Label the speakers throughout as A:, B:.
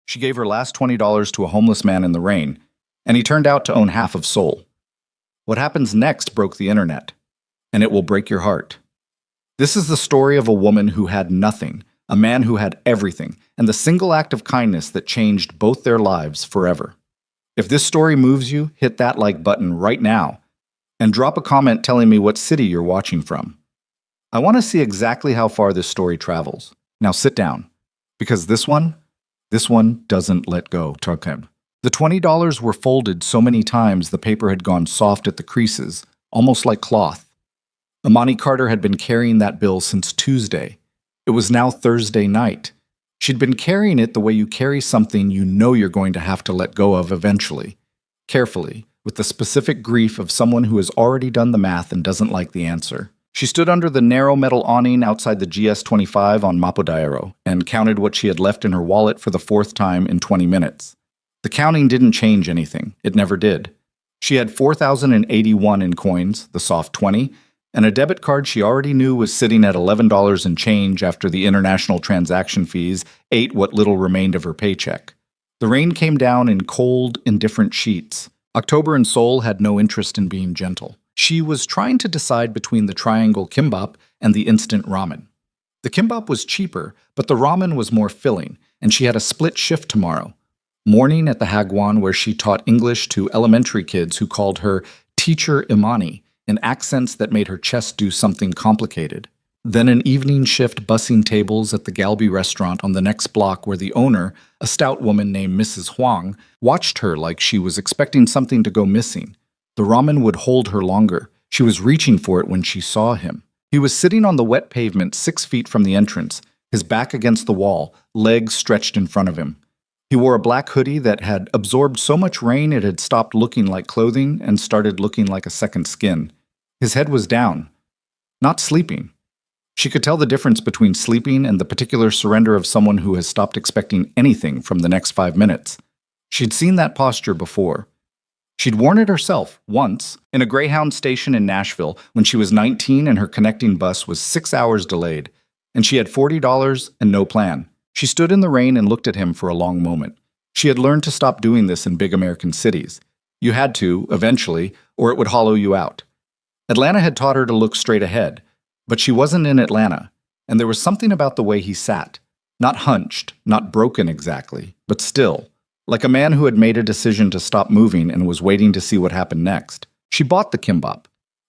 A: She gave her last $20 to a homeless man in the rain, and he turned out to own half of Seoul. What happens next broke the internet, and it will break your heart. This is the story of a woman who had nothing, a man who had everything, and the single act of kindness that changed both their lives forever. If this story moves you, hit that like button right now, and drop a comment telling me what city you're watching from. I want to see exactly how far this story travels. Now sit down, because this one doesn't let go. The $20 were folded so many times the paper had gone soft at the creases, almost like cloth. Imani Carter had been carrying that bill since Tuesday. It was now Thursday night. She'd been carrying it the way you carry something you know you're going to have to let go of eventually, carefully, with the specific grief of someone who has already done the math and doesn't like the answer. She stood under the narrow metal awning outside the GS25 on Mapodairo and counted what she had left in her wallet for the fourth time in 20 minutes. The counting didn't change anything. It never did. She had 4,081 in coins, the soft 20, and a debit card she already knew was sitting at $11 in change after the international transaction fees ate what little remained of her paycheck. The rain came down in cold, indifferent sheets. October in Seoul had no interest in being gentle. She was trying to decide between the triangle kimbap and the instant ramen. The kimbap was cheaper, but the ramen was more filling, and she had a split shift tomorrow. Morning at the Hagwon, where she taught English to elementary kids who called her Teacher Imani, in accents that made her chest do something complicated. Then an evening shift bussing tables at the Galbi restaurant on the next block where the owner, a stout woman named Mrs. Huang, watched her like she was expecting something to go missing. The ramen would hold her longer. She was reaching for it when she saw him. He was sitting on the wet pavement 6 feet from the entrance, his back against the wall, legs stretched in front of him. He wore a black hoodie that had absorbed so much rain it had stopped looking like clothing and started looking like a second skin. His head was down, not sleeping. She could tell the difference between sleeping and the particular surrender of someone who has stopped expecting anything from the next 5 minutes. She'd seen that posture before. She'd worn it herself, once, in a Greyhound station in Nashville when she was 19 and her connecting bus was 6 hours delayed, and she had $40 and no plan. She stood in the rain and looked at him for a long moment. She had learned to stop doing this in big American cities. You had to, eventually, or it would hollow you out. Atlanta had taught her to look straight ahead, but she wasn't in Atlanta, and there was something about the way he sat. Not hunched, not broken exactly, but still, like a man who had made a decision to stop moving and was waiting to see what happened next. She bought the kimbap.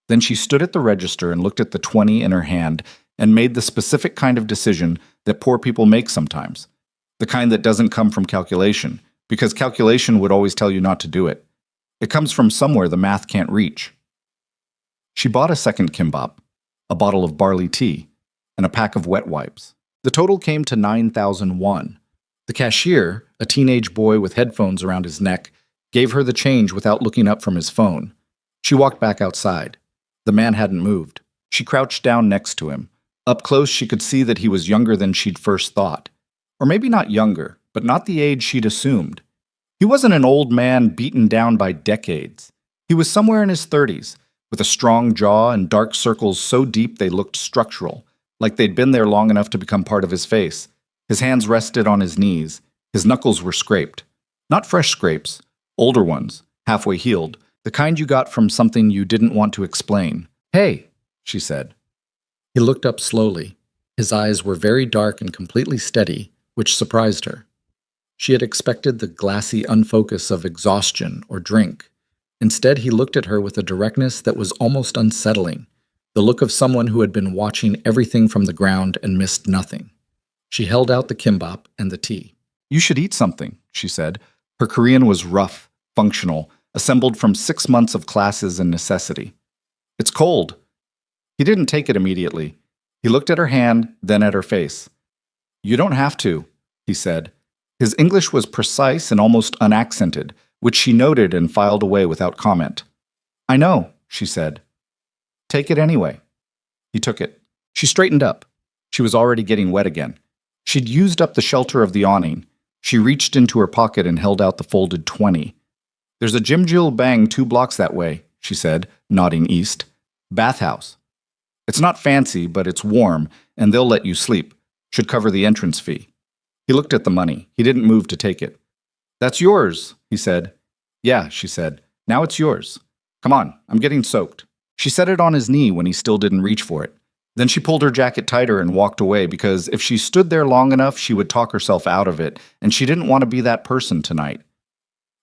A: Then she stood at the register and looked at the 20 in her hand and made the specific kind of decision that poor people make sometimes. The kind that doesn't come from calculation, because calculation would always tell you not to do it. It comes from somewhere the math can't reach. She bought a second kimbap, a bottle of barley tea, and a pack of wet wipes. The total came to 9,001. The cashier, a teenage boy with headphones around his neck, gave her the change without looking up from his phone. She walked back outside. The man hadn't moved. She crouched down next to him. Up close, she could see that he was younger than she'd first thought. Or maybe not younger, but not the age she'd assumed. He wasn't an old man beaten down by decades. He was somewhere in his 30s, with a strong jaw and dark circles so deep they looked structural, like they'd been there long enough to become part of his face. His hands rested on his knees. His knuckles were scraped. Not fresh scrapes, older ones, halfway healed, the kind you got from something you didn't want to explain. "Hey," she said. He looked up slowly. His eyes were very dark and completely steady, which surprised her. She had expected the glassy unfocus of exhaustion or drink. Instead, he looked at her with a directness that was almost unsettling, the look of someone who had been watching everything from the ground and missed nothing. She held out the kimbap and the tea. "You should eat something," she said. Her Korean was rough, functional, assembled from 6 months of classes and necessity. "It's cold." He didn't take it immediately. He looked at her hand, then at her face. "You don't have to," he said. His English was precise and almost unaccented, which she noted and filed away without comment. "I know," she said. "Take it anyway." He took it. She straightened up. She was already getting wet again. She'd used up the shelter of the awning. She reached into her pocket and held out the folded 20. "There's a Jimjil Bang 2 blocks that way," she said, nodding east. "Bathhouse. It's not fancy, but it's warm, and they'll let you sleep. Should cover the entrance fee." He looked at the money. He didn't move to take it. "That's yours," he said. "Yeah," she said. "Now it's yours. Come on, I'm getting soaked." She set it on his knee when he still didn't reach for it. Then she pulled her jacket tighter and walked away because if she stood there long enough, she would talk herself out of it, and she didn't want to be that person tonight.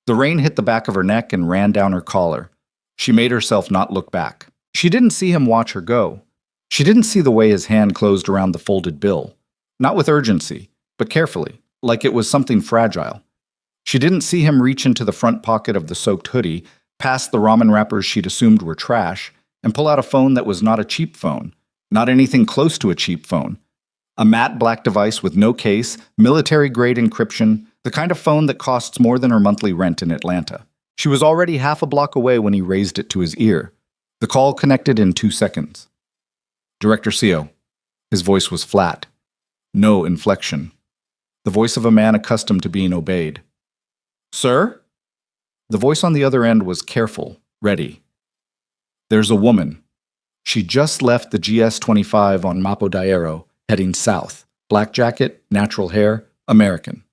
A: The rain hit the back of her neck and ran down her collar. She made herself not look back. She didn't see him watch her go. She didn't see the way his hand closed around the folded bill. Not with urgency, but carefully, like it was something fragile. She didn't see him reach into the front pocket of the soaked hoodie, past the ramen wrappers she'd assumed were trash, and pull out a phone that was not a cheap phone, not anything close to a cheap phone. A matte black device with no case, military-grade encryption, the kind of phone that costs more than her monthly rent in Atlanta. She was already half a block away when he raised it to his ear. The call connected in 2 seconds. "Director Seo." His voice was flat. No inflection. The voice of a man accustomed to being obeyed. "Sir?" The voice on the other end was careful, ready. "There's a woman. She just left the GS-25 on Mapo Daero, heading south. Black jacket, natural hair, American."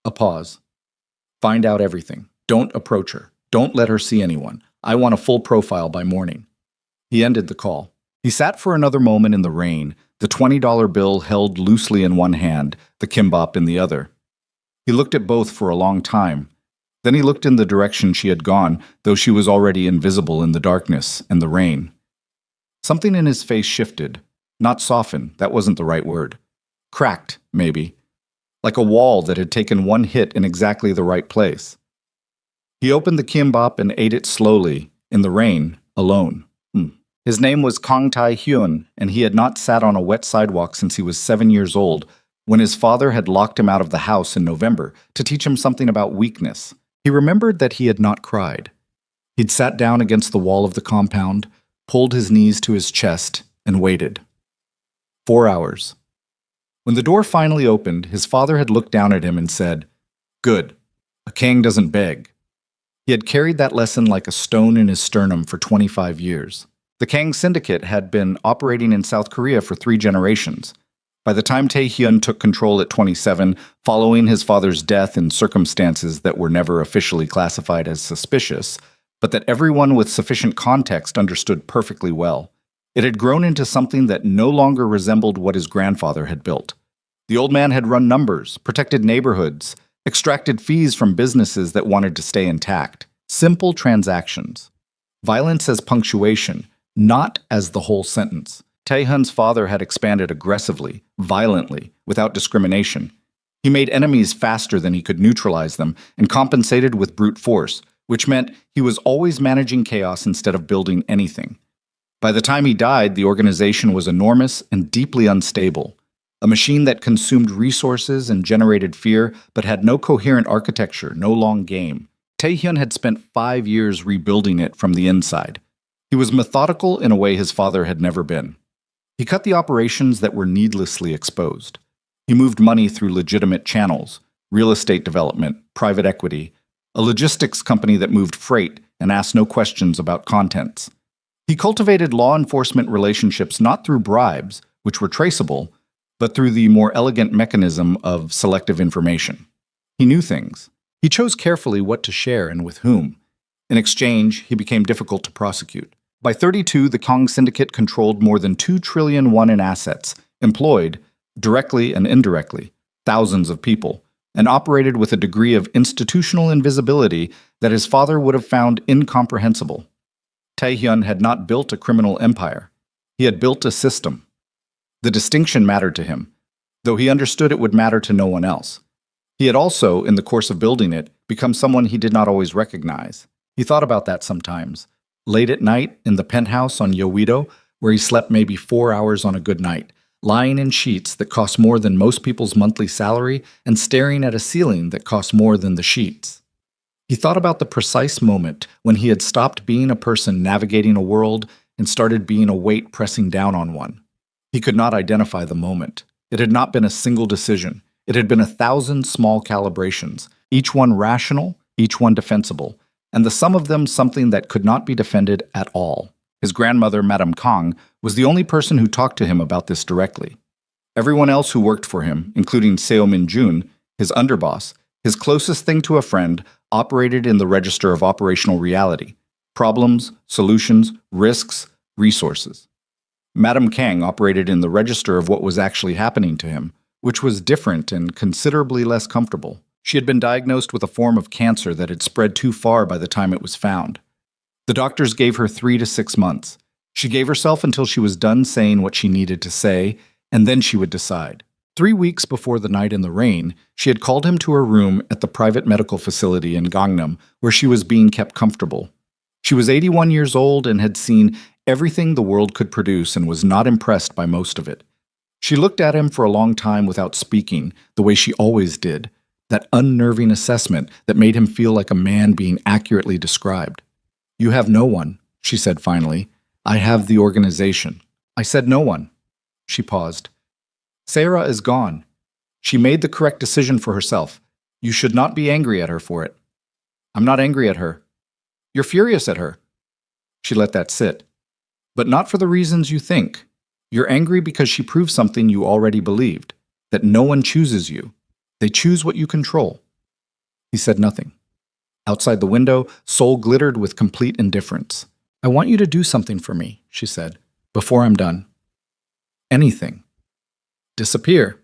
A: A pause. "Find out everything. Don't approach her. Don't let her see anyone. I want a full profile by morning." He ended the call. He sat for another moment in the rain, the $20 bill held loosely in one hand, the kimbap in the other. He looked at both for a long time. Then he looked in the direction she had gone, though she was already invisible in the darkness and the rain. Something in his face shifted. Not softened, that wasn't the right word. Cracked, maybe. Like a wall that had taken one hit in exactly the right place. He opened the kimbap and ate it slowly, in the rain, alone. His name was Kang Tae-hyun, and he had not sat on a wet sidewalk since he was 7 years old, when his father had locked him out of the house in November to teach him something about weakness. He remembered that he had not cried. He'd sat down against the wall of the compound, pulled his knees to his chest, and waited. 4 hours. When the door finally opened, his father had looked down at him and said, "Good. A king doesn't beg." He had carried that lesson like a stone in his sternum for 25 years. The Kang Syndicate had been operating in South Korea for 3 generations. By the time Tae-hyun took control at 27, following his father's death in circumstances that were never officially classified as suspicious, but that everyone with sufficient context understood perfectly well, it had grown into something that no longer resembled what his grandfather had built. The old man had run numbers, protected neighborhoods, extracted fees from businesses that wanted to stay intact. Simple transactions. Violence as punctuation, not as the whole sentence. Tae-hyun's father had expanded aggressively, violently, without discrimination. He made enemies faster than he could neutralize them and compensated with brute force, which meant he was always managing chaos instead of building anything. By the time he died, the organization was enormous and deeply unstable. A machine that consumed resources and generated fear, but had no coherent architecture, no long game. Tae-hyun had spent 5 years rebuilding it from the inside. He was methodical in a way his father had never been. He cut the operations that were needlessly exposed. He moved money through legitimate channels, real estate development, private equity, a logistics company that moved freight and asked no questions about contents. He cultivated law enforcement relationships not through bribes, which were traceable, but through the more elegant mechanism of selective information. He knew things. He chose carefully what to share and with whom. In exchange, he became difficult to prosecute. By 32, the Kang Syndicate controlled more than 2 trillion won in assets, employed, directly and indirectly, thousands of people, and operated with a degree of institutional invisibility that his father would have found incomprehensible. Tae-hyun had not built a criminal empire. He had built a system. The distinction mattered to him, though he understood it would matter to no one else. He had also, in the course of building it, become someone he did not always recognize. He thought about that sometimes. Late at night, in the penthouse on Yowido, where he slept maybe 4 hours on a good night, lying in sheets that cost more than most people's monthly salary and staring at a ceiling that cost more than the sheets. He thought about the precise moment when he had stopped being a person navigating a world and started being a weight pressing down on one. He could not identify the moment. It had not been a single decision. It had been 1,000 small calibrations, each one rational, each one defensible, and the sum of them something that could not be defended at all. His grandmother, Madame Kang, was the only person who talked to him about this directly. Everyone else who worked for him, including Seo Min-jun, his underboss, his closest thing to a friend, operated in the register of operational reality: problems, solutions, risks, resources. Madame Kang operated in the register of what was actually happening to him, which was different and considerably less comfortable. She had been diagnosed with a form of cancer that had spread too far by the time it was found. The doctors gave her 3 to 6 months. She gave herself until she was done saying what she needed to say, and then she would decide. 3 weeks before the night in the rain, she had called him to her room at the private medical facility in Gangnam, where she was being kept comfortable. She was 81 years old and had seen everything the world could produce and was not impressed by most of it. She looked at him for a long time without speaking, the way she always did, that unnerving assessment that made him feel like a man being accurately described. "You have no one," she said finally. "I have the organization." "I said no one." She paused. "Sarah is gone. She made the correct decision for herself. You should not be angry at her for it." "I'm not angry at her." "You're furious at her." She let that sit. "But not for the reasons you think. You're angry because she proved something you already believed, that no one chooses you. They choose what you control." He said nothing. Outside the window, Seoul glittered with complete indifference. "I want you to do something for me," she said, "before I'm done." "Anything." "Disappear.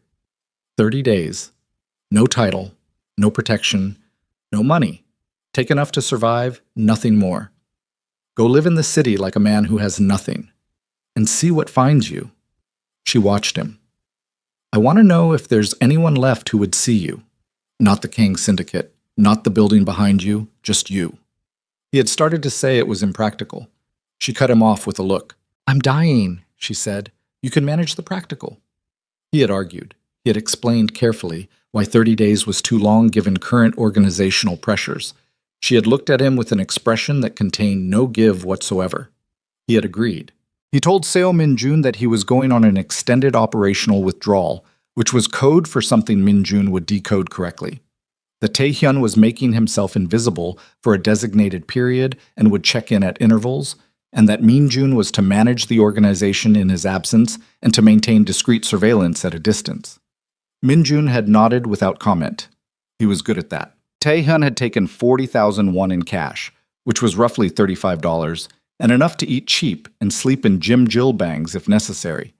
A: 30 days. No title, no protection, no money. Take enough to survive, nothing more. Go live in the city like a man who has nothing, and see what finds you." She watched him. "I want to know if there's anyone left who would see you. Not the Kang Syndicate, not the building behind you, just you." He had started to say it was impractical. She cut him off with a look. "I'm dying," she said. "You can manage the practical." He had argued. He had explained carefully why 30 days was too long given current organizational pressures. She had looked at him with an expression that contained no give whatsoever. He had agreed. He told Seo Min-jun that he was going on an extended operational withdrawal, which was code for something Min-jun would decode correctly. That Tae-hyun was making himself invisible for a designated period and would check in at intervals, and that Min-jun was to manage the organization in his absence and to maintain discreet surveillance at a distance. Min-jun had nodded without comment. He was good at that. Tae-hyun had taken 40,000 won in cash, which was roughly $35, and enough to eat cheap and sleep in Jim Jill bangs if necessary.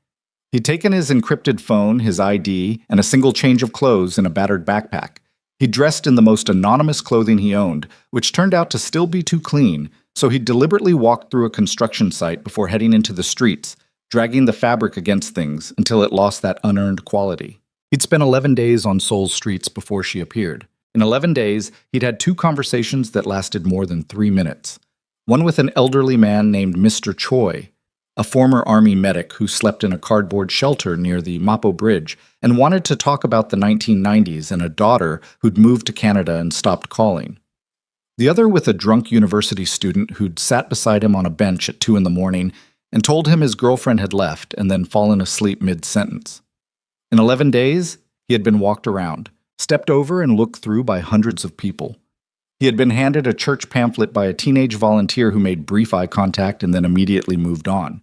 A: He'd taken his encrypted phone, his ID, and a single change of clothes in a battered backpack. He dressed in the most anonymous clothing he owned, which turned out to still be too clean, so he deliberately walked through a construction site before heading into the streets, dragging the fabric against things until it lost that unearned quality. He'd spent 11 days on Seoul's streets before she appeared. In 11 days, he'd had 2 conversations that lasted more than 3 minutes. One with an elderly man named Mr. Choi, a former army medic who slept in a cardboard shelter near the Mapo Bridge and wanted to talk about the 1990s and a daughter who'd moved to Canada and stopped calling. The other with a drunk university student who'd sat beside him on a bench at 2 in the morning and told him his girlfriend had left and then fallen asleep mid-sentence. In 11 days, he had been walked around, stepped over and looked through by hundreds of people. He had been handed a church pamphlet by a teenage volunteer who made brief eye contact and then immediately moved on.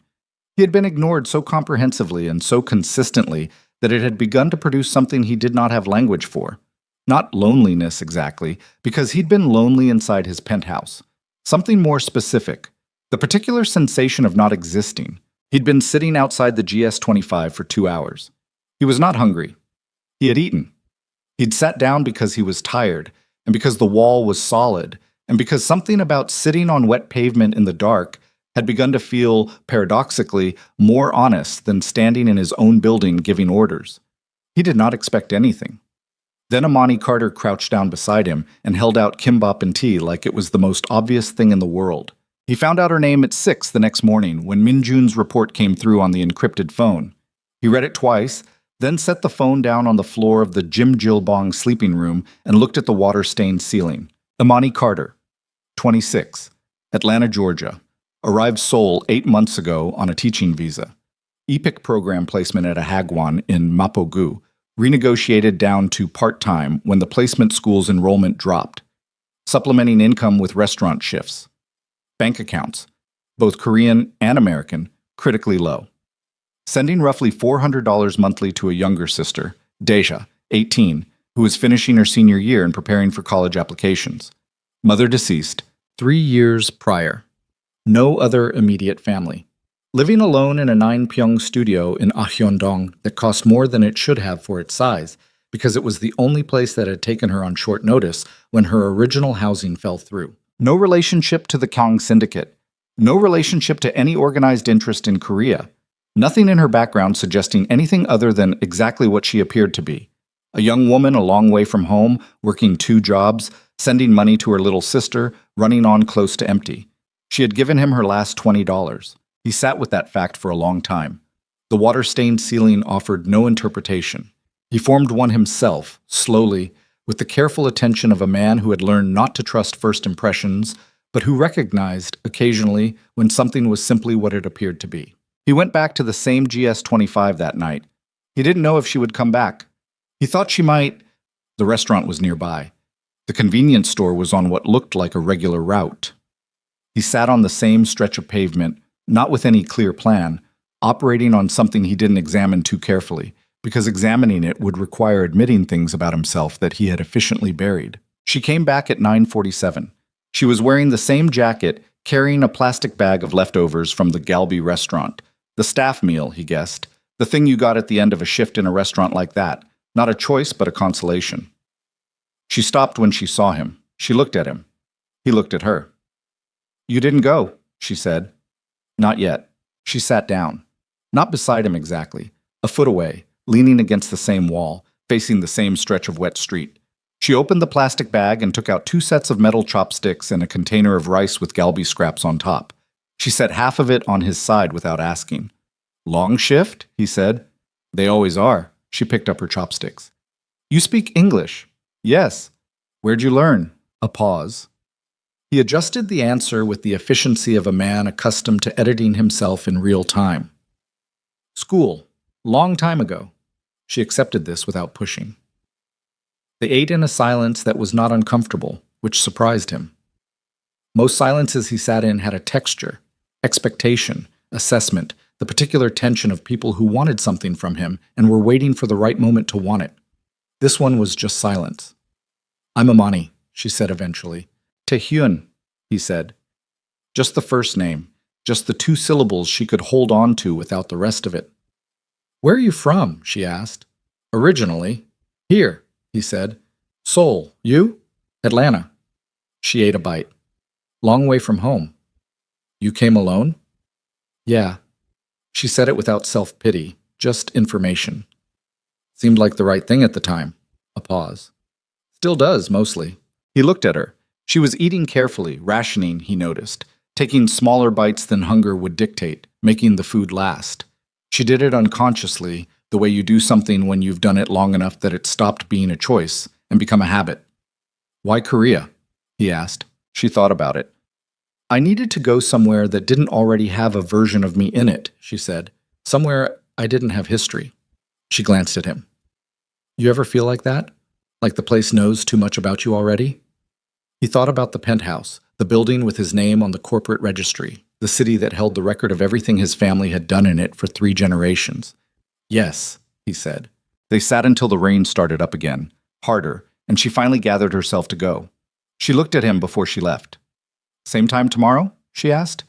A: He had been ignored so comprehensively and so consistently that it had begun to produce something he did not have language for. Not loneliness exactly, because he'd been lonely inside his penthouse. Something more specific, the particular sensation of not existing. He'd been sitting outside the GS-25 for 2 hours. He was not hungry. He had eaten. He'd sat down because he was tired, and because the wall was solid, and because something about sitting on wet pavement in the dark had begun to feel, paradoxically, more honest than standing in his own building giving orders. He did not expect anything. Then Amani Carter crouched down beside him and held out kimbap and tea like it was the most obvious thing in the world. He found out her name at 6 the next morning when Min-jun's report came through on the encrypted phone. He read it twice, then set the phone down on the floor of the Jim Jilbong sleeping room and looked at the water-stained ceiling. Amani Carter, 26, Atlanta, Georgia. Arrived Seoul 8 months ago on a teaching visa. EPIC program placement at a hagwon in Mapo-gu, renegotiated down to part-time when the placement school's enrollment dropped. Supplementing income with restaurant shifts. Bank accounts, both Korean and American, critically low. sending roughly $400 monthly to a younger sister, Deja, 18, who was finishing her senior year and preparing for college applications. Mother deceased 3 years prior. No other immediate family. Living alone in a 9-pyong studio in Ahyeondong that cost more than it should have for its size, because it was the only place that had taken her on short notice when her original housing fell through. No relationship to the Kyung Syndicate. No relationship to any organized interest in Korea. Nothing in her background suggesting anything other than exactly what she appeared to be. A young woman a long way from home, working 2 jobs, sending money to her little sister, running on close to empty. She had given him her last $20. He sat with that fact for a long time. The water-stained ceiling offered no interpretation. He formed one himself, slowly, with the careful attention of a man who had learned not to trust first impressions, but who recognized, occasionally, when something was simply what it appeared to be. He went back to the same GS-25 that night. He didn't know if she would come back. He thought she might. The restaurant was nearby. The convenience store was on what looked like a regular route. He sat on the same stretch of pavement, not with any clear plan, operating on something he didn't examine too carefully, because examining it would require admitting things about himself that he had efficiently buried. She came back at 9:47. She was wearing the same jacket, carrying a plastic bag of leftovers from the Galbi restaurant. The staff meal, he guessed. The thing you got at the end of a shift in a restaurant like that. Not a choice, but a consolation. She stopped when she saw him. She looked at him. He looked at her. "You didn't go," she said. "Not yet." She sat down. Not beside him exactly. A foot away, leaning against the same wall, facing the same stretch of wet street. She opened the plastic bag and took out 2 sets of metal chopsticks and a container of rice with galbi scraps on top. She set half of it on his side without asking. "Long shift?" he said. "They always are." She picked up her chopsticks. "You speak English?" "Yes." "Where'd you learn?" A pause. He adjusted the answer with the efficiency of a man accustomed to editing himself in real time. "School. Long time ago." She accepted this without pushing. They ate in a silence that was not uncomfortable, which surprised him. Most silences he sat in had a texture, expectation, assessment, the particular tension of people who wanted something from him and were waiting for the right moment to want it. This one was just silence. "I'm Amani," she said eventually. "Taehyun," he said. Just the first name, just the 2 syllables she could hold on to without the rest of it. "Where are you from?" she asked. "Originally." "Here," he said. "Seoul. You?" "Atlanta." She ate a bite. "Long way from home." "You came alone?" "Yeah." She said it without self-pity, just information. Seemed like the right thing at the time. A pause. "Still does, mostly." He looked at her. She was eating carefully, rationing, he noticed, taking smaller bites than hunger would dictate, making the food last. She did it unconsciously, the way you do something when you've done it long enough that it stopped being a choice and become a habit. "Why Korea?" he asked. She thought about it. "I needed to go somewhere that didn't already have a version of me in it," she said. "Somewhere I didn't have history." She glanced at him. "You ever feel like that? Like the place knows too much about you already?" He thought about the penthouse, the building with his name on the corporate registry, the city that held the record of everything his family had done in it for 3 generations. "Yes," he said. They sat until the rain started up again, harder, and she finally gathered herself to go. She looked at him before she left. "Same time tomorrow?" she asked,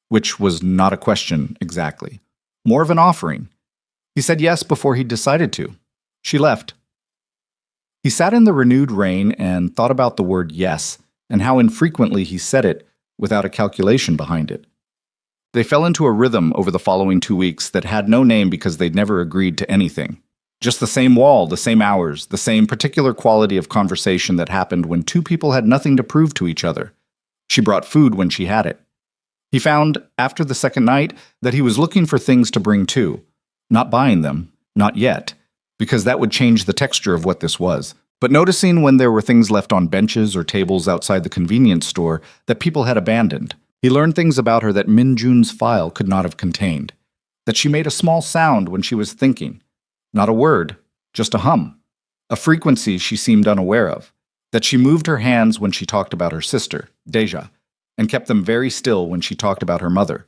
A: which was not a question exactly. More of an offering. He said yes before he decided to. She left. He sat in the renewed rain and thought about the word yes and how infrequently he said it without a calculation behind it. They fell into a rhythm over the following 2 weeks that had no name because they'd never agreed to anything. Just the same wall, the same hours, the same particular quality of conversation that happened when 2 people had nothing to prove to each other. She brought food when she had it. He found, after the second night, that he was looking for things to bring too. Not buying them, not yet, because that would change the texture of what this was. But noticing when there were things left on benches or tables outside the convenience store that people had abandoned. He learned things about her that Min Jun's file could not have contained. That she made a small sound when she was thinking. Not a word, just a hum. A frequency she seemed unaware of. That she moved her hands when she talked about her sister, Deja, and kept them very still when she talked about her mother.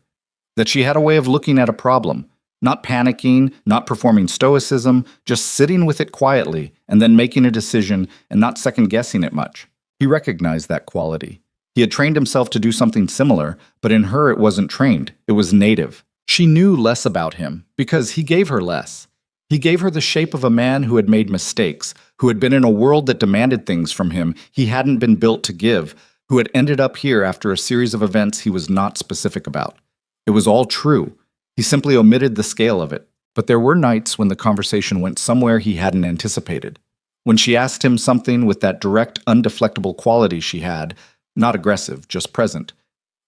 A: That she had a way of looking at a problem, Not panicking, not performing stoicism, just sitting with it quietly and then making a decision and not second-guessing it much. He recognized that quality. He had trained himself to do something similar, but in her it wasn't trained, it was native. She knew less about him because he gave her less. He gave her the shape of a man who had made mistakes, who had been in a world that demanded things from him he hadn't been built to give, who had ended up here after a series of events he was not specific about. It was all true. He simply omitted the scale of it. But there were nights when the conversation went somewhere he hadn't anticipated. When she asked him something with that direct, undeflectable quality she had, not aggressive, just present.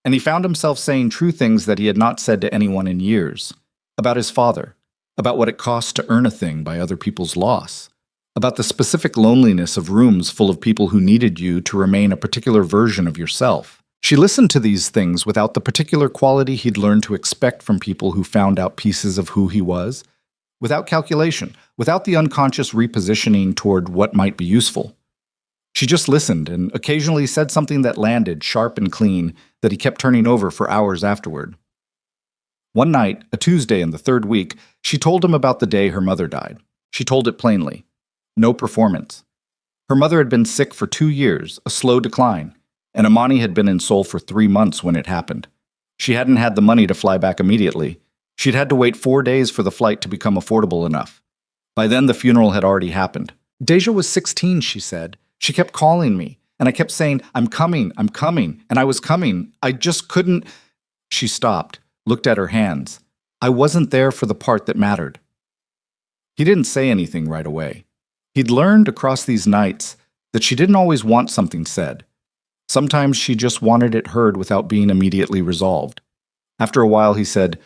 A: And he found himself saying true things that he had not said to anyone in years. About his father. About what it costs to earn a thing by other people's loss. About the specific loneliness of rooms full of people who needed you to remain a particular version of yourself. She listened to these things without the particular quality he'd learned to expect from people who found out pieces of who he was. Without calculation, without the unconscious repositioning toward what might be useful. She just listened and occasionally said something that landed sharp and clean that he kept turning over for hours afterward. One night, a Tuesday in the third week, she told him about the day her mother died. She told it plainly. No performance. Her mother had been sick for 2 years, a slow decline, and Imani had been in Seoul for 3 months when it happened. She hadn't had the money to fly back immediately. She'd had to wait 4 days for the flight to become affordable enough. By then, the funeral had already happened. Deja was 16, she said. She kept calling me, and I kept saying, I'm coming, and I was coming. I just couldn't. She stopped, looked at her hands. I wasn't there for the part that mattered. He didn't say anything right away. He'd learned across these nights that she didn't always want something said. Sometimes she just wanted it heard without being immediately resolved. After a while, he said,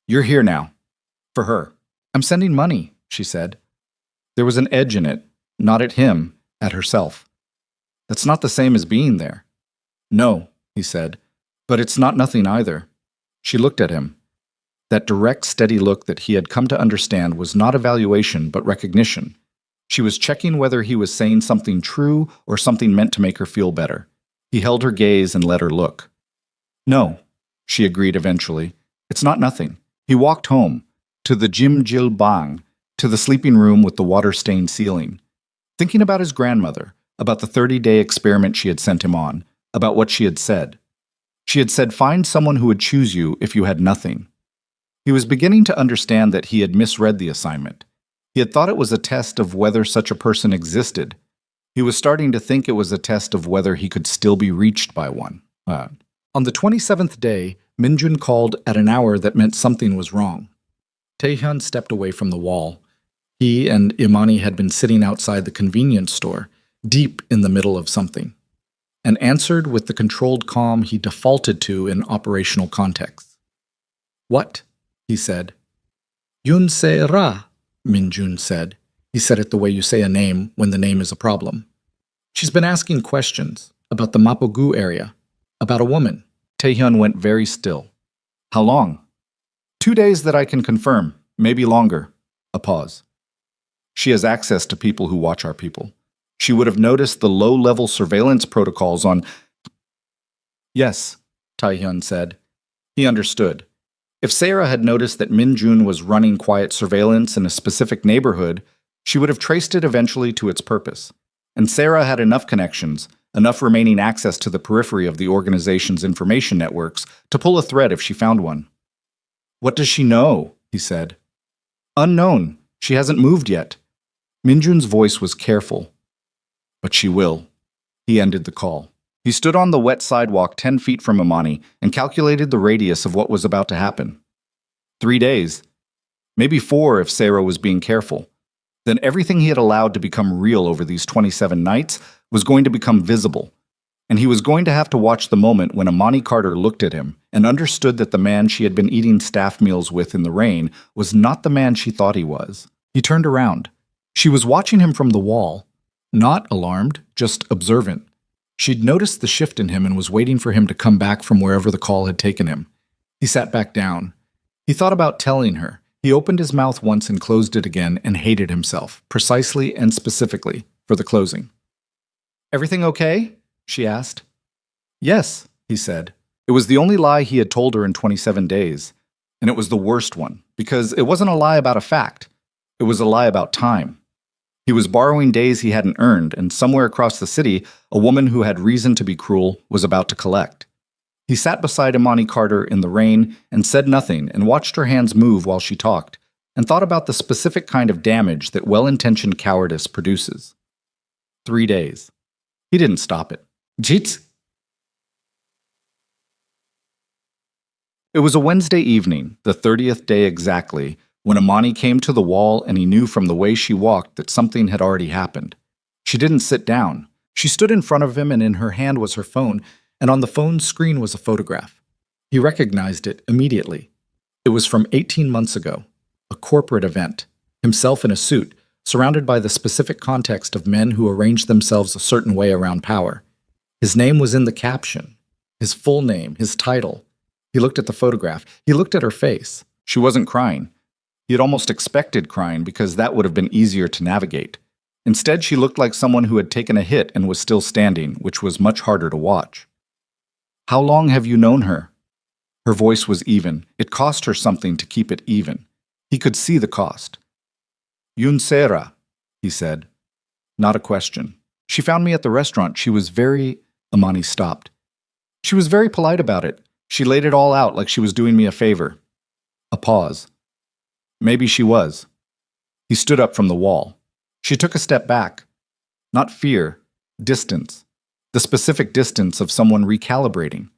A: You're here now. For her. I'm sending money, she said. There was an edge in it, not at him, at herself. That's not the same as being there. No, he said, but it's not nothing either. She looked at him. That direct, steady look that he had come to understand was not evaluation, but recognition. She was checking whether he was saying something true or something meant to make her feel better. He held her gaze and let her look. No, she agreed eventually. It's not nothing. He walked home, to the Jimjilbang, to the sleeping room with the water-stained ceiling, thinking about his grandmother, about the 30-day experiment she had sent him on, about what she had said. She had said, find someone who would choose you if you had nothing. He was beginning to understand that he had misread the assignment. He had thought it was a test of whether such a person existed. He was starting to think it was a test of whether he could still be reached by one. On the 27th day, Minjun called at an hour that meant something was wrong. Taehyun stepped away from the wall. He and Imani had been sitting outside the convenience store, deep in the middle of something, and answered with the controlled calm he defaulted to in operational contexts. What? He said. Yun se ra, Minjun said. He said it the way you say a name when the name is a problem. She's been asking questions about the Mapogu area, about a woman. Taehyun went very still. How long? 2 days that I can confirm, maybe longer. A pause. She has access to people who watch our people. She would have noticed the low-level surveillance protocols on... Yes, Taehyun said. He understood. If Sarah had noticed that Minjun was running quiet surveillance in a specific neighborhood, she would have traced it eventually to its purpose. And Sarah had enough connections, enough remaining access to the periphery of the organization's information networks to pull a thread if she found one. What does she know? He said. Unknown. She hasn't moved yet. Minjun's voice was careful. But she will. He ended the call. He stood on the wet sidewalk 10 feet from Imani and calculated the radius of what was about to happen. 3 days. Maybe 4 if Sarah was being careful. Then everything he had allowed to become real over these 27 nights was going to become visible. And he was going to have to watch the moment when Imani Carter looked at him and understood that the man she had been eating staff meals with in the rain was not the man she thought he was. He turned around. She was watching him from the wall, not alarmed, just observant. She'd noticed the shift in him and was waiting for him to come back from wherever the call had taken him. He sat back down. He thought about telling her. He opened his mouth once and closed it again and hated himself, precisely and specifically, for the closing. Everything okay? She asked. Yes, he said. It was the only lie he had told her in 27 days. And it was the worst one, because it wasn't a lie about a fact. It was a lie about time. He was borrowing days he hadn't earned, and somewhere across the city, a woman who had reason to be cruel was about to collect. He sat beside Imani Carter in the rain and said nothing and watched her hands move while she talked, and thought about the specific kind of damage that well-intentioned cowardice produces. 3 days. He didn't stop it. Jits. It was a Wednesday evening, the 30th day exactly, when Imani came to the wall and he knew from the way she walked that something had already happened. She didn't sit down. She stood in front of him and in her hand was her phone, and on the phone's screen was a photograph. He recognized it immediately. It was from 18 months ago, a corporate event, himself in a suit, surrounded by the specific context of men who arranged themselves a certain way around power. His name was in the caption, his full name, his title. He looked at the photograph. He looked at her face. She wasn't crying. He had almost expected crying because that would have been easier to navigate. Instead, she looked like someone who had taken a hit and was still standing, which was much harder to watch. How long have you known her? Her voice was even. It cost her something to keep it even. He could see the cost. Yunsera, he said. Not a question. She found me at the restaurant. She was very... Imani stopped. She was very polite about it. She laid it all out like she was doing me a favor. A pause. Maybe she was. He stood up from the wall. She took a step back. Not fear, distance. The specific distance of someone recalibrating.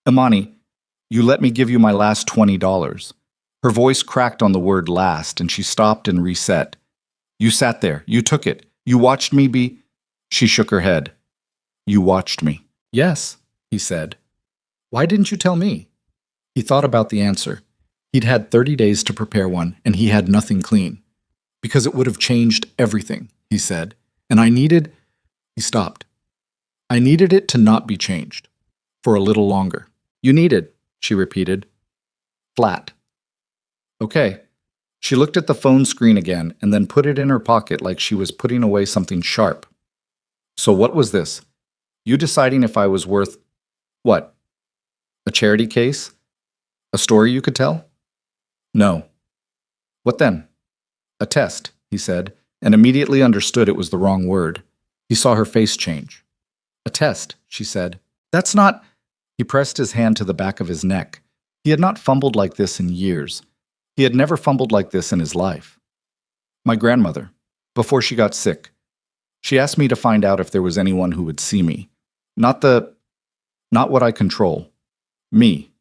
A: Imani, you let me give you my last $20. Her voice cracked on the word last, and she stopped and reset. You sat there. You took it. You watched me be... She shook her head. You watched me. Yes, he said. Why didn't you tell me? He thought about the answer. He'd had 30 days to prepare one, and he had nothing clean. Because it would have changed everything, he said. And I needed... He stopped. I needed it to not be changed. For a little longer. You needed, she repeated. Flat. Okay. She looked at the phone screen again, and then put it in her pocket like she was putting away something sharp. So what was this? You deciding if I was worth... What? A charity case? A story you could tell? No. What then? A test, he said, and immediately understood it was the wrong word. He saw her face change. A test, she said. That's not... He pressed his hand to the back of his neck. He had not fumbled like this in years. He had never fumbled like this in his life. My grandmother, before she got sick. She asked me to find out if there was anyone who would see me. Not what I control. Me.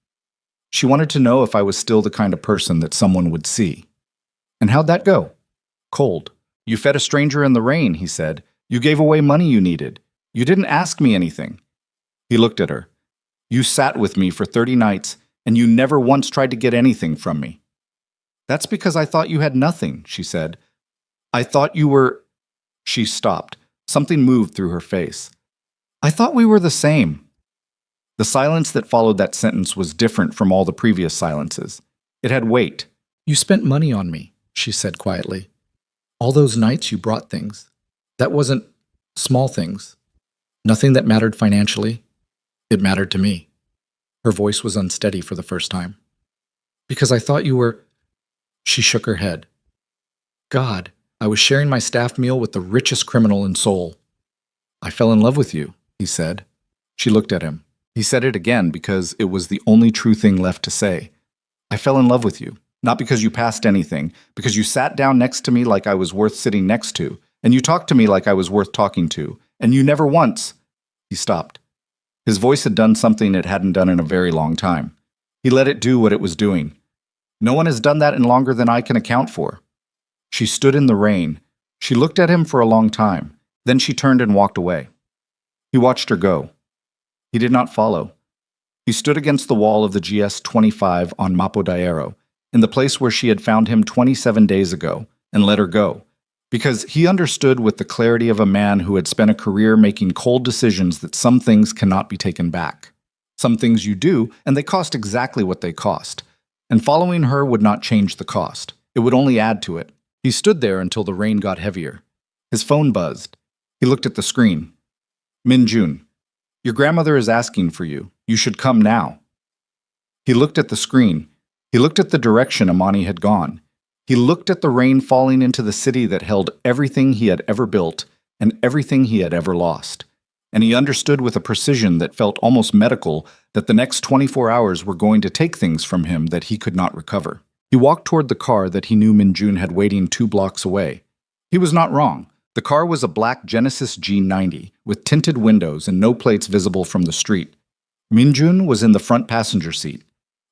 A: She wanted to know if I was still the kind of person that someone would see. And how'd that go? Cold. You fed a stranger in the rain, he said. You gave away money you needed. You didn't ask me anything. He looked at her. You sat with me for 30 nights, and you never once tried to get anything from me. That's because I thought you had nothing, she said. I thought you were... She stopped. Something moved through her face. I thought we were the same. The silence that followed that sentence was different from all the previous silences. It had weight. You spent money on me, she said quietly. All those nights you brought things. That wasn't small things. Nothing that mattered financially. It mattered to me. Her voice was unsteady for the first time. Because I thought you were... She shook her head. God, I was sharing my staff meal with the richest criminal in Seoul. I fell in love with you, he said. She looked at him. He said it again because it was the only true thing left to say. I fell in love with you, not because you passed anything, because you sat down next to me like I was worth sitting next to, and you talked to me like I was worth talking to, and you never once... He stopped. His voice had done something it hadn't done in a very long time. He let it do what it was doing. No one has done that in longer than I can account for. She stood in the rain. She looked at him for a long time. Then she turned and walked away. He watched her go. He did not follow. He stood against the wall of the GS-25 on Mapodayero, in the place where she had found him 27 days ago, and let her go, because he understood with the clarity of a man who had spent a career making cold decisions that some things cannot be taken back. Some things you do, and they cost exactly what they cost. And following her would not change the cost. It would only add to it. He stood there until the rain got heavier. His phone buzzed. He looked at the screen. Min-jun, your grandmother is asking for you. You should come now. He looked at the screen. He looked at the direction Amani had gone. He looked at the rain falling into the city that held everything he had ever built and everything he had ever lost. And he understood with a precision that felt almost medical that the next 24 hours were going to take things from him that he could not recover. He walked toward the car that he knew Minjun had waiting 2 blocks away. He was not wrong. The car was a black Genesis G90 with tinted windows and no plates visible from the street. Minjun was in the front passenger seat.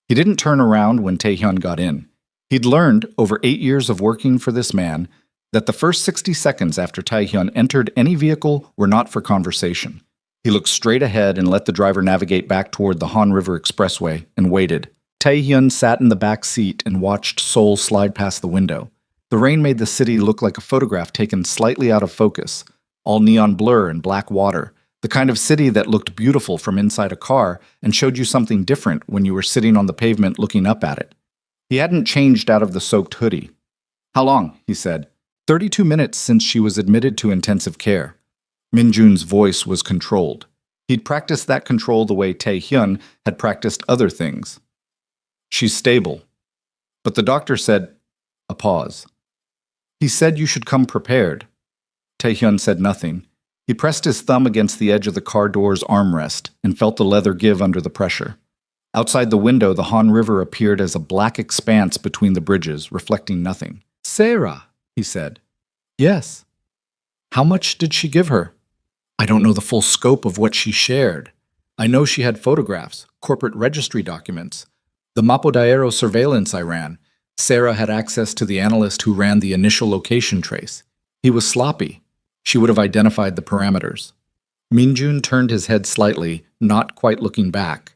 A: He didn't turn around when Taehyun got in. He'd learned, over 8 years of working for this man, that the first 60 seconds after Taehyun entered any vehicle were not for conversation. He looked straight ahead and let the driver navigate back toward the Han River Expressway and waited. Taehyun sat in the back seat and watched Seoul slide past the window. The rain made the city look like a photograph taken slightly out of focus, all neon blur and black water, the kind of city that looked beautiful from inside a car and showed you something different when you were sitting on the pavement looking up at it. He hadn't changed out of the soaked hoodie. "How long?" he said. 32 minutes since she was admitted to intensive care." Minjun's voice was controlled. He'd practiced that control the way Taehyun had practiced other things. "She's stable." But the doctor said, a pause. "He said you should come prepared." Taehyun said nothing. He pressed his thumb against the edge of the car door's armrest and felt the leather give under the pressure. Outside the window, the Han River appeared as a black expanse between the bridges, reflecting nothing. "Sarah," he said. "Yes." "How much did she give her?" "I don't know the full scope of what she shared. I know she had photographs, corporate registry documents. The Mapodaiero surveillance I ran. Sarah had access to the analyst who ran the initial location trace. He was sloppy. She would have identified the parameters." Minjun turned his head slightly, not quite looking back.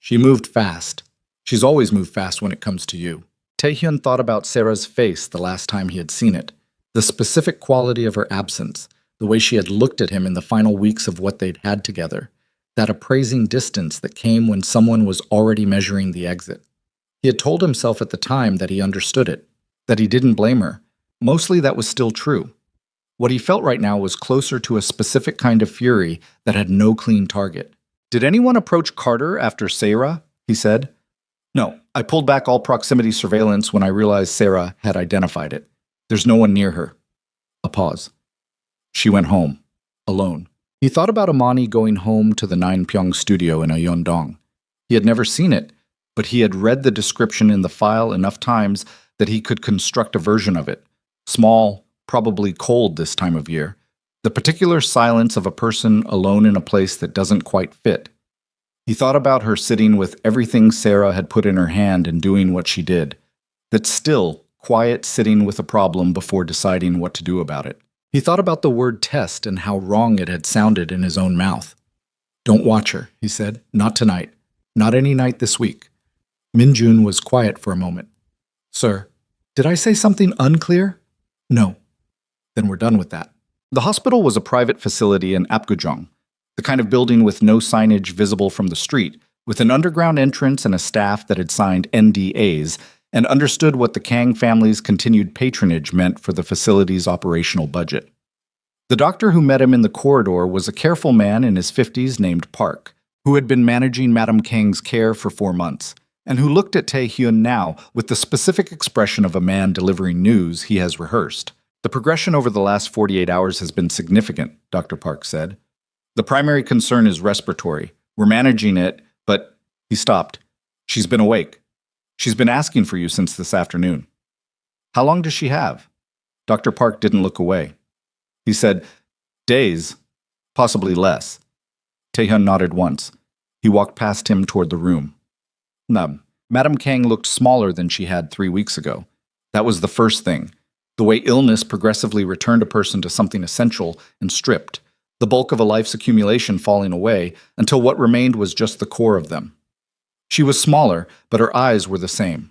A: "She moved fast. She's always moved fast when it comes to you." Taehyun thought about Sarah's face the last time he had seen it, the specific quality of her absence, the way she had looked at him in the final weeks of what they'd had together, that appraising distance that came when someone was already measuring the exit. He had told himself at the time that he understood it, that he didn't blame her. Mostly that was still true. What he felt right now was closer to a specific kind of fury that had no clean target. "Did anyone approach Carter after Sarah?" he said. "No, I pulled back all proximity surveillance when I realized Sarah had identified it. There's no one near her." A pause. "She went home, alone." He thought about Amani going home to the 9 studio in Yeondong. He had never seen it, but he had read the description in the file enough times that he could construct a version of it. Small, probably cold this time of year. The particular silence of a person alone in a place that doesn't quite fit. He thought about her sitting with everything Sarah had put in her hand and doing what she did. That still, quiet sitting with a problem before deciding what to do about it. He thought about the word test and how wrong it had sounded in his own mouth. "Don't watch her," he said. "Not tonight. Not any night this week." Minjun was quiet for a moment. "Sir, did I say something unclear?" "No." "Then we're done with that." The hospital was a private facility in Apgujeong, the kind of building with no signage visible from the street, with an underground entrance and a staff that had signed NDAs and understood what the Kang family's continued patronage meant for the facility's operational budget. The doctor who met him in the corridor was a careful man in his 50s named Park, who had been managing Madame Kang's care for 4 months, and who looked at Taehyun now with the specific expression of a man delivering news he has rehearsed. "The progression over the last 48 hours has been significant," Dr. Park said. "The primary concern is respiratory. We're managing it, but—" He stopped. "She's been awake. She's been asking for you since this afternoon." "How long does she have?" Dr. Park didn't look away. He said, "Days, possibly less." Taehyun nodded once. He walked past him toward the room. Madame Kang looked smaller than she had 3 weeks ago. That was the first thing. The way illness progressively returned a person to something essential and stripped, the bulk of a life's accumulation falling away until what remained was just the core of them. She was smaller, but her eyes were the same,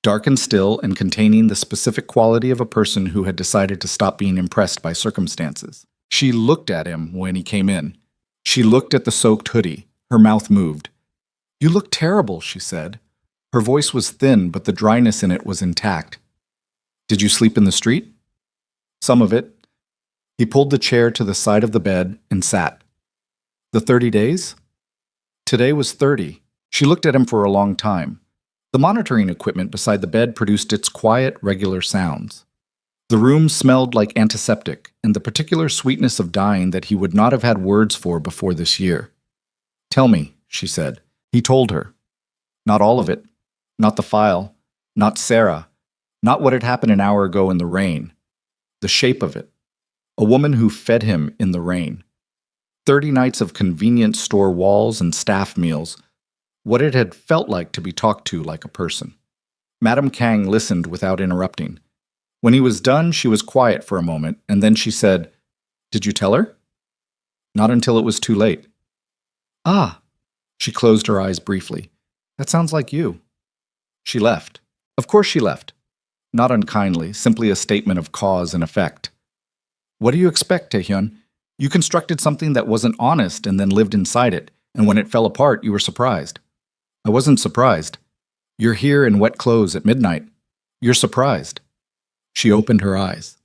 A: dark and still and containing the specific quality of a person who had decided to stop being impressed by circumstances. She looked at him when he came in. She looked at the soaked hoodie. Her mouth moved. "You look terrible," she said. Her voice was thin, but the dryness in it was intact. "Did you sleep in the street?" "Some of it." He pulled the chair to the side of the bed and sat. "The 30 days?" "Today was 30. She looked at him for a long time. The monitoring equipment beside the bed produced its quiet, regular sounds. The room smelled like antiseptic and the particular sweetness of dying that he would not have had words for before this year. "Tell me," she said. He told her. Not all of it. Not the file. Not Sarah. Not what had happened an hour ago in the rain. The shape of it. A woman who fed him in the rain. 30 nights of convenience store walls and staff meals. What it had felt like to be talked to like a person. Madame Kang listened without interrupting. When he was done, she was quiet for a moment, and then she said, "Did you tell her?" "Not until it was too late." "Ah." She closed her eyes briefly. "That sounds like you." She left. Of course she left. Not unkindly, simply a statement of cause and effect. "What do you expect, Taehyun? You constructed something that wasn't honest and then lived inside it, and when it fell apart, you were surprised." "I wasn't surprised. You're here in wet clothes at midnight. You're surprised." She opened her eyes.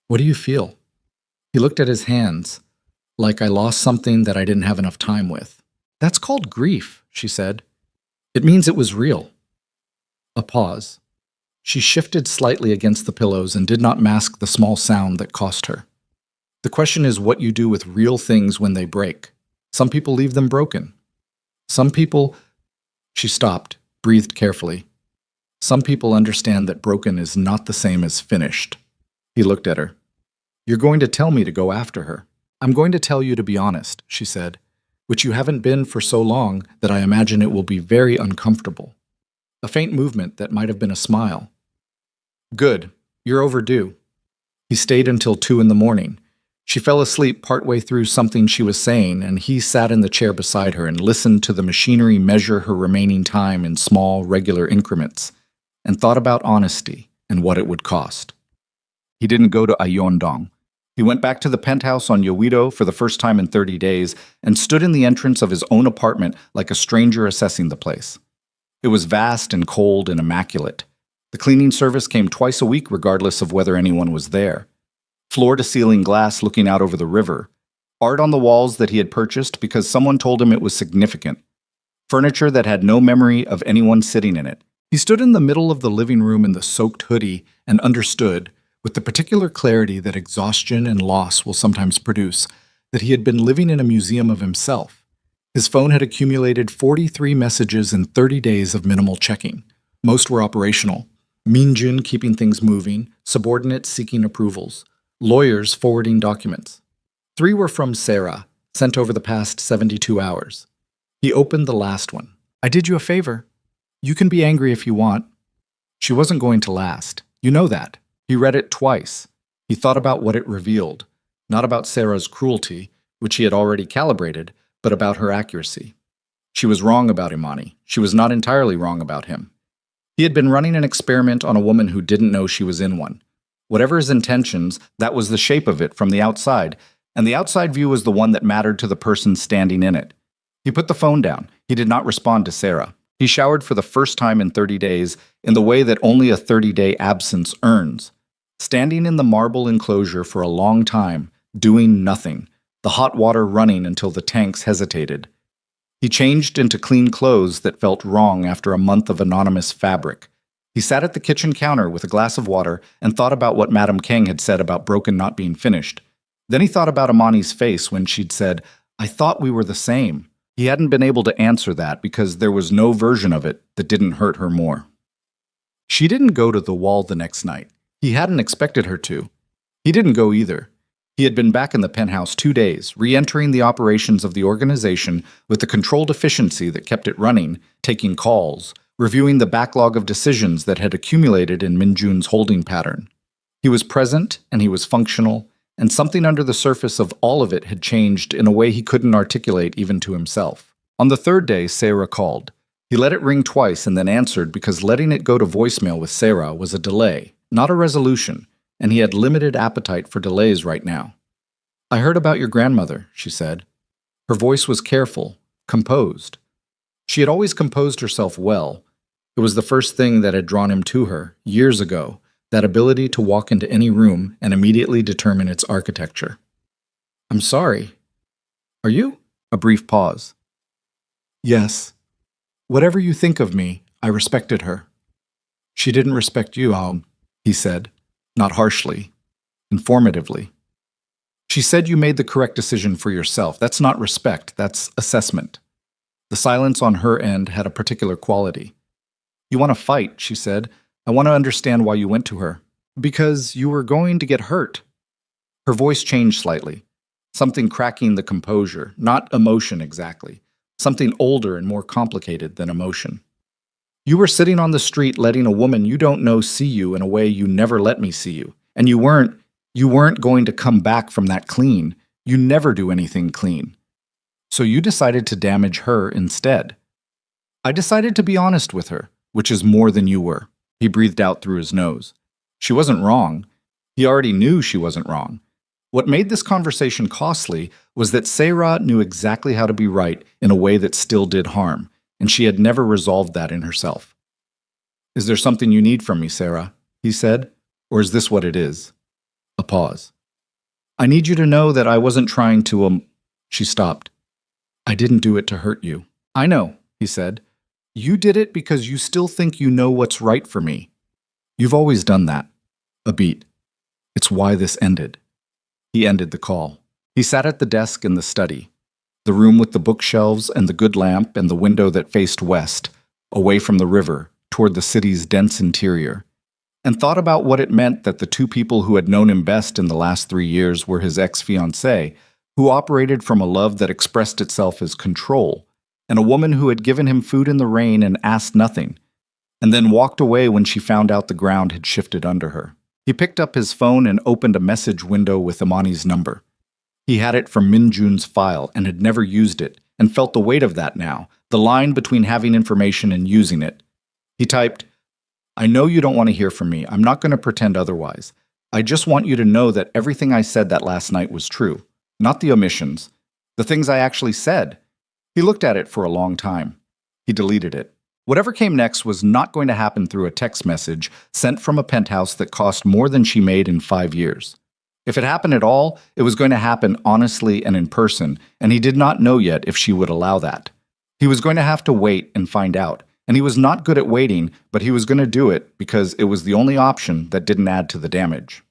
A: "What do you feel?" He looked at his hands, like I lost something that I didn't have enough time with. "That's called grief," she said. "It means it was real." A pause. She shifted slightly against the pillows and did not mask the small sound that cost her. "The question is what you do with real things when they break. Some people leave them broken. Some people—" She stopped, breathed carefully. "Some people understand that broken is not the same as finished." He looked at her. "You're going to tell me to go after her." "I'm going to tell you to be honest," she said, "which you haven't been for so long that I imagine it will be very uncomfortable." A faint movement that might have been a smile. "Good. You're overdue." He stayed until 2 in the morning. She fell asleep partway through something she was saying, and he sat in the chair beside her and listened to the machinery measure her remaining time in small, regular increments, and thought about honesty and what it would cost. He didn't go to Ayondong. He went back to the penthouse on Yowido for the first time in 30 days and stood in the entrance of his own apartment like a stranger assessing the place. It was vast and cold and immaculate. The cleaning service came twice a week regardless of whether anyone was there. Floor-to-ceiling glass looking out over the river. Art on the walls that he had purchased because someone told him it was significant. Furniture that had no memory of anyone sitting in it. He stood in the middle of the living room in the soaked hoodie and understood, with the particular clarity that exhaustion and loss will sometimes produce, that he had been living in a museum of himself. His phone had accumulated 43 messages in 30 days of minimal checking. Most were operational. Minjun keeping things moving, subordinates seeking approvals, lawyers forwarding documents. 3 were from Sarah, sent over the past 72 hours. He opened the last one. "I did you a favor. You can be angry if you want." She wasn't going to last. You know that. He read it twice. He thought about what it revealed, not about Sarah's cruelty, which he had already calibrated, but about her accuracy. She was wrong about Imani. She was not entirely wrong about him. He had been running an experiment on a woman who didn't know she was in one. Whatever his intentions, that was the shape of it from the outside, and the outside view was the one that mattered to the person standing in it. He put the phone down. He did not respond to Sarah. He showered for the first time in 30 days in the way that only a 30-day absence earns. Standing in the marble enclosure for a long time, doing nothing, the hot water running until the tanks hesitated. He changed into clean clothes that felt wrong after a month of anonymous fabric. He sat at the kitchen counter with a glass of water and thought about what Madame Kang had said about Broken not being finished. Then he thought about Imani's face when she'd said, "I thought we were the same." He hadn't been able to answer that because there was no version of it that didn't hurt her more. She didn't go to the wall the next night. He hadn't expected her to. He didn't go either. He had been back in the penthouse 2 days, re-entering the operations of the organization with the controlled efficiency that kept it running, taking calls, reviewing the backlog of decisions that had accumulated in Minjun's holding pattern. He was present and he was functional, and something under the surface of all of it had changed in a way he couldn't articulate even to himself. On the 3rd day, Sarah called. He let it ring twice and then answered because letting it go to voicemail with Sarah was a delay, not a resolution, and he had limited appetite for delays right now. "I heard about your grandmother," she said. Her voice was careful, composed. She had always composed herself well. It was the first thing that had drawn him to her, years ago, that ability to walk into any room and immediately determine its architecture. "I'm sorry. Are you?" A brief pause. "Yes. Whatever you think of me, I respected her. She didn't respect you, he said, not harshly, informatively. She said you made the correct decision for yourself. That's not respect, that's assessment. The silence on her end had a particular quality. You want to fight, she said. I want to understand why you went to her. Because you were going to get hurt. Her voice changed slightly. Something cracking the composure, not emotion exactly. Something older and more complicated than emotion. You were sitting on the street letting a woman you don't know see you in a way you never let me see you. And you weren't going to come back from that clean. You never do anything clean. So you decided to damage her instead. I decided to be honest with her, which is more than you were. He breathed out through his nose. She wasn't wrong. He already knew she wasn't wrong. What made this conversation costly was that Sarah knew exactly how to be right in a way that still did harm, and she had never resolved that in herself. Is there something you need from me, Sarah? He said, or is this what it is? A pause. I need you to know that I wasn't trying to, She stopped. I didn't do it to hurt you. I know, he said. You did it because you still think you know what's right for me. You've always done that. A beat. It's why this ended. He ended the call. He sat at the desk in the study, the room with the bookshelves and the good lamp and the window that faced west, away from the river, toward the city's dense interior, and thought about what it meant that the two people who had known him best in the last 3 years were his ex-fiancée, who operated from a love that expressed itself as control, and a woman who had given him food in the rain and asked nothing, and then walked away when she found out the ground had shifted under her. He picked up his phone and opened a message window with Imani's number. He had it from Minjun's file and had never used it, and felt the weight of that now, the line between having information and using it. He typed, I know you don't want to hear from me. I'm not going to pretend otherwise. I just want you to know that everything I said that last night was true. Not the omissions. The things I actually said. He looked at it for a long time. He deleted it. Whatever came next was not going to happen through a text message sent from a penthouse that cost more than she made in 5 years. If it happened at all, it was going to happen honestly and in person, and he did not know yet if she would allow that. He was going to have to wait and find out, and he was not good at waiting, but he was going to do it because it was the only option that didn't add to the damage.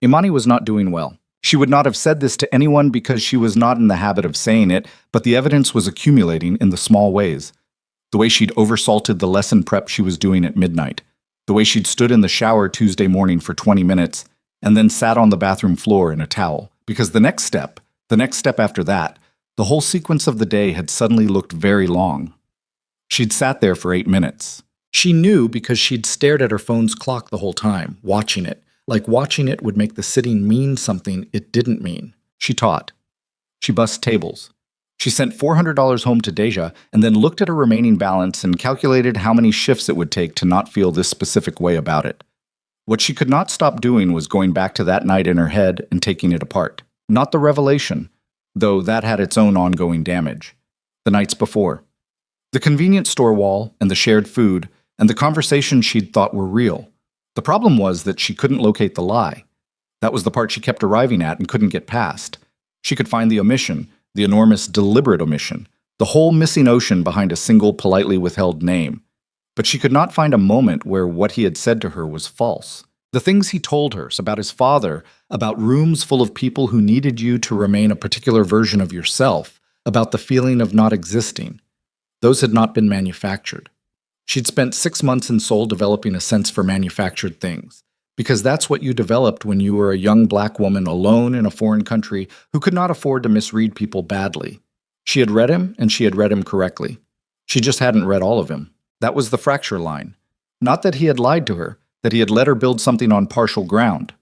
A: Imani was not doing well. She would not have said this to anyone because she was not in the habit of saying it, but the evidence was accumulating in the small ways. The way she'd oversalted the lesson prep she was doing at midnight. The way she'd stood in the shower Tuesday morning for 20 minutes and then sat on the bathroom floor in a towel. Because the next step after that, the whole sequence of the day had suddenly looked very long. She'd sat there for 8 minutes. She knew because she'd stared at her phone's clock the whole time, watching it. Like watching it would make the sitting mean something it didn't mean. She taught. She bussed tables. She sent $400 home to Deja and then looked at her remaining balance and calculated how many shifts it would take to not feel this specific way about it. What she could not stop doing was going back to that night in her head and taking it apart. Not the revelation, though that had its own ongoing damage. The nights before. The convenience store wall and the shared food and the conversations she'd thought were real. The problem was that she couldn't locate the lie. That was the part she kept arriving at and couldn't get past. She could find the omission, the enormous deliberate omission, the whole missing ocean behind a single politely withheld name. But she could not find a moment where what he had said to her was false. The things he told her about his father, about rooms full of people who needed you to remain a particular version of yourself, about the feeling of not existing, those had not been manufactured. She'd spent 6 months in Seoul developing a sense for manufactured things, because that's what you developed when you were a young black woman alone in a foreign country who could not afford to misread people badly. She had read him, and she had read him correctly. She just hadn't read all of him. That was the fracture line. Not that he had lied to her, that he had let her build something on partial ground.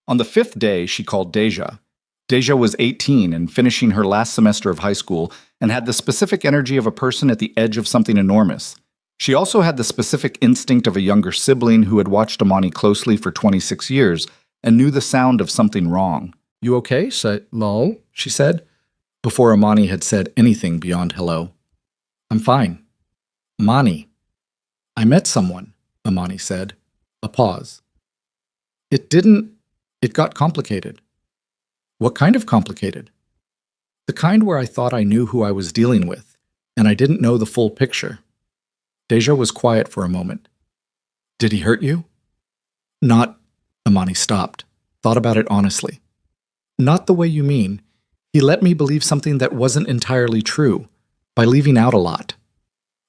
A: On the 5th day, she called Deja. Deja was 18 and finishing her last semester of high school and had the specific energy of a person at the edge of something enormous. She also had the specific instinct of a younger sibling who had watched Imani closely for 26 years and knew the sound of something wrong. "You okay?" "No," she said, before Imani had said anything beyond hello. "I'm fine." "Imani." "I met someone," Imani said. A pause. It got complicated." "What kind of complicated?" "The kind where I thought I knew who I was dealing with, and I didn't know the full picture." Deja was quiet for a moment. Did he hurt you? Not, Amani stopped, thought about it honestly. Not the way you mean. He let me believe something that wasn't entirely true, by leaving out a lot.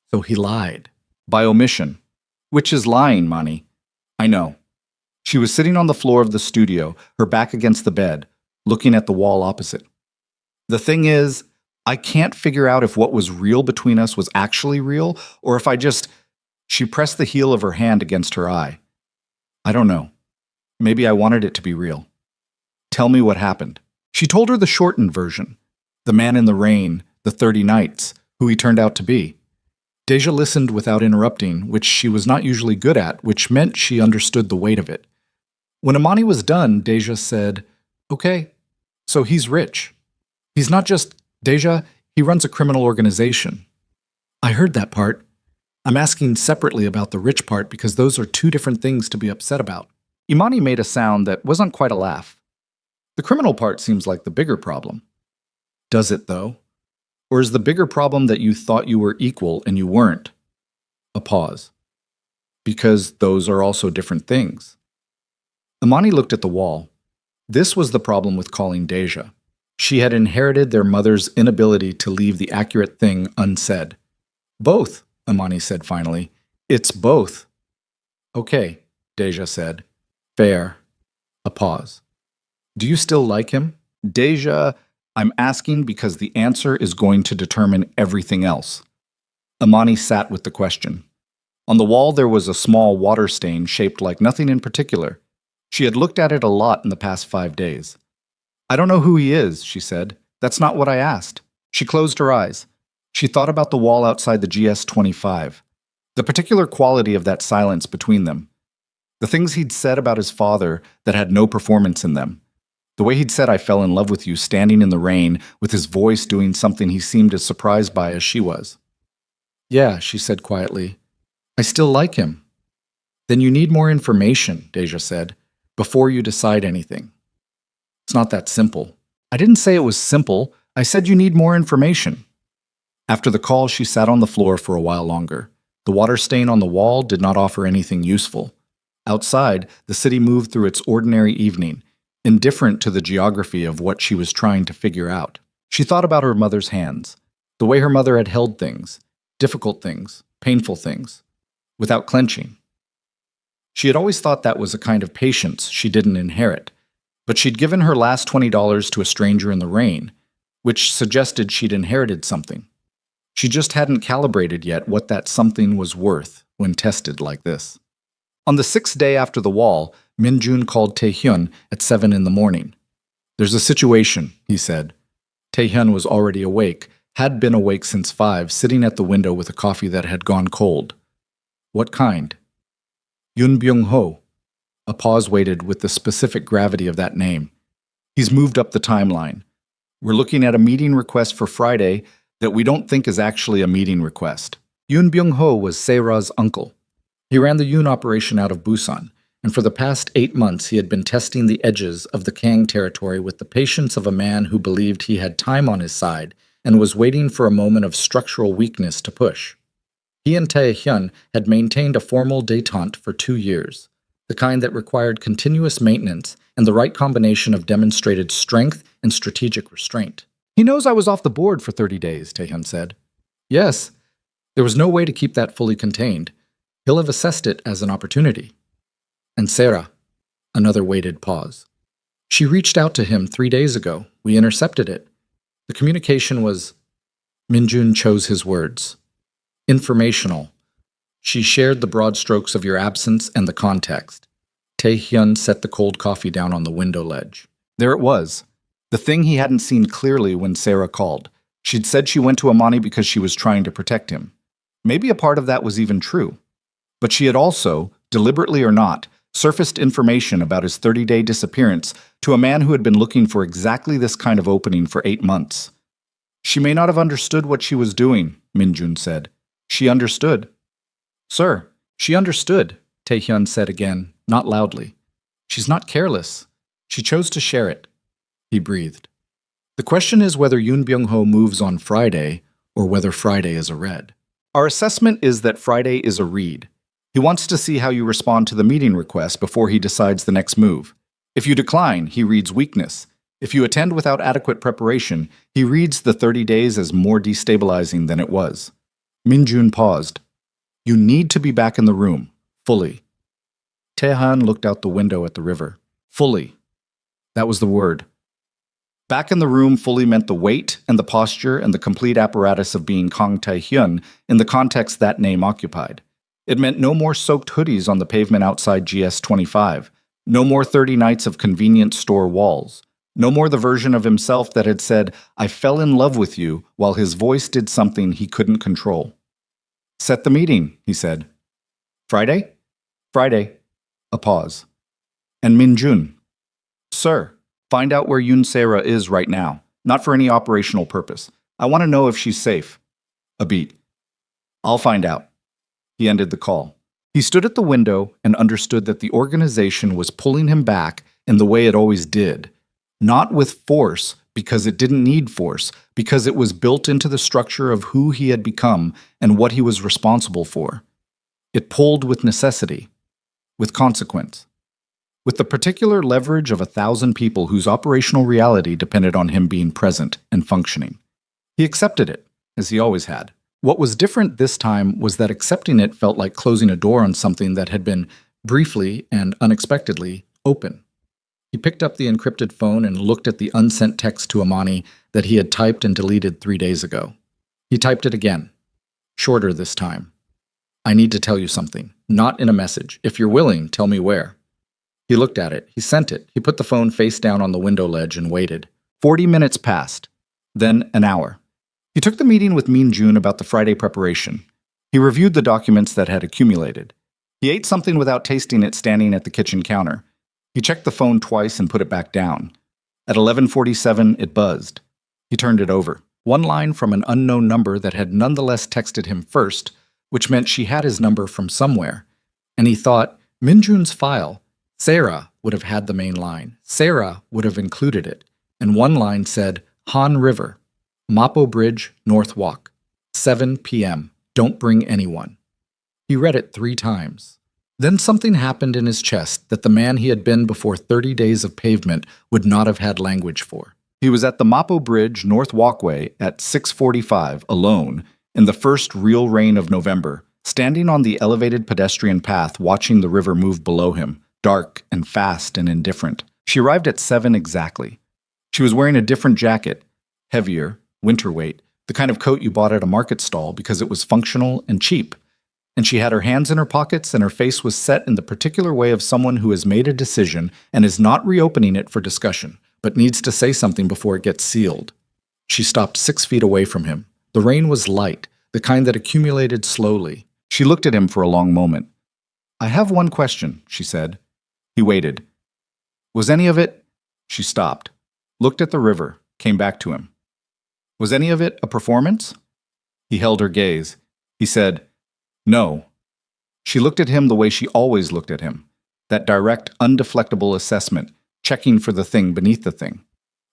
A: So he lied. By omission. Which is lying, Mani. I know. She was sitting on the floor of the studio, her back against the bed, looking at the wall opposite. The thing is, I can't figure out if what was real between us was actually real, or if I just... She pressed the heel of her hand against her eye. I don't know. Maybe I wanted it to be real. Tell me what happened. She told her the shortened version. The man in the rain, the 30 nights, who he turned out to be. Deja listened without interrupting, which she was not usually good at, which meant she understood the weight of it. When Amani was done, Deja said, Okay, so he's rich. He's not just Deja, he runs a criminal organization. I heard that part. I'm asking separately about the rich part because those are two different things to be upset about. Imani made a sound that wasn't quite a laugh. The criminal part seems like the bigger problem. Does it, though? Or is the bigger problem that you thought you were equal and you weren't? A pause. Because those are also different things. Imani looked at the wall. This was the problem with calling Deja. She had inherited their mother's inability to leave the accurate thing unsaid. Both, Imani said finally. It's both. Okay, Deja said. Fair. A pause. Do you still like him? Deja, I'm asking because the answer is going to determine everything else. Imani sat with the question. On the wall there was a small water stain shaped like nothing in particular. She had looked at it a lot in the past 5 days. I don't know who he is, she said. That's not what I asked. She closed her eyes. She thought about the wall outside the GS-25. The particular quality of that silence between them. The things he'd said about his father that had no performance in them. The way he'd said, I fell in love with you standing in the rain, with his voice doing something he seemed as surprised by as she was. Yeah, she said quietly. I still like him. Then you need more information, Deja said, before you decide anything. It's not that simple. I didn't say it was simple. I said you need more information. After the call, she sat on the floor for a while longer. The water stain on the wall did not offer anything useful. Outside, the city moved through its ordinary evening, indifferent to the geography of what she was trying to figure out. She thought about her mother's hands, the way her mother had held things, difficult things, painful things, without clenching. She had always thought that was a kind of patience she didn't inherit, but she'd given her last $20 to a stranger in the rain, which suggested she'd inherited something. She just hadn't calibrated yet what that something was worth when tested like this. On the 6th day after the wall, Min-jun called Tae-hyun at 7 in the morning. There's a situation, he said. Tae-hyun was already awake, had been awake since 5, sitting at the window with a coffee that had gone cold. What kind? Yoon Byung-ho. A pause waited with the specific gravity of that name. He's moved up the timeline. We're looking at a meeting request for Friday that we don't think is actually a meeting request. Yoon Byung-ho was Se-ra's uncle. He ran the Yoon operation out of Busan, and for the past 8 months he had been testing the edges of the Kang territory with the patience of a man who believed he had time on his side and was waiting for a moment of structural weakness to push. He and Tae-hyun had maintained a formal détente for 2 years, the kind that required continuous maintenance and the right combination of demonstrated strength and strategic restraint. He knows I was off the board for 30 days, Tae-hyun said. Yes, there was no way to keep that fully contained. He'll have assessed it as an opportunity. And Sarah, another weighted pause. She reached out to him 3 days ago. We intercepted it. The communication was... Min-jun chose his words. Informational. She shared the broad strokes of your absence and the context. Tae-hyun set the cold coffee down on the window ledge. There it was. The thing he hadn't seen clearly when Sarah called. She'd said she went to Amani because she was trying to protect him. Maybe a part of that was even true. But she had also, deliberately or not, surfaced information about his 30-day disappearance to a man who had been looking for exactly this kind of opening for 8 months. She may not have understood what she was doing, Min-jun said. She understood. Sir, she understood, Tae-hyun said again, not loudly. She's not careless. She chose to share it. He breathed. The question is whether Yoon Byung-ho moves on Friday or whether Friday is a red. Our assessment is that Friday is a read. He wants to see how you respond to the meeting request before he decides the next move. If you decline, he reads weakness. If you attend without adequate preparation, he reads the 30 days as more destabilizing than it was. Minjun paused. You need to be back in the room, fully. Taehan looked out the window at the river. Fully. That was the word. Back in the room fully meant the weight and the posture and the complete apparatus of being Kang Tae-hyun in the context that name occupied. It meant no more soaked hoodies on the pavement outside GS25, no more 30 nights of convenience store walls, no more the version of himself that had said, I fell in love with you, while his voice did something he couldn't control. Set the meeting, he said. Friday? Friday. A pause. And Minjun. Sir, find out where Yoon Sera is right now, not for any operational purpose. I want to know if she's safe. A beat. I'll find out. He ended the call. He stood at the window and understood that the organization was pulling him back in the way it always did. Not with force, because it didn't need force, because it was built into the structure of who he had become and what he was responsible for. It pulled with necessity, with consequence, with the particular leverage of 1,000 people whose operational reality depended on him being present and functioning. He accepted it, as he always had. What was different this time was that accepting it felt like closing a door on something that had been, briefly and unexpectedly, open. He picked up the encrypted phone and looked at the unsent text to Amani that he had typed and deleted 3 days ago. He typed it again, shorter this time. I need to tell you something, not in a message. If you're willing, tell me where. He looked at it. He sent it. He put the phone face down on the window ledge and waited. 40 minutes passed. Then an hour. He took the meeting with Minjun about the Friday preparation. He reviewed the documents that had accumulated. He ate something without tasting it standing at the kitchen counter. He checked the phone twice and put it back down. At 11:47, it buzzed. He turned it over. One line from an unknown number that had nonetheless texted him first, which meant she had his number from somewhere. And he thought, Minjun's file. Sarah would have had the main line. Sarah would have included it. And one line said, Han River, Mapo Bridge, North Walk, 7 p.m. Don't bring anyone. He read it 3 times. Then something happened in his chest that the man he had been before 30 days of pavement would not have had language for. He was at the Mapo Bridge North Walkway at 6:45 alone in the first real rain of November, standing on the elevated pedestrian path watching the river move below him, dark and fast and indifferent. She arrived at 7 exactly. She was wearing a different jacket, heavier, winter weight, the kind of coat you bought at a market stall because it was functional and cheap. And she had her hands in her pockets and her face was set in the particular way of someone who has made a decision and is not reopening it for discussion, but needs to say something before it gets sealed. She stopped 6 feet away from him. The rain was light, the kind that accumulated slowly. She looked at him for a long moment. I have one question, she said. He waited. Was any of it? She stopped, looked at the river, came back to him. Was any of it a performance? He held her gaze. He said, No. She looked at him the way she always looked at him, that direct, undeflectable assessment, checking for the thing beneath the thing.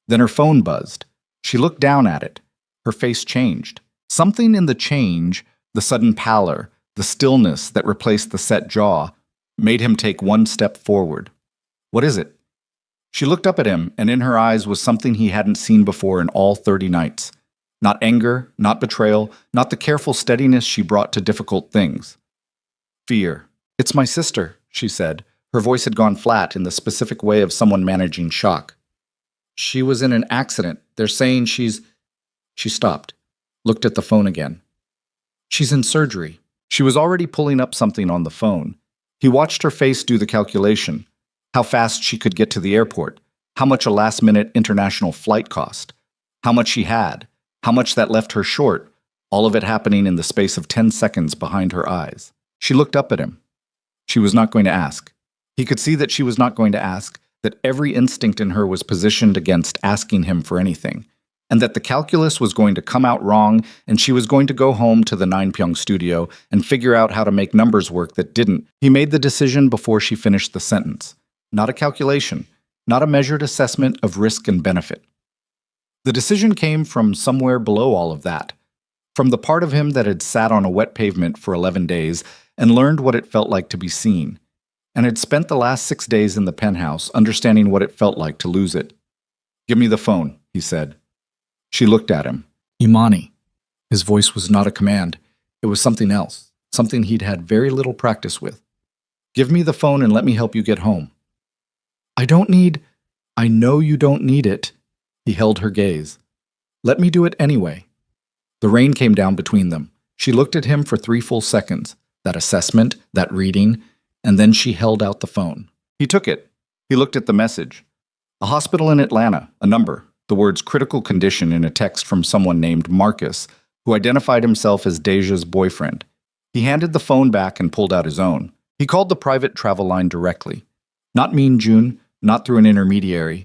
A: Then her phone buzzed. She looked down at it. Her face changed. Something in the change, the sudden pallor, the stillness that replaced the set jaw, made him take 1 step forward. What is it? She looked up at him, and in her eyes was something he hadn't seen before in all 30 nights. Not anger, not betrayal, not the careful steadiness she brought to difficult things. Fear. It's my sister, she said. Her voice had gone flat in the specific way of someone managing shock. She was in an accident. They're saying she's... She stopped, looked at the phone again. She's in surgery. She was already pulling up something on the phone. He watched her face do the calculation. How fast she could get to the airport. How much a last-minute international flight cost. How much she had. How much that left her short, all of it happening in the space of 10 seconds behind her eyes. She looked up at him. She was not going to ask. He could see that she was not going to ask, that every instinct in her was positioned against asking him for anything, and that the calculus was going to come out wrong, and she was going to go home to the Ninepyeong studio and figure out how to make numbers work that didn't. He made the decision before she finished the sentence. Not a calculation, not a measured assessment of risk and benefit. The decision came from somewhere below all of that, from the part of him that had sat on a wet pavement for 11 days and learned what it felt like to be seen, and had spent the last 6 days in the penthouse understanding what it felt like to lose it. "Give me the phone," he said. She looked at him. Imani. His voice was not a command. It was something else, something he'd had very little practice with. "Give me the phone and let me help you get home." I know you don't need it." He held her gaze. "Let me do it anyway." The rain came down between them. She looked at him for 3 full seconds, that assessment, that reading, and then she held out the phone. He took it. He looked at the message. A hospital in Atlanta, a number, the words critical condition in a text from someone named Marcus, who identified himself as Deja's boyfriend. He handed the phone back and pulled out his own. He called the private travel line directly. Not Min Jun, not through an intermediary.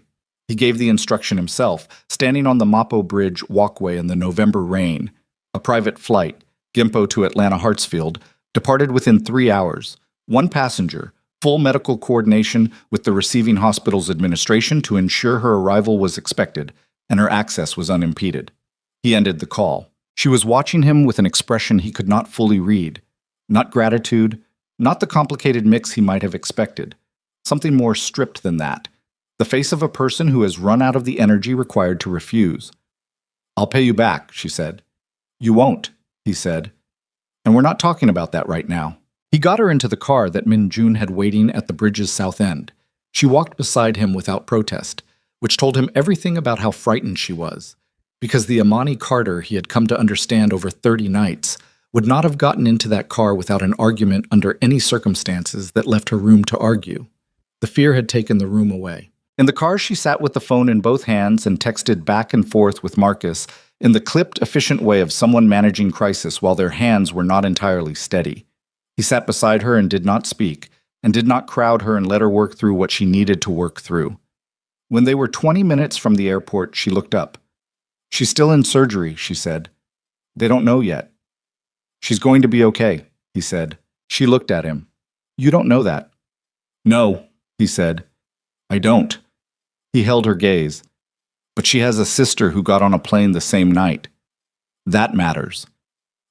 A: He gave the instruction himself, standing on the Mapo Bridge walkway in the November rain. A private flight, Gimpo to Atlanta Hartsfield, departed within 3 hours. 1 passenger, full medical coordination with the receiving hospital's administration to ensure her arrival was expected, and her access was unimpeded. He ended the call. She was watching him with an expression he could not fully read. Not gratitude, not the complicated mix he might have expected. Something more stripped than that. The face of a person who has run out of the energy required to refuse. "I'll pay you back," she said. "You won't," he said. "And we're not talking about that right now." He got her into the car that Min Jun had waiting at the bridge's south end. She walked beside him without protest, which told him everything about how frightened she was, because the Imani Carter he had come to understand over 30 nights would not have gotten into that car without an argument under any circumstances that left her room to argue. The fear had taken the room away. In the car, she sat with the phone in both hands and texted back and forth with Marcus in the clipped, efficient way of someone managing crisis while their hands were not entirely steady. He sat beside her and did not speak, and did not crowd her and let her work through what she needed to work through. When they were 20 minutes from the airport, she looked up. "She's still in surgery," she said. "They don't know yet." "She's going to be okay," he said. She looked at him. "You don't know that." "No," he said. "I don't." He held her gaze. "But she has a sister who got on a plane the same night. That matters."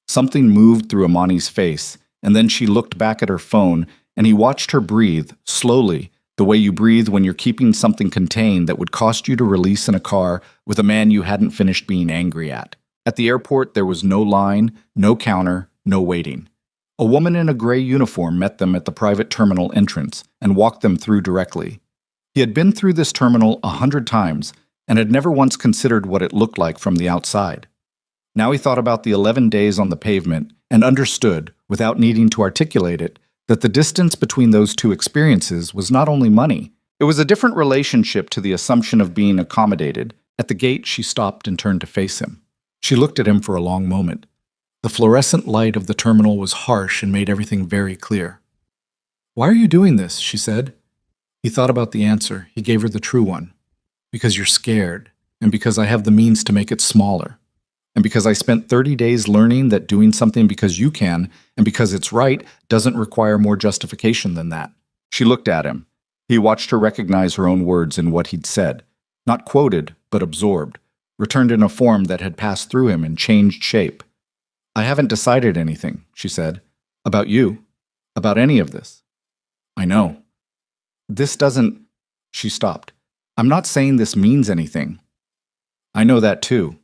A: Something moved through Imani's face, and then she looked back at her phone, and he watched her breathe, slowly, the way you breathe when you're keeping something contained that would cost you to release in a car with a man you hadn't finished being angry at. At the airport, there was no line, no counter, no waiting. A woman in a gray uniform met them at the private terminal entrance and walked them through directly. He had been through this terminal 100 times and had never once considered what it looked like from the outside. Now he thought about the 11 days on the pavement and understood, without needing to articulate it, that the distance between those two experiences was not only money. It was a different relationship to the assumption of being accommodated. At the gate, she stopped and turned to face him. She looked at him for a long moment. The fluorescent light of the terminal was harsh and made everything very clear. "Why are you doing this?" she said. He thought about the answer. He gave her the true one. "Because you're scared, and because I have the means to make it smaller. And because I spent 30 days learning that doing something because you can, and because it's right, doesn't require more justification than that." She looked at him. He watched her recognize her own words in what he'd said. Not quoted, but absorbed. Returned in a form that had passed through him and changed shape. "I haven't decided anything," she said. "About you. About any of this." "I know." "This doesn't—" She stopped. "I'm not saying this means anything." "I know that too."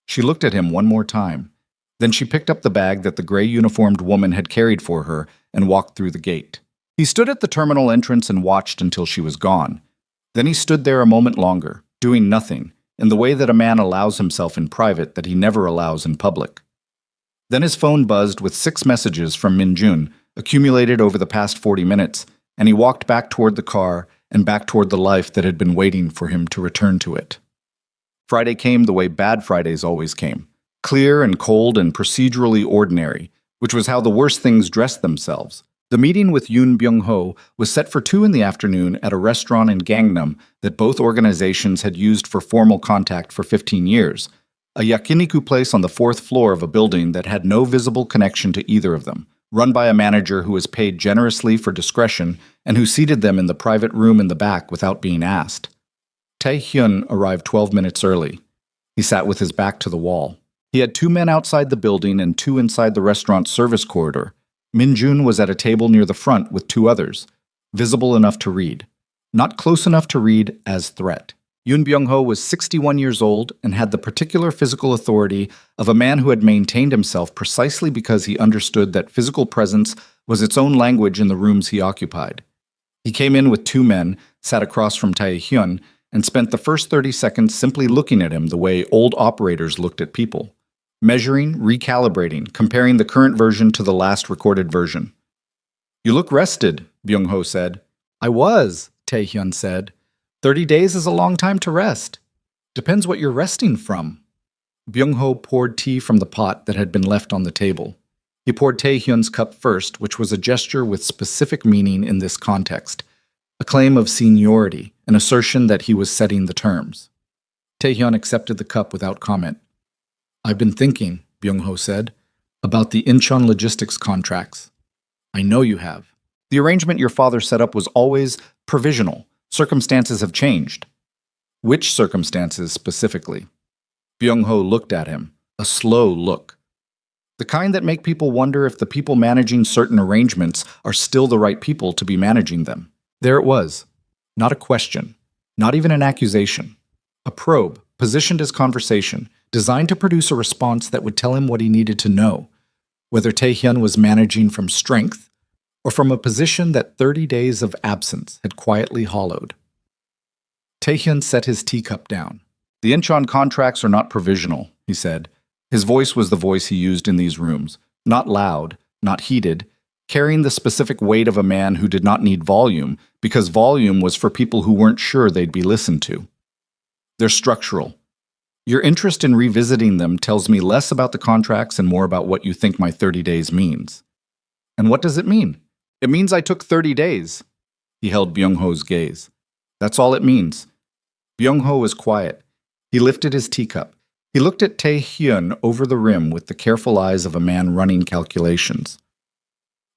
A: She looked at him one more time. Then she picked up the bag that the gray-uniformed woman had carried for her and walked through the gate. He stood at the terminal entrance and watched until she was gone. Then he stood there a moment longer, doing nothing, in the way that a man allows himself in private that he never allows in public. Then his phone buzzed with 6 messages from Min Jun, accumulated over the past 40 minutes, and he walked back toward the car and back toward the life that had been waiting for him to return to it. Friday came the way bad Fridays always came, clear and cold and procedurally ordinary, which was how the worst things dressed themselves. The meeting with Yoon Byung-ho was set for 2 in the afternoon at a restaurant in Gangnam that both organizations had used for formal contact for 15 years, a yakiniku place on the 4th floor of a building that had no visible connection to either of them, run by a manager who was paid generously for discretion and who seated them in the private room in the back without being asked. Tae Hyun arrived 12 minutes early. He sat with his back to the wall. He had 2 men outside the building and 2 inside the restaurant service corridor. Min-jun was at a table near the front with 2 others, visible enough to read, not close enough to read as threat. Yoon Byung-ho was 61 years old and had the particular physical authority of a man who had maintained himself precisely because he understood that physical presence was its own language in the rooms he occupied. He came in with 2 men, sat across from Tae-hyun, and spent the first 30 seconds simply looking at him the way old operators looked at people, measuring, recalibrating, comparing the current version to the last recorded version. "You look rested," Byung-ho said. "I was," Tae-hyun said. 30 days is a long time to rest. Depends what you're resting from." Byung-ho poured tea from the pot that had been left on the table. He poured Tae-hyun's cup first, which was a gesture with specific meaning in this context, a claim of seniority, an assertion that he was setting the terms. Tae-hyun accepted the cup without comment. "I've been thinking," Byung-ho said, "about the Incheon logistics contracts." "I know you have. The arrangement your father set up was always provisional. Circumstances have changed." "Which circumstances specifically?" Byung-ho looked at him, a slow look. "The kind that make people wonder if the people managing certain arrangements are still the right people to be managing them." There it was. Not a question, not even an accusation. A probe, positioned as conversation, designed to produce a response that would tell him what he needed to know, whether Tae-hyun was managing from strength or from a position that 30 days of absence had quietly hollowed. Tae-hyun set his teacup down. "The Incheon contracts are not provisional," he said. His voice was the voice he used in these rooms, not loud, not heated, carrying the specific weight of a man who did not need volume, because volume was for people who weren't sure they'd be listened to. "They're structural. Your interest in revisiting them tells me less about the contracts and more about what you think my 30 days means." "And what does it mean?" "It means I took 30 days. He held Byung-ho's gaze. "That's all it means." Byung-ho was quiet. He lifted his teacup. He looked at Tae-hyun over the rim with the careful eyes of a man running calculations.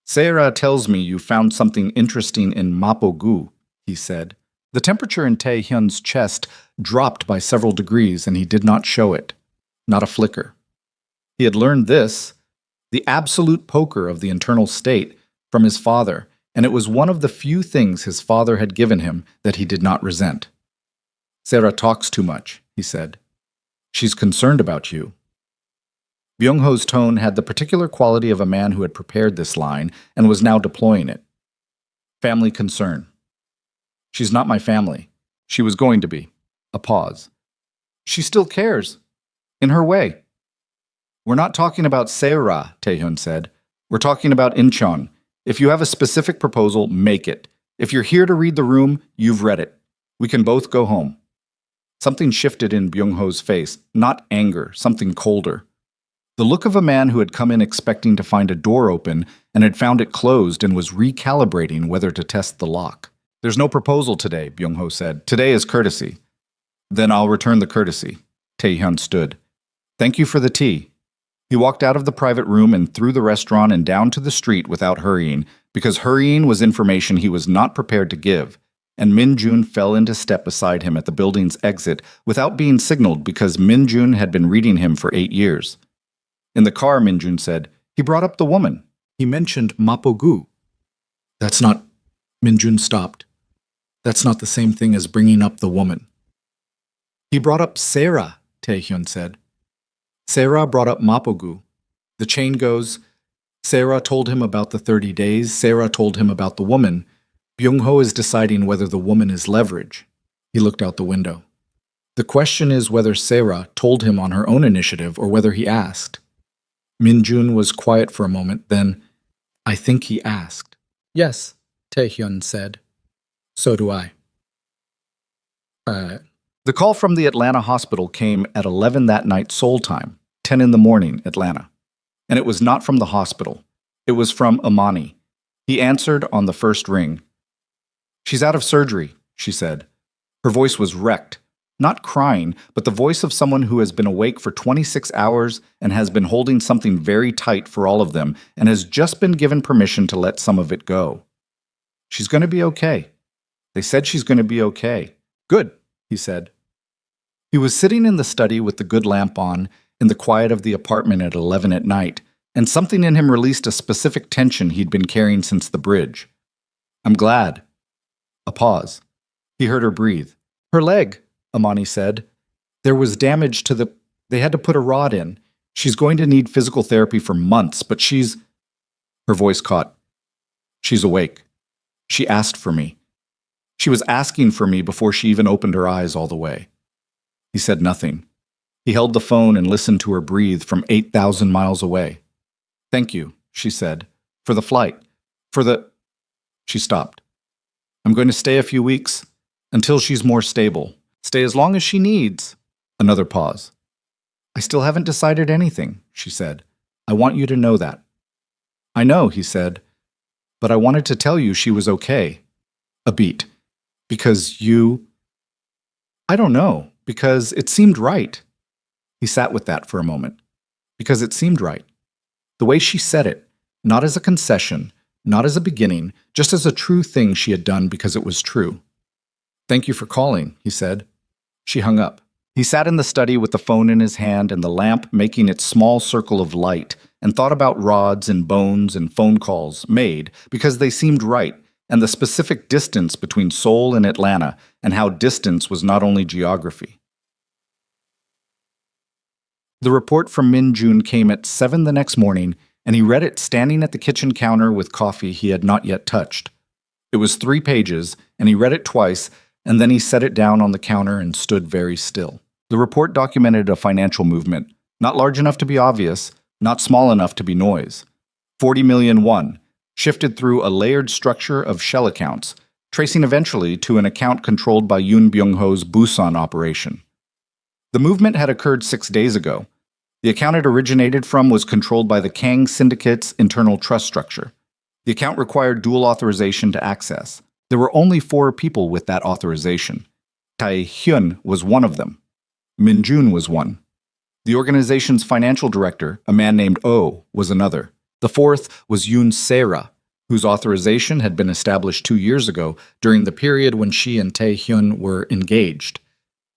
A: "Seira tells me you found something interesting in Mapo-gu," he said. The temperature in Tae-hyun's chest dropped by several degrees, and he did not show it. Not a flicker. He had learned this, the absolute poker of the internal state, from his father, and it was one of the few things his father had given him that he did not resent. "Seira talks too much," he said. "She's concerned about you." Byung-ho's tone had the particular quality of a man who had prepared this line and was now deploying it. "Family concern." "She's not my family. She was going to be." A pause. "She still cares. In her way." "We're not talking about Seira," Tae-hyun said. "We're talking about Incheon. If you have a specific proposal, make it. If you're here to read the room, you've read it. We can both go home." Something shifted in Byung-ho's face, not anger, something colder. The look of a man who had come in expecting to find a door open and had found it closed and was recalibrating whether to test the lock. "There's no proposal today," Byung-ho said. "Today is courtesy." "Then I'll return the courtesy." Tae-hyun stood. "Thank you for the tea." He walked out of the private room and through the restaurant and down to the street without hurrying, because hurrying was information he was not prepared to give, and Min-jun fell into step beside him at the building's exit without being signaled because Min-jun had been reading him for 8 years. In the car, Min-jun said, "He brought up the woman. He mentioned Mapo-gu." "That's not—" Min-jun stopped. "That's not the same thing as bringing up the woman." "He brought up Seira," Tae-hyun said. "Seira brought up Mapo-gu. The chain goes, Seira told him about the 30 days, Seira told him about the woman. Byung-ho is deciding whether the woman is leverage." He looked out the window. "The question is whether Seira told him on her own initiative or whether he asked." Min-jun was quiet for a moment, then, "I think he asked." "Yes," Tae-hyun said. "So do I." The call from the Atlanta hospital came at 11 that night Seoul time, 10 in the morning, Atlanta. And it was not from the hospital. It was from Amani. He answered on the first ring. "She's out of surgery," she said. Her voice was wrecked. Not crying, but the voice of someone who has been awake for 26 hours and has been holding something very tight for all of them and has just been given permission to let some of it go. "She's going to be okay. They said she's going to be okay." "Good," he said. He was sitting in the study with the good lamp on, in the quiet of the apartment at 11 at night, and something in him released a specific tension he'd been carrying since the bridge. "I'm glad." A pause. He heard her breathe. "Her leg," Amani said. "There was damage to the... They had to put a rod in. She's going to need physical therapy for months, but she's..." Her voice caught. "She's awake. She asked for me. She was asking for me before she even opened her eyes all the way." He said nothing. He held the phone and listened to her breathe from 8,000 miles away. "Thank you," she said, "for the flight. For the..." She stopped. "I'm going to stay a few weeks, until she's more stable. Stay as long as she needs." Another pause. "I still haven't decided anything," she said. "I want you to know that." "I know," he said, "but I wanted to tell you she was okay." A beat. "Because you..." "I don't know. Because it seemed right." He sat with that for a moment. Because it seemed right. The way she said it, not as a concession, not as a beginning, just as a true thing she had done because it was true. "Thank you for calling," he said. She hung up. He sat in the study with the phone in his hand and the lamp making its small circle of light, and thought about rods and bones and phone calls made because they seemed right, and the specific distance between Seoul and Atlanta, and how distance was not only geography. The report from Min Jun came at 7 the next morning, and he read it standing at the kitchen counter with coffee he had not yet touched. It was 3 pages, and he read it twice, and then he set it down on the counter and stood very still. The report documented a financial movement, not large enough to be obvious, not small enough to be noise. 40 million won, shifted through a layered structure of shell accounts, tracing eventually to an account controlled by Yoon Byung-ho's Busan operation. The movement had occurred 6 days ago. The account it originated from was controlled by the Kang Syndicate's internal trust structure. The account required dual authorization to access. There were only 4 people with that authorization. Tae-hyun was one of them. Min Jun was one. The organization's financial director, a man named Oh, was another. The 4th was Yoon Se-ra, whose authorization had been established 2 years ago during the period when she and Tae-hyun were engaged,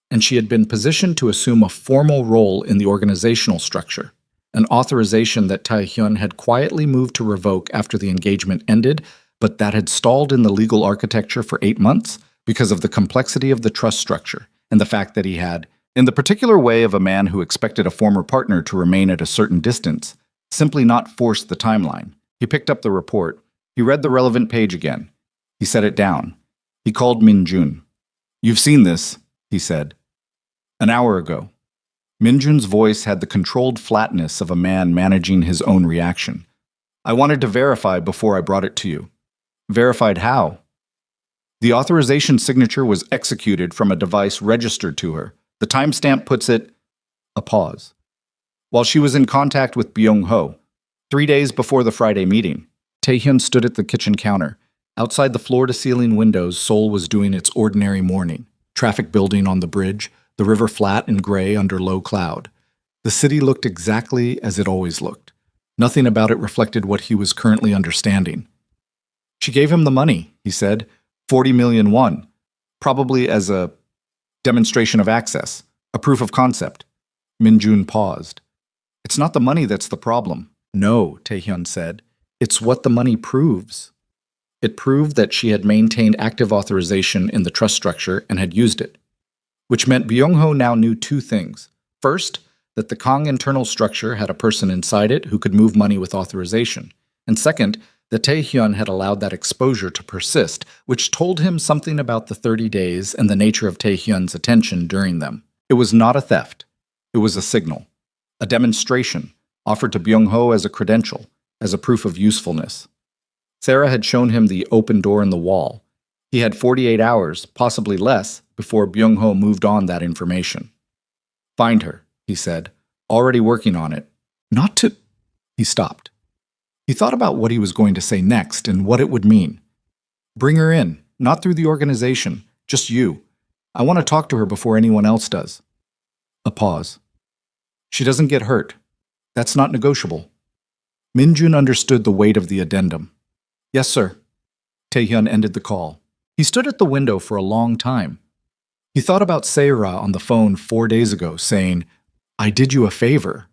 A: and she had been positioned to assume a formal role in the organizational structure, an authorization that Tae-hyun had quietly moved to revoke after the engagement ended, but that had stalled in the legal architecture for 8 months because of the complexity of the trust structure and the fact that he had, in the particular way of a man who expected a former partner to remain at a certain distance, simply not forced the timeline. He picked up the report. He read the relevant page again. He set it down. He called Min Jun. "You've seen this," he said. "An hour ago." Min Jun's voice had the controlled flatness of a man managing his own reaction. "I wanted to verify before I brought it to you." "Verified how?" "The authorization signature was executed from a device registered to her. The timestamp puts it..." A pause. "While she was in contact with Byung-ho, 3 days before the Friday meeting." Tae-hyun stood at the kitchen counter. Outside the floor-to-ceiling windows, Seoul was doing its ordinary morning. Traffic building on the bridge, the river flat and gray under low cloud. The city looked exactly as it always looked. Nothing about it reflected what he was currently understanding. "She gave him the money," he said. 40 million won. Probably as a demonstration of access, a proof of concept. Min Jun paused. "It's not the money that's the problem." "No," Tae-hyun said. "It's what the money proves." It proved that she had maintained active authorization in the trust structure and had used it. Which meant Byung-ho now knew 2 things. First, that the Kang internal structure had a person inside it who could move money with authorization. And second, that Tae-hyun had allowed that exposure to persist, which told him something about the 30 days and the nature of Tae-hyun's attention during them. It was not a theft. It was a signal. A demonstration, offered to Byung-ho as a credential, as a proof of usefulness. Sarah had shown him the open door in the wall. He had 48 hours, possibly less, before Byung-ho moved on that information. "Find her," he said, "already working on it. Not to..." He stopped. He thought about what he was going to say next and what it would mean. "Bring her in, not through the organization, just you. I want to talk to her before anyone else does." A pause. "She doesn't get hurt. That's not negotiable." Min Jun understood the weight of the addendum. "Yes, sir." Tae-hyun ended the call. He stood at the window for a long time. He thought about Se-ra on the phone 4 days ago, saying, I did you a favor.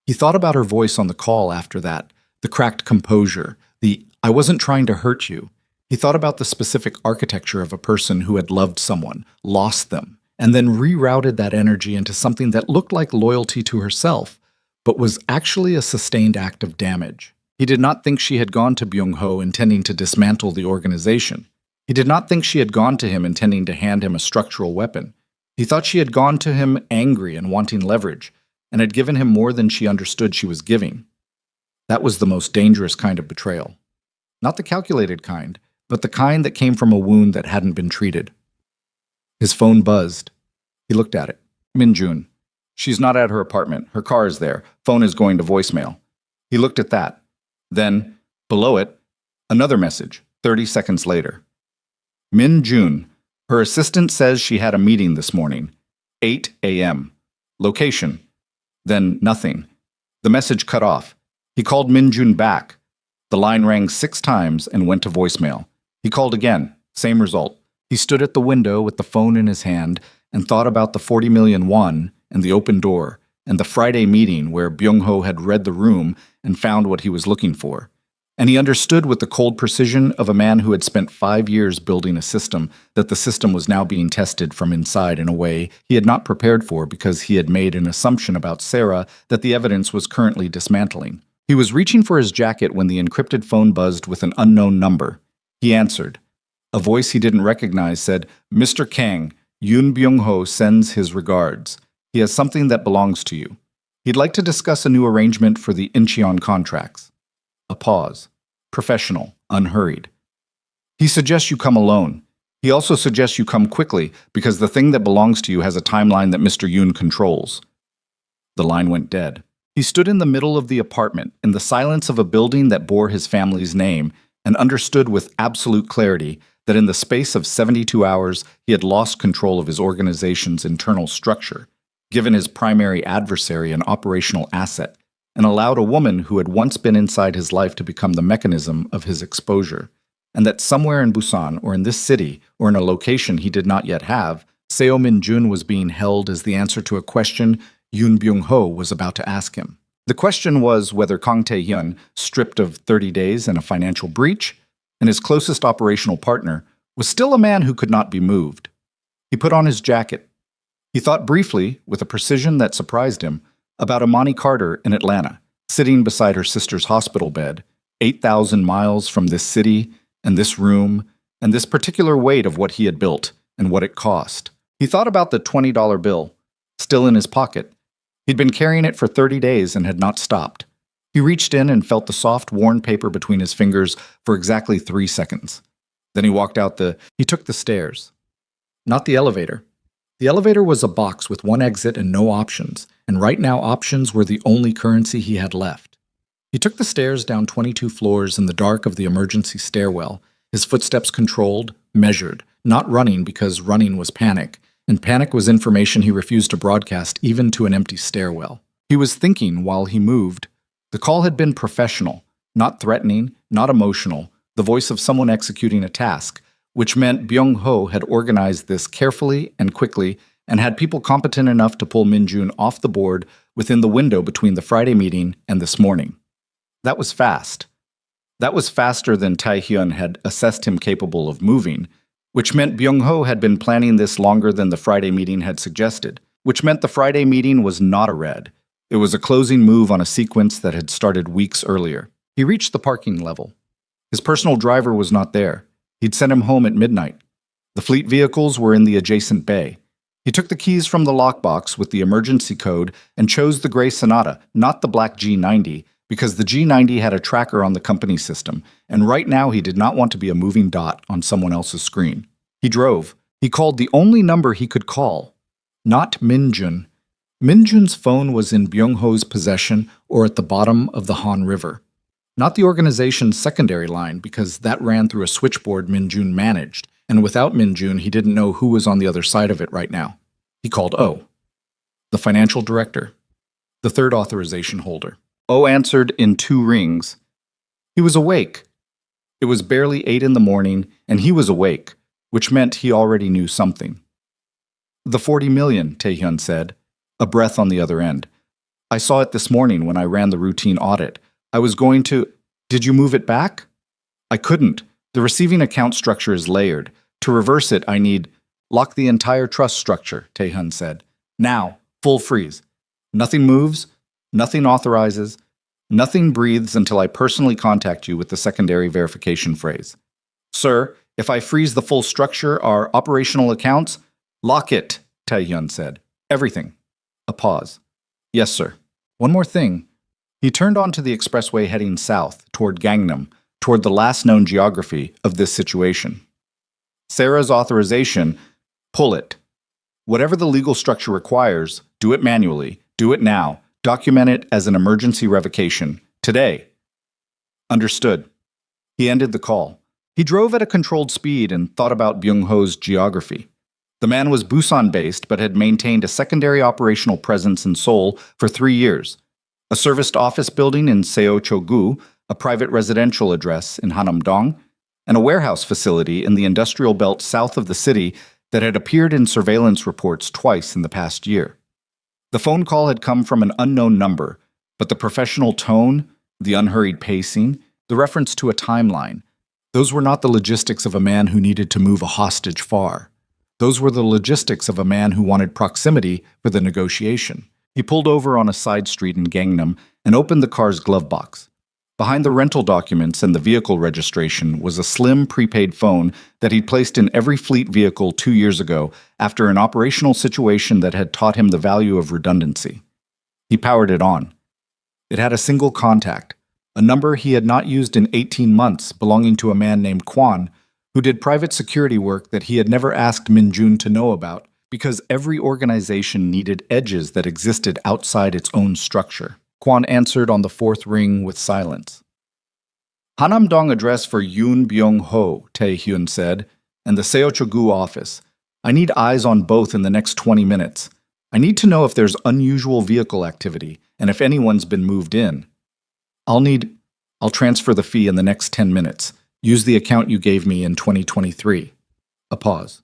A: He thought about her voice on the call after that, the cracked composure, the I wasn't trying to hurt you. He thought about the specific architecture of a person who had loved someone, lost them, and then rerouted that energy into something that looked like loyalty to herself, but was actually a sustained act of damage. He did not think she had gone to Byung-ho intending to dismantle the organization. He did not think she had gone to him intending to hand him a structural weapon. He thought she had gone to him angry and wanting leverage, and had given him more than she understood she was giving. That was the most dangerous kind of betrayal. Not the calculated kind, but the kind that came from a wound that hadn't been treated. His phone buzzed. He looked at it. Min-jun. She's not at her apartment. Her car is there. Phone is going to voicemail. He looked at that. Then, below it, another message, 30 seconds later. Min-jun. Her assistant says she had a meeting this morning. 8 a.m. Location. Then nothing. The message cut off. He called Min-jun back. The line rang 6 times and went to voicemail. He called again. Same result. He stood at the window with the phone in his hand and thought about the 40 million won and the open door and the Friday meeting where Byung-ho had read the room and found what he was looking for. And he understood with the cold precision of a man who had spent 5 years building a system that the system was now being tested from inside in a way he had not prepared for because he had made an assumption about Sarah that the evidence was currently dismantling. He was reaching for his jacket when the encrypted phone buzzed with an unknown number. He answered. A voice he didn't recognize said, Mr. Kang, Yoon Byung-ho sends his regards. He has something that belongs to you. He'd like to discuss a new arrangement for the Incheon contracts. A pause. Professional, unhurried. He suggests you come alone. He also suggests you come quickly because the thing that belongs to you has a timeline that Mr. Yoon controls. The line went dead. He stood in the middle of the apartment, in the silence of a building that bore his family's name, and understood with absolute clarity that in the space of 72 hours he had lost control of his organization's internal structure, given his primary adversary an operational asset, and allowed a woman who had once been inside his life to become the mechanism of his exposure, and that somewhere in Busan or in this city or in a location he did not yet have, Seo Min-jun was being held as the answer to a question Yoon Byung-ho was about to ask him. The question was whether Kang Tae-hyun, stripped of 30 days and a financial breach, and his closest operational partner, was still a man who could not be moved. He put on his jacket. He thought briefly, with a precision that surprised him, about Amani Carter in Atlanta, sitting beside her sister's hospital bed, 8,000 miles from this city, and this room, and this particular weight of what he had built, and what it cost. He thought about the $20 bill, still in his pocket. He'd been carrying it for 30 days and had not stopped. He reached in and felt the soft, worn paper between his fingers for exactly 3 seconds. Then he took the stairs. Not the elevator. The elevator was a box with one exit and no options, and right now options were the only currency he had left. He took the stairs down 22 floors in the dark of the emergency stairwell, his footsteps controlled, measured, not running because running was panic, and panic was information he refused to broadcast even to an empty stairwell. He was thinking while he moved. The call had been professional, not threatening, not emotional, the voice of someone executing a task, which meant Byung-ho had organized this carefully and quickly and had people competent enough to pull Min-jun off the board within the window between the Friday meeting and this morning. That was fast. That was faster than Tae-hyun had assessed him capable of moving, which meant Byung-ho had been planning this longer than the Friday meeting had suggested, which meant the Friday meeting was not a red. It was a closing move on a sequence that had started weeks earlier. He reached the parking level. His personal driver was not there. He'd sent him home at midnight. The fleet vehicles were in the adjacent bay. He took the keys from the lockbox with the emergency code and chose the gray Sonata, not the black G90, because the G90 had a tracker on the company system, and right now he did not want to be a moving dot on someone else's screen. He drove. He called the only number he could call. Not Min-jun. Min-jun's phone was in Byung-ho's possession or at the bottom of the Han River. Not the organization's secondary line, because that ran through a switchboard Min-jun managed, and without Min-jun he didn't know who was on the other side of it right now. He called O, the financial director, the third authorization holder. O answered in 2 rings. He was awake. It was barely 8 in the morning, and he was awake, which meant he already knew something. The 40 million, Tae-hyun said. a breath on the other end. I saw it this morning when I ran the routine audit. I was going to... Did you move it back? I couldn't. The receiving account structure is layered. To reverse it, I need... Lock the entire trust structure, Tae-hyun said. Now, full freeze. Nothing moves, nothing authorizes, nothing breathes until I personally contact you with the secondary verification phrase. Sir, if I freeze the full structure, our operational accounts... Lock it, Tae-hyun said. Everything. A pause. Yes, sir. One more thing. He turned onto the expressway heading south, toward Gangnam, toward the last known geography of this situation. Sarah's authorization, pull it. Whatever the legal structure requires, do it manually, do it now, document it as an emergency revocation, today. Understood. He ended the call. He drove at a controlled speed and thought about Byung-ho's geography. The man was Busan-based but had maintained a secondary operational presence in Seoul for 3 years. A serviced office building in Seo-cho-gu, a private residential address in Hanam-dong, and a warehouse facility in the industrial belt south of the city that had appeared in surveillance reports twice in the past year. The phone call had come from an unknown number, but the professional tone, the unhurried pacing, the reference to a timeline, those were not the logistics of a man who needed to move a hostage far. Those were the logistics of a man who wanted proximity for the negotiation. He pulled over on a side street in Gangnam and opened the car's glove box. Behind the rental documents and the vehicle registration was a slim prepaid phone that he'd placed in every fleet vehicle 2 years ago after an operational situation that had taught him the value of redundancy. He powered it on. It had a single contact, a number he had not used in 18 months, belonging to a man named Kwon, who did private security work that he had never asked Min-jun to know about because every organization needed edges that existed outside its own structure. Kwon answered on the fourth ring with silence. Hanam-dong address for Yoon Byung-ho, Tae-hyun said, and the Seo-cho-gu office. I need eyes on both in the next 20 minutes. I need to know if there's unusual vehicle activity and if anyone's been moved in. I'll transfer the fee in the next 10 minutes. Use the account you gave me in 2023. A pause.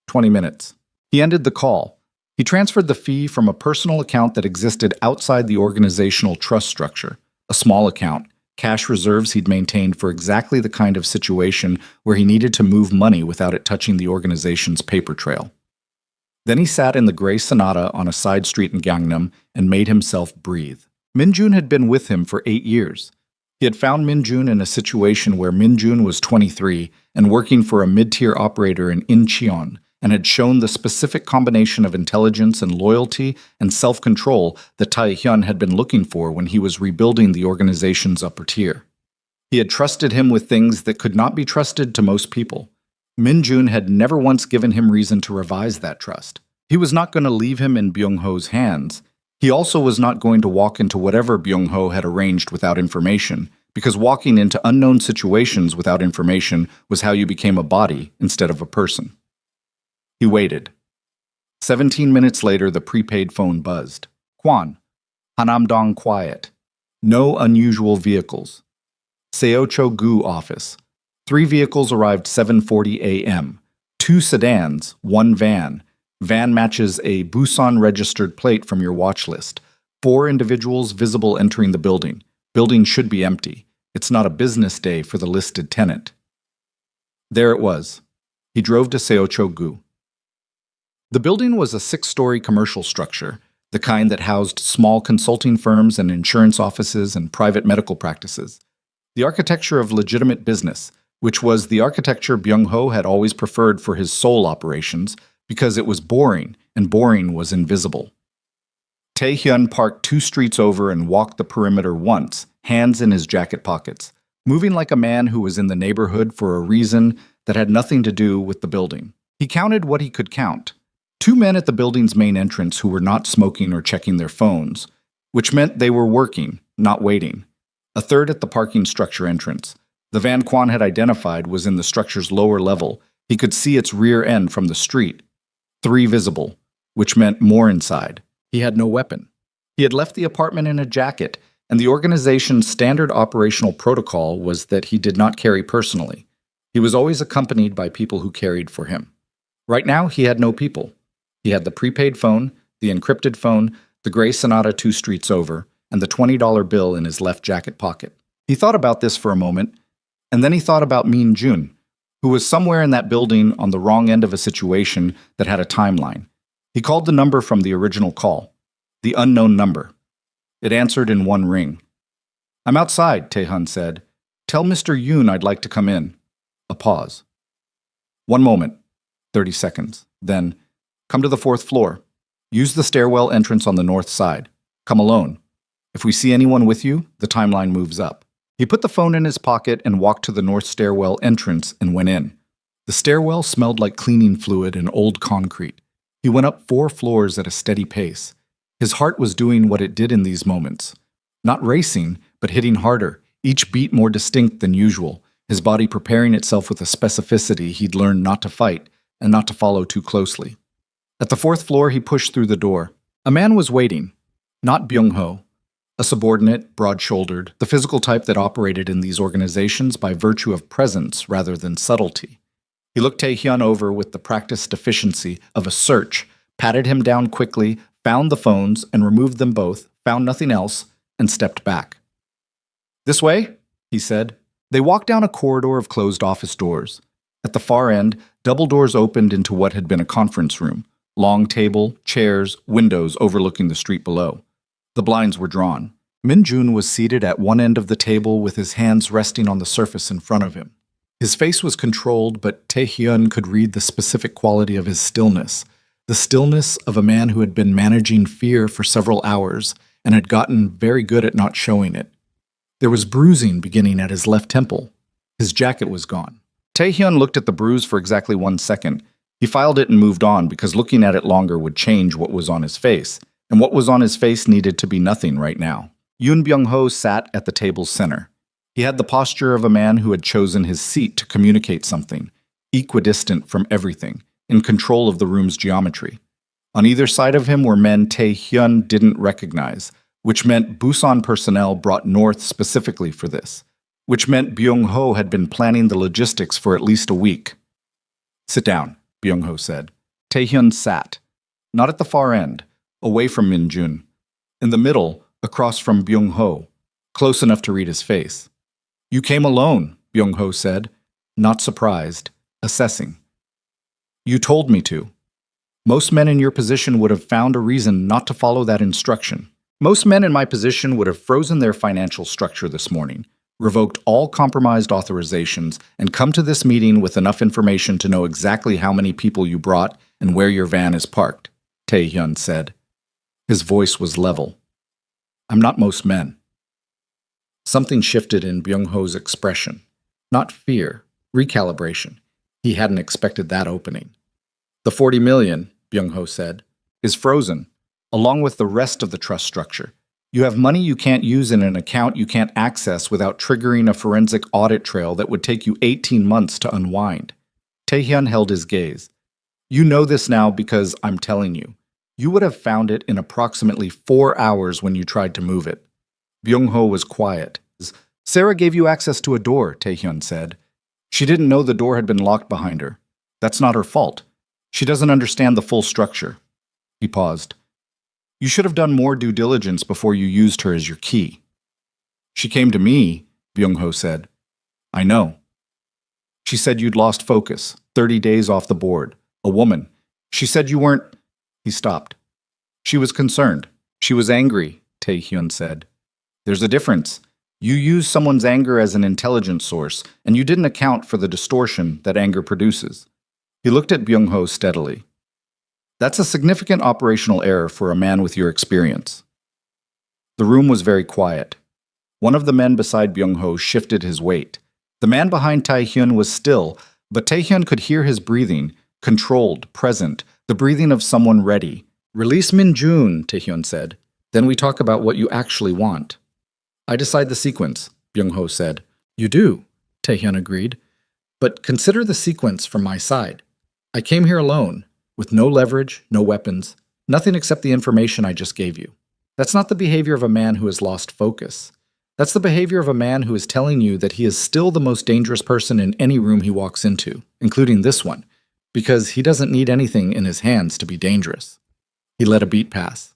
A: 20 minutes. He ended the call. He transferred the fee from a personal account that existed outside the organizational trust structure, a small account, cash reserves he'd maintained for exactly the kind of situation where he needed to move money without it touching the organization's paper trail. Then he sat in the gray Sonata on a side street in Gangnam and made himself breathe. Min-jun had been with him for 8 years. He had found Min-jun in a situation where Min-jun was 23 and working for a mid-tier operator in Incheon, and had shown the specific combination of intelligence and loyalty and self-control that Tae-hyun had been looking for when he was rebuilding the organization's upper tier. He had trusted him with things that could not be trusted to most people. Min-jun had never once given him reason to revise that trust. He was not going to leave him in Byung-ho's hands. He also was not going to walk into whatever Byung-ho had arranged without information, because walking into unknown situations without information was how you became a body instead of a person. He waited. 17 minutes later, the prepaid phone buzzed. Kwon. Hanam-dong quiet. No unusual vehicles. Seo-cho-gu office. 3 vehicles arrived 7:40 a.m. 2 sedans, 1 van. Van matches a Busan registered plate from your watch list. 4 individuals visible entering the building. Building should be empty. It's not a business day for the listed tenant. There it was. He drove to Seo-cho-gu. The building was a 6-story commercial structure, the kind that housed small consulting firms and insurance offices and private medical practices. The architecture of legitimate business, which was the architecture Byung-ho had always preferred for his Seoul operations, because it was boring, and boring was invisible. Tae-hyun parked 2 streets over and walked the perimeter once, hands in his jacket pockets, moving like a man who was in the neighborhood for a reason that had nothing to do with the building. He counted what he could count. 2 men at the building's main entrance who were not smoking or checking their phones, which meant they were working, not waiting. A third at the parking structure entrance. The van Kwon had identified was in the structure's lower level. He could see its rear end from the street. 3 visible, which meant more inside. He had no weapon. He had left the apartment in a jacket, and the organization's standard operational protocol was that he did not carry personally. He was always accompanied by people who carried for him. Right now, he had no people. He had the prepaid phone, the encrypted phone, the gray Sonata 2 streets over, and the $20 bill in his left jacket pocket. He thought about this for a moment, and then he thought about Min Jun, who was somewhere in that building on the wrong end of a situation that had a timeline. He called the number from the original call, the unknown number. It answered in one ring. "I'm outside," Tae-hyun said. "Tell Mr. Yoon I'd like to come in." A pause. "One moment." 30 seconds. Then, "Come to the 4th floor. Use the stairwell entrance on the north side. Come alone. If we see anyone with you, the timeline moves up." He put the phone in his pocket and walked to the north stairwell entrance and went in. The stairwell smelled like cleaning fluid and old concrete. He went up 4 floors at a steady pace. His heart was doing what it did in these moments. Not racing, but hitting harder, each beat more distinct than usual, his body preparing itself with a specificity he'd learned not to fight and not to follow too closely. At the 4th floor, he pushed through the door. A man was waiting. Not Byung-ho. A subordinate, broad-shouldered, the physical type that operated in these organizations by virtue of presence rather than subtlety. He looked Tae-hyun over with the practiced efficiency of a search, patted him down quickly, found the phones and removed them both, found nothing else, and stepped back. "This way," he said. They walked down a corridor of closed office doors. At the far end, double doors opened into what had been a conference room. Long table, chairs, windows overlooking the street below. The blinds were drawn. Min Jun was seated at one end of the table with his hands resting on the surface in front of him. His face was controlled, but Tae-hyun could read the specific quality of his stillness, the stillness of a man who had been managing fear for several hours and had gotten very good at not showing it. There was bruising beginning at his left temple. His jacket was gone. Tae-hyun looked at the bruise for exactly 1 second. He filed it and moved on because looking at it longer would change what was on his face, and what was on his face needed to be nothing right now. Yoon Byung-ho sat at the table's center. He had the posture of a man who had chosen his seat to communicate something, equidistant from everything, in control of the room's geometry. On either side of him were men Tae-hyun didn't recognize, which meant Busan personnel brought north specifically for this, which meant Byung-ho had been planning the logistics for at least a week. "Sit down," Byung-ho said. Tae-hyun sat, not at the far end, away from Min Jun. In the middle, across from Byung-ho, close enough to read his face. "You came alone," Byung-ho said, not surprised, assessing. "You told me to. Most men in your position would have found a reason not to follow that instruction. Most men in my position would have frozen their financial structure this morning, revoked all compromised authorizations, and come to this meeting with enough information to know exactly how many people you brought and where your van is parked," Tae-hyun said. His voice was level. "I'm not most men." Something shifted in Byung-ho's expression. Not fear, recalibration. He hadn't expected that opening. "The 40 million, Byung-ho said, is frozen, along with the rest of the trust structure. You have money you can't use in an account you can't access without triggering a forensic audit trail that would take you 18 months to unwind." Tae-hyun held his gaze. "You know this now because I'm telling you. You would have found it in approximately 4 hours when you tried to move it." Byung-ho was quiet. "Sarah gave you access to a door," Tae-hyun said. "She didn't know the door had been locked behind her. That's not her fault. She doesn't understand the full structure." He paused. "You should have done more due diligence before you used her as your key." "She came to me," Byung-ho said. "I know. She said you'd lost focus, 30 days off the board. A woman. She said you weren't—" He stopped. "She was concerned. She was angry," Tae-hyun said. "There's a difference. You use someone's anger as an intelligence source, and you didn't account for the distortion that anger produces." He looked at Byung-ho steadily. "That's a significant operational error for a man with your experience." The room was very quiet. One of the men beside Byung-ho shifted his weight. The man behind Tae-hyun was still, but Tae-hyun could hear his breathing, controlled, present, the breathing of someone ready. "Release Min Jun," Tae-hyun said. "Then we talk about what you actually want." "I decide the sequence," Byung-ho said. "You do," Tae-hyun agreed. "But consider the sequence from my side. I came here alone, with no leverage, no weapons, nothing except the information I just gave you. That's not the behavior of a man who has lost focus. That's the behavior of a man who is telling you that he is still the most dangerous person in any room he walks into, including this one, because he doesn't need anything in his hands to be dangerous." He let a beat pass.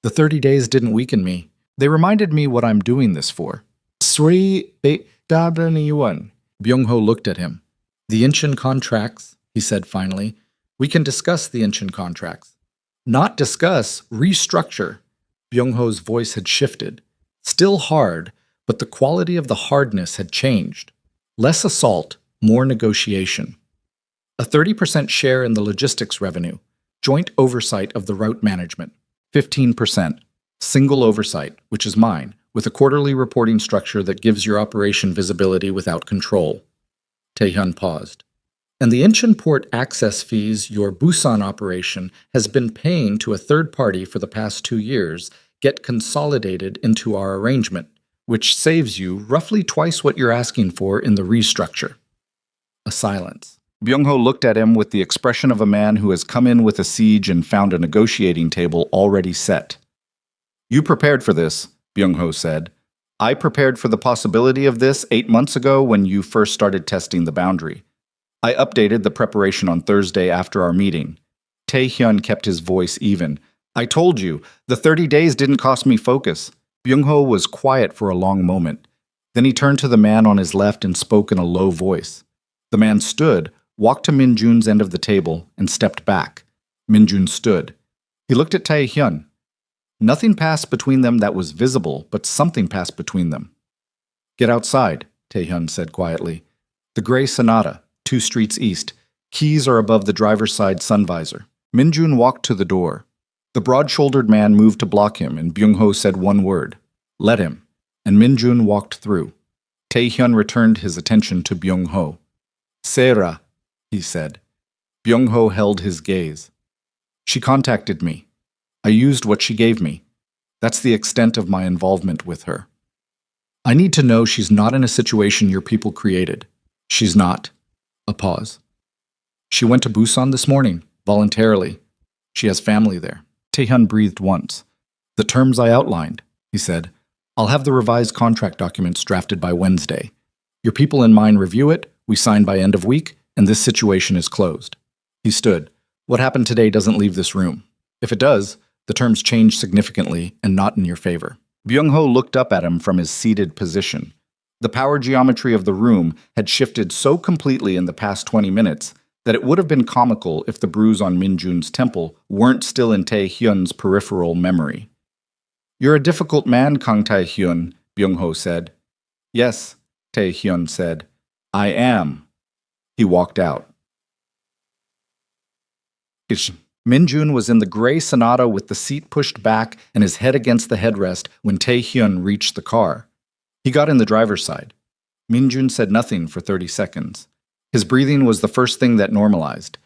A: The 30 days didn't weaken me. They reminded me what I'm doing this for. Sri Yuan. Byung-ho looked at him. The Incheon contracts, he said finally. We can discuss the Incheon contracts. Not discuss, restructure. Byung-ho's voice had shifted. Still hard, but the quality of the hardness had changed. Less assault, more negotiation. A 30% share in the logistics revenue. Joint oversight of the route management. 15%. Single oversight, which is mine, with a quarterly reporting structure that gives your operation visibility without control. Taehyun paused. And the Incheon port access fees your Busan operation has been paying to a third party for the past 2 years get consolidated into our arrangement, which saves you roughly twice what you're asking for in the restructure. A silence. Byung-ho looked at him with the expression of a man who has come in with a siege and found a negotiating table already set. You prepared for this, Byung-ho said. I prepared for the possibility of this 8 months ago when you first started testing the boundary. I updated the preparation on Thursday after our meeting. Taehyun kept his voice even. I told you, the 30 days didn't cost me focus. Byung-ho was quiet for a long moment. Then he turned to the man on his left and spoke in a low voice. The man stood, walked to Min-jun's end of the table, and stepped back. Min-jun stood. He looked at Taehyun. Nothing passed between them that was visible, but something passed between them. Get outside, Taehyun said quietly. The gray Sonata, 2 streets east. Keys are above the driver's side sun visor. Min-jun walked to the door. The broad-shouldered man moved to block him, and Byung-ho said one word. Let him. And Min-jun walked through. Taehyun returned his attention to Byung-ho. Sera, he said. Byung-ho held his gaze. She contacted me. I used what she gave me. That's the extent of my involvement with her. I need to know she's not in a situation your people created. She's not. A pause. She went to Busan this morning, voluntarily. She has family there. Taehyun breathed once. The terms I outlined, he said. I'll have the revised contract documents drafted by Wednesday. Your people and mine review it, we sign by end of week, and this situation is closed. He stood. What happened today doesn't leave this room. If it does, the terms change significantly and not in your favor. Byung-ho looked up at him from his seated position. The power geometry of the room had shifted so completely in the past 20 minutes that it would have been comical if the bruise on Min-jun's temple weren't still in Taehyun's peripheral memory. You're a difficult man, Kang Taehyun, Byung-ho said. Yes, Taehyun said. I am. He walked out. Min-jun was in the gray Sonata with the seat pushed back and his head against the headrest when Taehyun reached the car. He got in the driver's side. Min-jun said nothing for 30 seconds. His breathing was the first thing that normalized.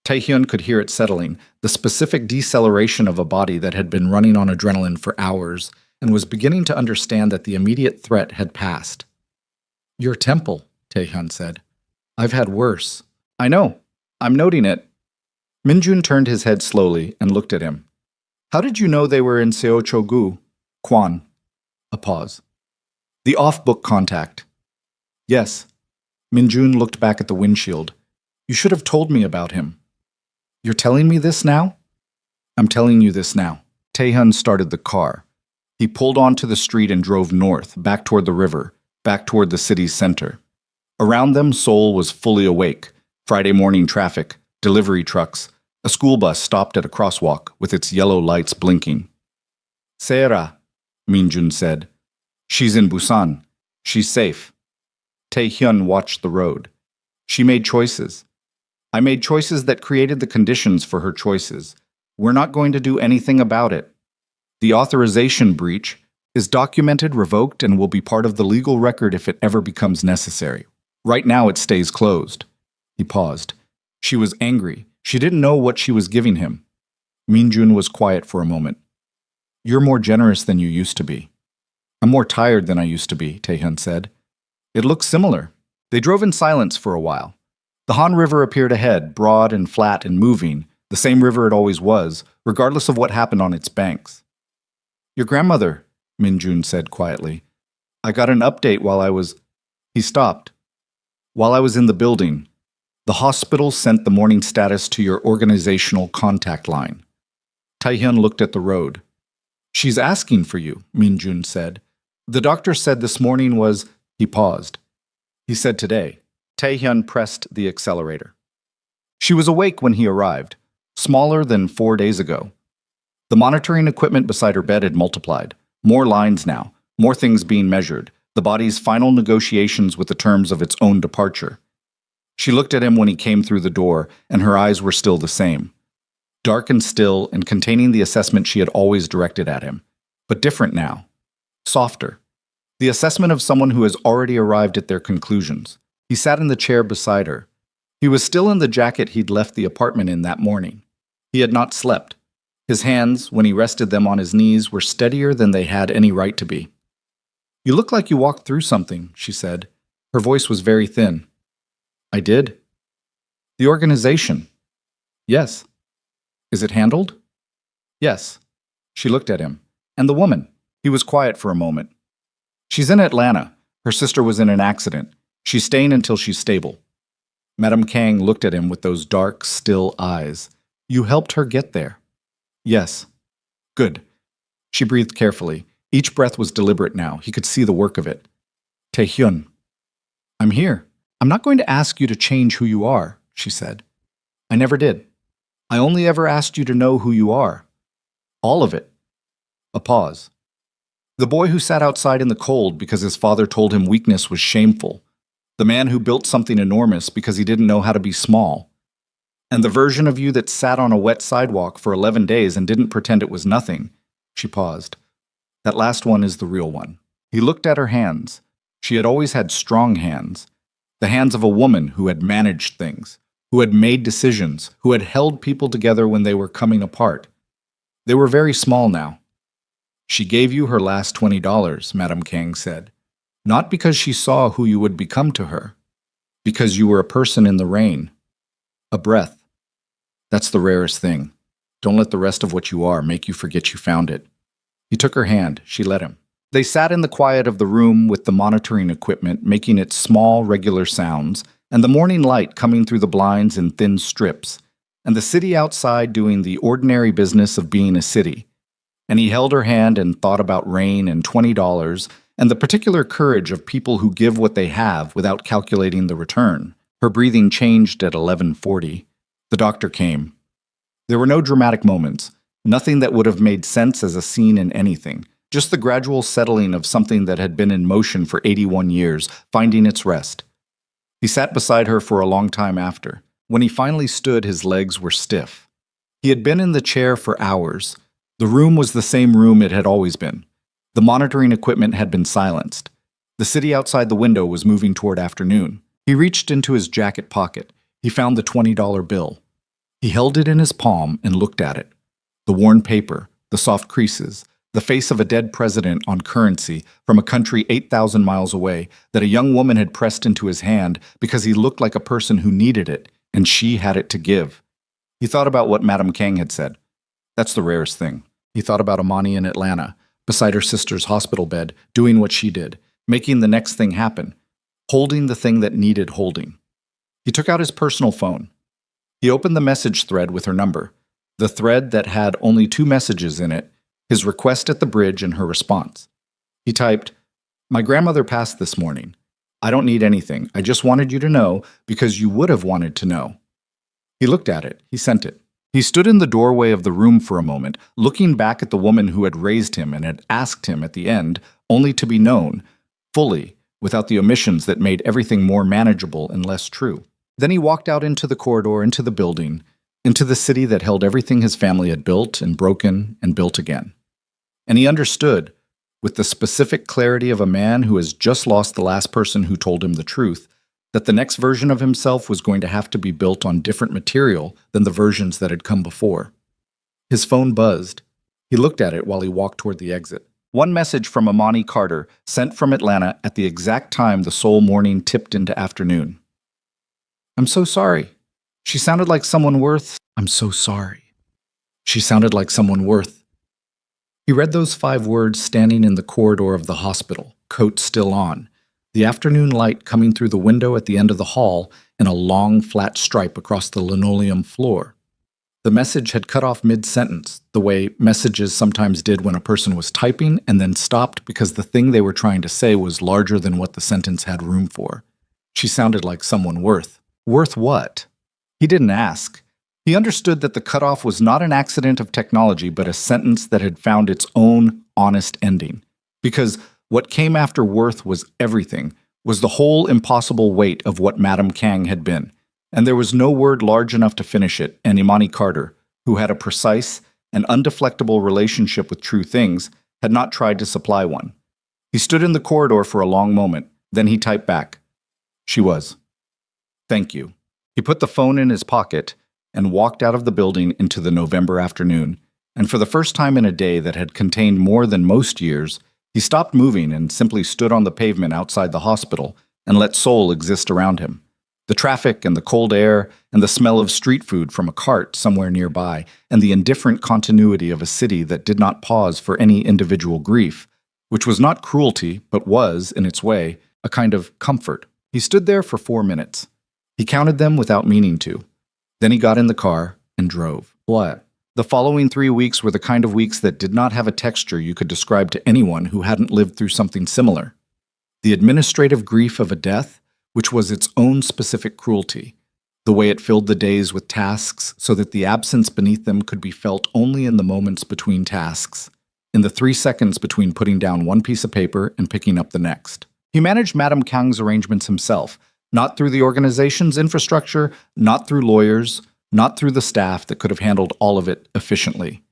A: Taehyun could hear it settling, the specific deceleration of a body that had been running on adrenaline for hours and was beginning to understand that the immediate threat had passed. Your temple, Taehyun said. I've had worse. I know. I'm noting it. Min-jun turned his head slowly and looked at him. How did you know they were in Seocho-gu? Kwan. A pause. The off-book contact. Yes. Min-jun looked back at the windshield. You should have told me about him. You're telling me this now? I'm telling you this now. Taehyun started the car. He pulled onto the street and drove north, back toward the river, back toward the city's center. Around them, Seoul was fully awake. Friday morning traffic, delivery trucks. A school bus stopped at a crosswalk with its yellow lights blinking. Sera, Min-jun said. She's in Busan. She's safe. Taehyun watched the road. She made choices. I made choices that created the conditions for her choices. We're not going to do anything about it. The authorization breach is documented, revoked, and will be part of the legal record if it ever becomes necessary. Right now it stays closed. He paused. She was angry. She didn't know what she was giving him. Min-jun was quiet for a moment. You're more generous than you used to be. I'm more tired than I used to be, Taehyun said. It looks similar. They drove in silence for a while. The Han River appeared ahead, broad and flat and moving, the same river it always was, regardless of what happened on its banks. Your grandmother, Min-jun said quietly. I got an update while I was... He stopped. While I was in the building. The hospital sent the morning status to your organizational contact line. Taehyun looked at the road. She's asking for you, Minjun said. The doctor said this morning was... He paused. He said today. Taehyun pressed the accelerator. She was awake when he arrived, smaller than 4 days ago. The monitoring equipment beside her bed had multiplied. More lines now, more things being measured, the body's final negotiations with the terms of its own departure. She looked at him when he came through the door, and her eyes were still the same. Dark and still, and containing the assessment she had always directed at him. But different now. Softer. The assessment of someone who has already arrived at their conclusions. He sat in the chair beside her. He was still in the jacket he'd left the apartment in that morning. He had not slept. His hands, when he rested them on his knees, were steadier than they had any right to be. You look like you walked through something, she said. Her voice was very thin. I did. The organization. Yes. Is it handled? Yes. She looked at him. And the woman. He was quiet for a moment. She's in Atlanta. Her sister was in an accident. She's staying until she's stable. Madame Kang looked at him with those dark, still eyes. You helped her get there. Yes. Good. She breathed carefully. Each breath was deliberate now. He could see the work of it. Taehyun. I'm here. I'm not going to ask you to change who you are, she said. I never did. I only ever asked you to know who you are. All of it. A pause. The boy who sat outside in the cold because his father told him weakness was shameful. The man who built something enormous because he didn't know how to be small. And the version of you that sat on a wet sidewalk for 11 days and didn't pretend it was nothing. She paused. That last one is the real one. He looked at her hands. She had always had strong hands. The hands of a woman who had managed things, who had made decisions, who had held people together when they were coming apart. They were very small now. She gave you her last $20, Madame Kang said. Not because she saw who you would become to her. Because you were a person in the rain. A breath. That's the rarest thing. Don't let the rest of what you are make you forget you found it. He took her hand. She let him. They sat in the quiet of the room with the monitoring equipment making its small, regular sounds, and the morning light coming through the blinds in thin strips, and the city outside doing the ordinary business of being a city. And he held her hand and thought about rain and $20 and the particular courage of people who give what they have without calculating the return. Her breathing changed at 11:40. The doctor came. There were no dramatic moments, nothing that would have made sense as a scene in anything, just the gradual settling of something that had been in motion for 81 years, finding its rest. He sat beside her for a long time after. When he finally stood, his legs were stiff. He had been in the chair for hours. The room was the same room it had always been. The monitoring equipment had been silenced. The city outside the window was moving toward afternoon. He reached into his jacket pocket. He found the $20 bill. He held it in his palm and looked at it. The worn paper, the soft creases, the face of a dead president on currency from a country 8,000 miles away that a young woman had pressed into his hand because he looked like a person who needed it, and she had it to give. He thought about what Madame Kang had said. That's the rarest thing. He thought about Amani in Atlanta, beside her sister's hospital bed, doing what she did, making the next thing happen, holding the thing that needed holding. He took out his personal phone. He opened the message thread with her number, the thread that had only 2 messages in it, his request at the bridge and her response. He typed, My grandmother passed this morning. I don't need anything. I just wanted you to know because you would have wanted to know. He looked at it. He sent it. He stood in the doorway of the room for a moment, looking back at the woman who had raised him and had asked him at the end, only to be known, fully, without the omissions that made everything more manageable and less true. Then he walked out into the corridor, into the building, into the city that held everything his family had built and broken and built again. And he understood, with the specific clarity of a man who has just lost the last person who told him the truth, that the next version of himself was going to have to be built on different material than the versions that had come before. His phone buzzed. He looked at it while he walked toward the exit. One message from Amani Carter, sent from Atlanta at the exact time the Seoul morning tipped into afternoon. I'm so sorry. She sounded like someone worth... I'm so sorry. She sounded like someone worth... He read those 5 words standing in the corridor of the hospital, coat still on, the afternoon light coming through the window at the end of the hall in a long, flat stripe across the linoleum floor. The message had cut off mid-sentence, the way messages sometimes did when a person was typing and then stopped because the thing they were trying to say was larger than what the sentence had room for. She sounded like someone worth. Worth what? He didn't ask. He understood that the cutoff was not an accident of technology, but a sentence that had found its own honest ending. Because what came after worth was everything, was the whole impossible weight of what Madame Kang had been. And there was no word large enough to finish it, and Imani Carter, who had a precise and undeflectable relationship with true things, had not tried to supply one. He stood in the corridor for a long moment, then he typed back, "She was. Thank you." He put the phone in his pocket and walked out of the building into the November afternoon, and for the first time in a day that had contained more than most years, he stopped moving and simply stood on the pavement outside the hospital and let Seoul exist around him. The traffic and the cold air and the smell of street food from a cart somewhere nearby and the indifferent continuity of a city that did not pause for any individual grief, which was not cruelty but was, in its way, a kind of comfort. He stood there for 4 minutes. He counted them without meaning to. Then he got in the car and drove. What? The following 3 weeks were the kind of weeks that did not have a texture you could describe to anyone who hadn't lived through something similar. The administrative grief of a death, which was its own specific cruelty, the way it filled the days with tasks so that the absence beneath them could be felt only in the moments between tasks, in the 3 seconds between putting down one piece of paper and picking up the next. He managed Madame Kang's arrangements himself, not through the organization's infrastructure, not through lawyers, not through the staff that could have handled all of it efficiently.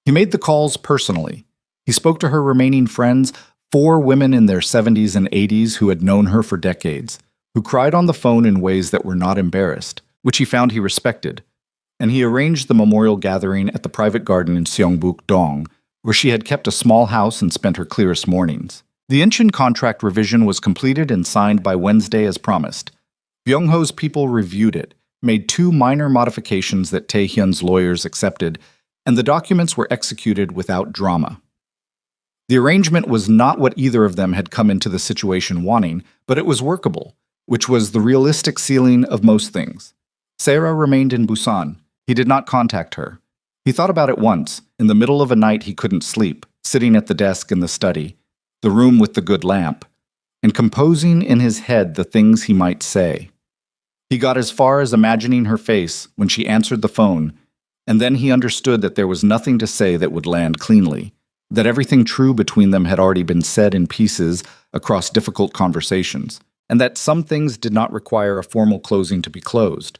A: He made the calls personally. He spoke to her remaining friends, 4 women in their 70s and 80s who had known her for decades, who cried on the phone in ways that were not embarrassed, which he found he respected, and he arranged the memorial gathering at the private garden in Seongbuk-dong, where she had kept a small house and spent her clearest mornings. The Incheon contract revision was completed and signed by Wednesday as promised. Byung-ho's people reviewed it, made 2 minor modifications that Tae-hyun's lawyers accepted, and the documents were executed without drama. The arrangement was not what either of them had come into the situation wanting, but it was workable, which was the realistic ceiling of most things. Sarah remained in Busan. He did not contact her. He thought about it once, in the middle of a night he couldn't sleep, sitting at the desk in the study, the room with the good lamp, and composing in his head the things he might say. He got as far as imagining her face when she answered the phone, and then he understood that there was nothing to say that would land cleanly, that everything true between them had already been said in pieces across difficult conversations, and that some things did not require a formal closing to be closed.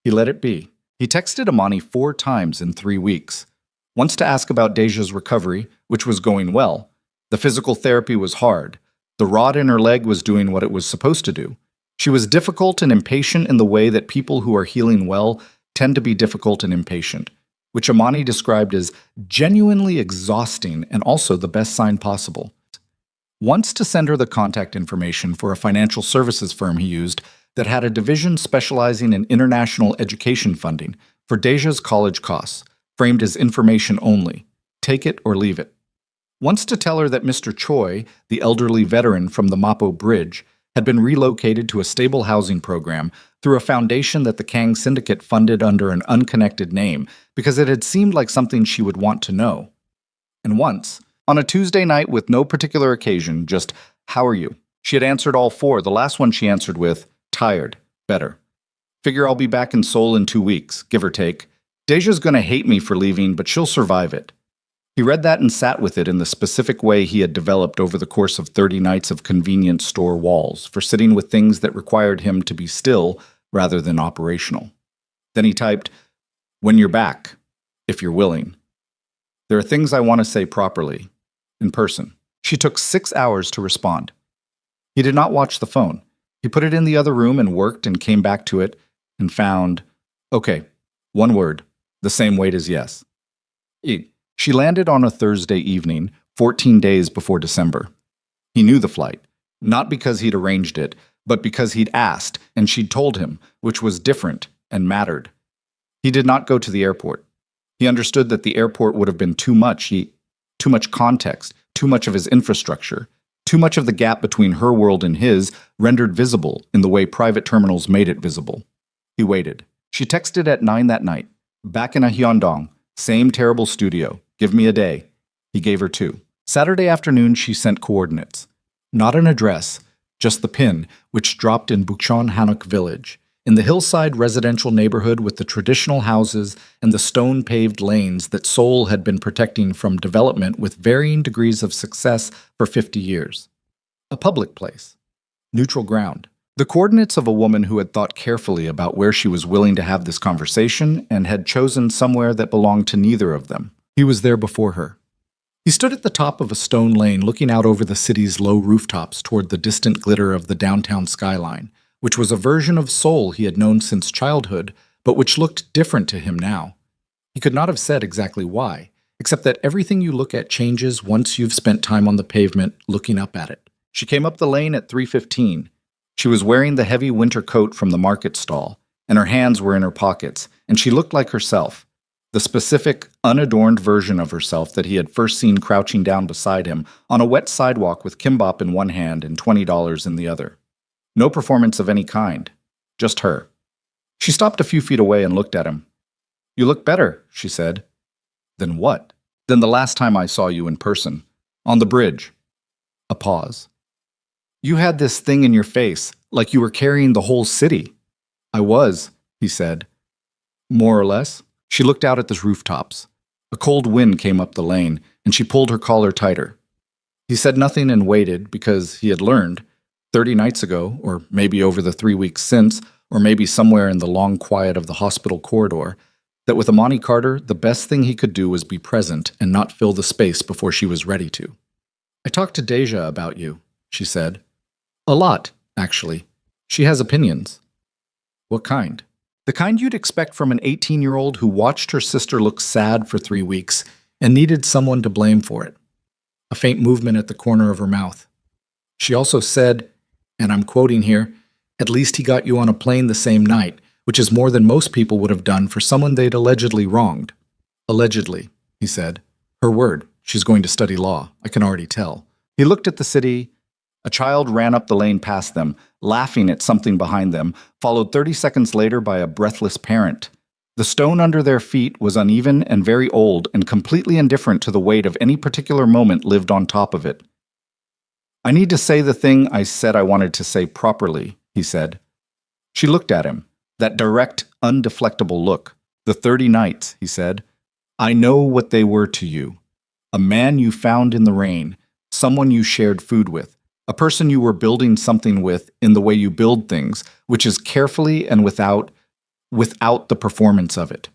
A: He let it be. He texted Imani 4 times in 3 weeks. Once to ask about Deja's recovery, which was going well. The physical therapy was hard. The rod in her leg was doing what it was supposed to do. She was difficult and impatient in the way that people who are healing well tend to be difficult and impatient, which Imani described as genuinely exhausting and also the best sign possible. Once to send her the contact information for a financial services firm he used that had a division specializing in international education funding for Deja's college costs, framed as information only. Take it or leave it. Once to tell her that Mr. Choi, the elderly veteran from the Mapo Bridge, had been relocated to a stable housing program through a foundation that the Kang Syndicate funded under an unconnected name because it had seemed like something she would want to know. And once, on a Tuesday night with no particular occasion, just, "How are you?" She had answered all 4, the last one she answered with, "Tired. Better. Figure I'll be back in Seoul in 2 weeks, give or take. Deja's gonna hate me for leaving, but she'll survive it." He read that and sat with it in the specific way he had developed over the course of 30 nights of convenience store walls for sitting with things that required him to be still rather than operational. Then he typed, "When you're back, if you're willing. There are things I want to say properly, in person." She took 6 hours to respond. He did not watch the phone. He put it in the other room and worked and came back to it and found, okay, 1 word, the same weight as yes. She landed on a Thursday evening, 14 days before December. He knew the flight, not because he'd arranged it, but because he'd asked and she'd told him, which was different and mattered. He did not go to the airport. He understood that the airport would have been too much context, too much of his infrastructure, too much of the gap between her world and his rendered visible in the way private terminals made it visible. He waited. She texted at 9 that night. Back in a Hyundai, same terrible studio. Give me a day. He gave her 2. Saturday afternoon, she sent coordinates. Not an address, just the pin, which dropped in Bukchon Hanok village, in the hillside residential neighborhood with the traditional houses and the stone-paved lanes that Seoul had been protecting from development with varying degrees of success for 50 years. A public place. Neutral ground. The coordinates of a woman who had thought carefully about where she was willing to have this conversation and had chosen somewhere that belonged to neither of them. He was there before her. He stood at the top of a stone lane looking out over the city's low rooftops toward the distant glitter of the downtown skyline, which was a version of Seoul he had known since childhood, but which looked different to him now. He could not have said exactly why, except that everything you look at changes once you've spent time on the pavement looking up at it. She came up the lane at 3:15. She was wearing the heavy winter coat from the market stall, and her hands were in her pockets, and she looked like herself, the specific, unadorned version of herself that he had first seen crouching down beside him on a wet sidewalk with kimbap in one hand and $20 in the other. No performance of any kind, just her. She stopped a few feet away and looked at him. "You look better," she said. "Than what?" "Than the last time I saw you in person. On the bridge." A pause. "You had this thing in your face, like you were carrying the whole city." "I was," he said. "More or less?" She looked out at the rooftops. A cold wind came up the lane, and she pulled her collar tighter. He said nothing and waited because he had learned, 30 nights ago, or maybe over the 3 weeks since, or maybe somewhere in the long quiet of the hospital corridor, that with Amani Carter, the best thing he could do was be present and not fill the space before she was ready to. "I talked to Deja about you," she said. "A lot, actually. She has opinions." "What kind?" "The kind you'd expect from an 18-year-old who watched her sister look sad for 3 weeks and needed someone to blame for it." A faint movement at the corner of her mouth. She also said, and I'm quoting here, "At least he got you on a plane the same night, which is more than most people would have done for someone they'd allegedly wronged." "Allegedly," he said. Her word. She's going to study law. I can already tell. He looked at the city. A child ran up the lane past them, laughing at something behind them, followed 30 seconds later by a breathless parent. The stone under their feet was uneven and very old and completely indifferent to the weight of any particular moment lived on top of it. "I need to say the thing I said I wanted to say properly," he said. She looked at him, that direct, undeflectable look. "The 30 nights," he said. "I know what they were to you. A man you found in the rain, someone you shared food with, a person you were building something with in the way you build things, which is carefully and without the performance of it.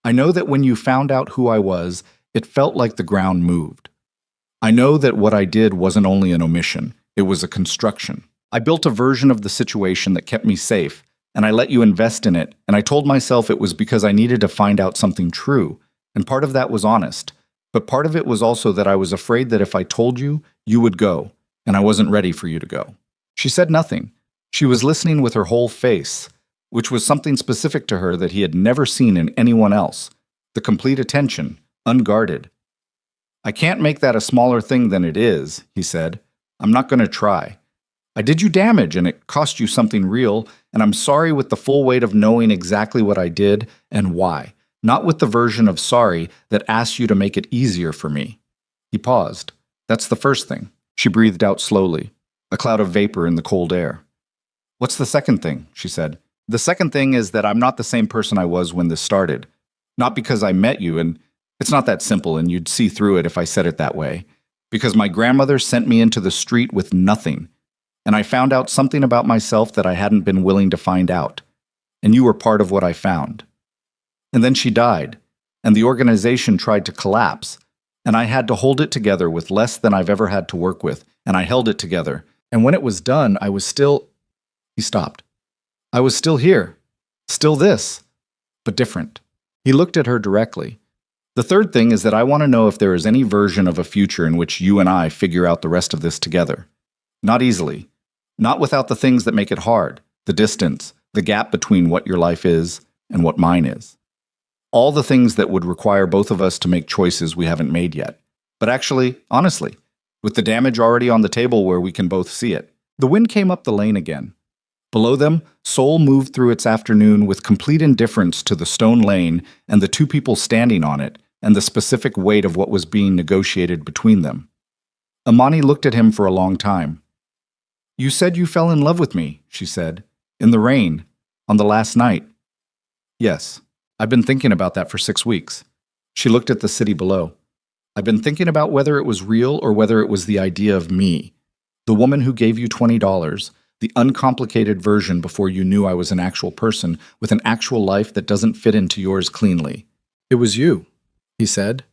A: I know that when you found out who I was, it felt like the ground moved. I know that what I did wasn't only an omission, it was a construction. I built a version of the situation that kept me safe, and I let you invest in it, and I told myself it was because I needed to find out something true, and part of that was honest, but part of it was also that I was afraid that if I told you, you would go, and I wasn't ready for you to go." She said nothing. She was listening with her whole face, which was something specific to her that he had never seen in anyone else. The complete attention, unguarded. "I can't make that a smaller thing than it is," he said. "I'm not going to try. I did you damage and it cost you something real, and I'm sorry with the full weight of knowing exactly what I did and why, not with the version of sorry that asks you to make it easier for me." He paused. "That's the first thing." She breathed out slowly, a cloud of vapor in the cold air. "What's the second thing?" she said. "The second thing is that I'm not the same person I was when this started. Not because I met you, and it's not that simple, and you'd see through it if I said it that way. Because my grandmother sent me into the street with nothing, and I found out something about myself that I hadn't been willing to find out. And you were part of what I found. And then she died, and the organization tried to collapse, and I had to hold it together with less than I've ever had to work with, and I held it together. And when it was done, I was still—" He stopped. "I was still here. Still this. But different." He looked at her directly. "The third thing is that I want to know if there is any version of a future in which you and I figure out the rest of this together. Not easily. Not without the things that make it hard, the distance, the gap between what your life is and what mine is. All the things that would require both of us to make choices we haven't made yet. But actually, honestly, with the damage already on the table where we can both see it." The wind came up the lane again. Below them, Seoul moved through its afternoon with complete indifference to the stone lane and the two people standing on it, and the specific weight of what was being negotiated between them. Amani looked at him for a long time. "You said you fell in love with me," she said. "In the rain. On the last night." "Yes. I've been thinking about that for 6 weeks." She looked at the city below. "I've been thinking about whether it was real or whether it was the idea of me. The woman who gave you $20, the uncomplicated version before you knew I was an actual person with an actual life that doesn't fit into yours cleanly. It was you," he said.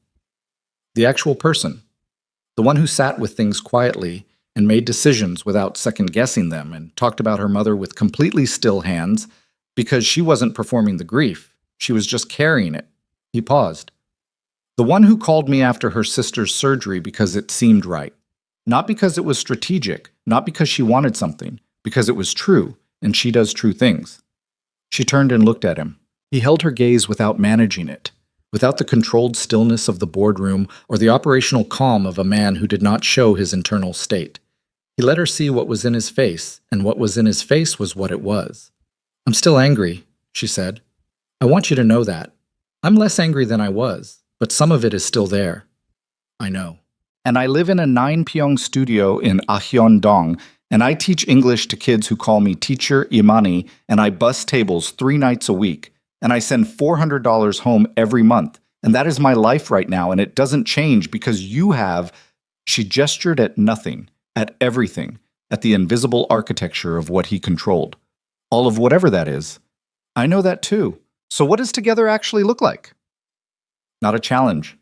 A: "The actual person. The one who sat with things quietly and made decisions without second-guessing them and talked about her mother with completely still hands because she wasn't performing the grief. She was just carrying it." He paused. "The one who called me after her sister's surgery because it seemed right. Not because it was strategic, not because she wanted something, because it was true, and she does true things." She turned and looked at him. He held her gaze without managing it, without the controlled stillness of the boardroom or the operational calm of a man who did not show his internal state. He let her see what was in his face, and what was in his face was what it was. "I'm still angry," she said. "I want you to know that. I'm less angry than I was, but some of it is still there. I know. And I live in a 9-pyong studio in Ahyeondong, and I teach English to kids who call me Teacher Imani, and I bus tables 3 nights a week, and I send $400 home every month, and that is my life right now, and it doesn't change because you have—" She gestured at nothing, at everything, at the invisible architecture of what he controlled. "All of whatever that is. I know that too. So what does together actually look like?" Not a challenge.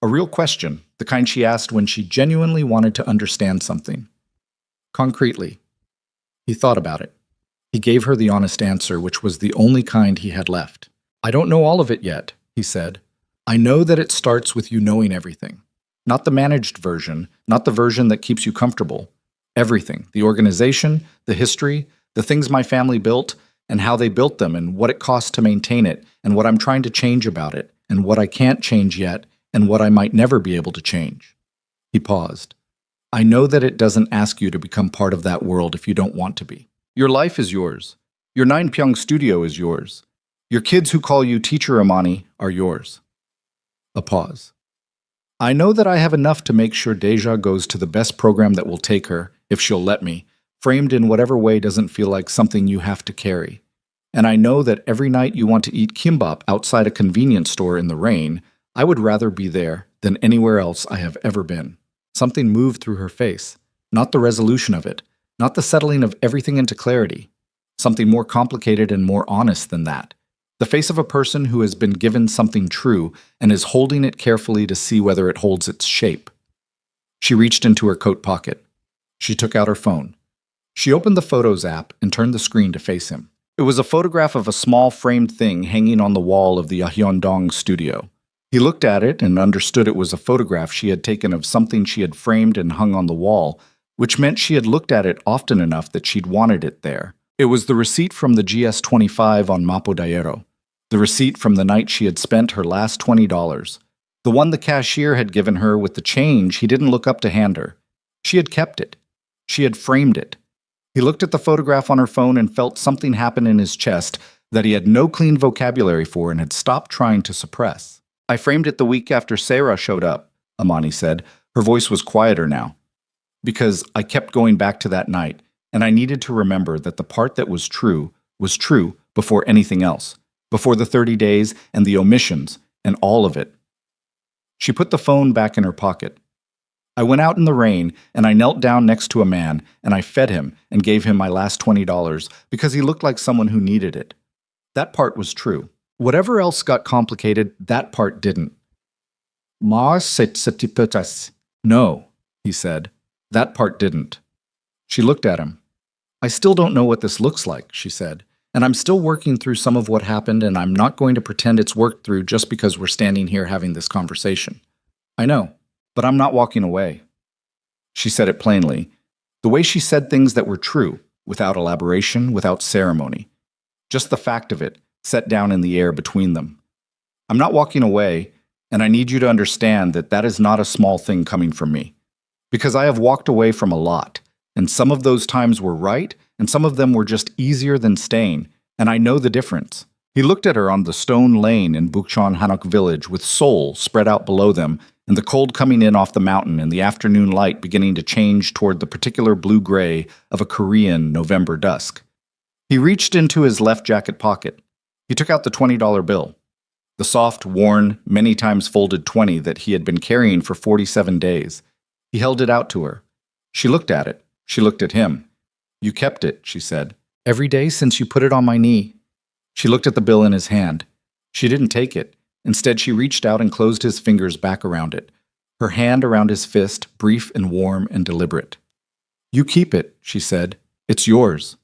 A: A real question, the kind she asked when she genuinely wanted to understand something. Concretely. He thought about it. He gave her the honest answer, which was the only kind he had left. "I don't know all of it yet," he said. "I know that it starts with you knowing everything. Not the managed version, not the version that keeps you comfortable. Everything. The organization, the history, the things my family built, and how they built them, and what it costs to maintain it, and what I'm trying to change about it, and what I can't change yet, and what I might never be able to change." He paused. "I know that it doesn't ask you to become part of that world if you don't want to be. Your life is yours. Your 9-pyong studio is yours. Your kids who call you Teacher Imani are yours." A pause. "I know that I have enough to make sure Deja goes to the best program that will take her, if she'll let me, framed in whatever way doesn't feel like something you have to carry. And I know that every night you want to eat kimbap outside a convenience store in the rain, I would rather be there than anywhere else I have ever been." Something moved through her face. Not the resolution of it, not the settling of everything into clarity. Something more complicated and more honest than that. The face of a person who has been given something true and is holding it carefully to see whether it holds its shape. She reached into her coat pocket. She took out her phone. She opened the Photos app and turned the screen to face him. It was a photograph of a small framed thing hanging on the wall of the Ahyeondong studio. He looked at it and understood it was a photograph she had taken of something she had framed and hung on the wall, which meant she had looked at it often enough that she'd wanted it there. It was the receipt from the GS25 on Mapodayero. The receipt from the night she had spent her last $20. The one the cashier had given her with the change he didn't look up to hand her. She had kept it. She had framed it. He looked at the photograph on her phone and felt something happen in his chest that he had no clean vocabulary for and had stopped trying to suppress. "I framed it the week after Sarah showed up," Amani said. Her voice was quieter now. "Because I kept going back to that night, and I needed to remember that the part that was true before anything else, before the 30 days and the omissions and all of it." She put the phone back in her pocket. "I went out in the rain, and I knelt down next to a man, and I fed him and gave him my last $20 because he looked like someone who needed it. That part was true. Whatever else got complicated, that part didn't." "No," he said. "That part didn't." She looked at him. "I still don't know what this looks like," she said. "And I'm still working through some of what happened, and I'm not going to pretend it's worked through just because we're standing here having this conversation. I know, but I'm not walking away." She said it plainly. The way she said things that were true, without elaboration, without ceremony. Just the fact of it, set down in the air between them. "I'm not walking away, and I need you to understand that that is not a small thing coming from me. Because I have walked away from a lot, and some of those times were right, and some of them were just easier than staying, and I know the difference. He looked at her on the stone lane in Bukchon Hanok village with Seoul spread out below them, and the cold coming in off the mountain and the afternoon light beginning to change toward the particular blue-gray of a Korean November dusk. He reached into his left jacket pocket. He took out the $20 bill, the soft, worn, many times folded 20 that he had been carrying for 47 days. He held it out to her. She looked at it. She looked at him. "You kept it," she said. "Every day since you put it on my knee." She looked at the bill in his hand. She didn't take it. Instead, she reached out and closed his fingers back around it, her hand around his fist, brief and warm and deliberate. "You keep it," she said. "It's yours."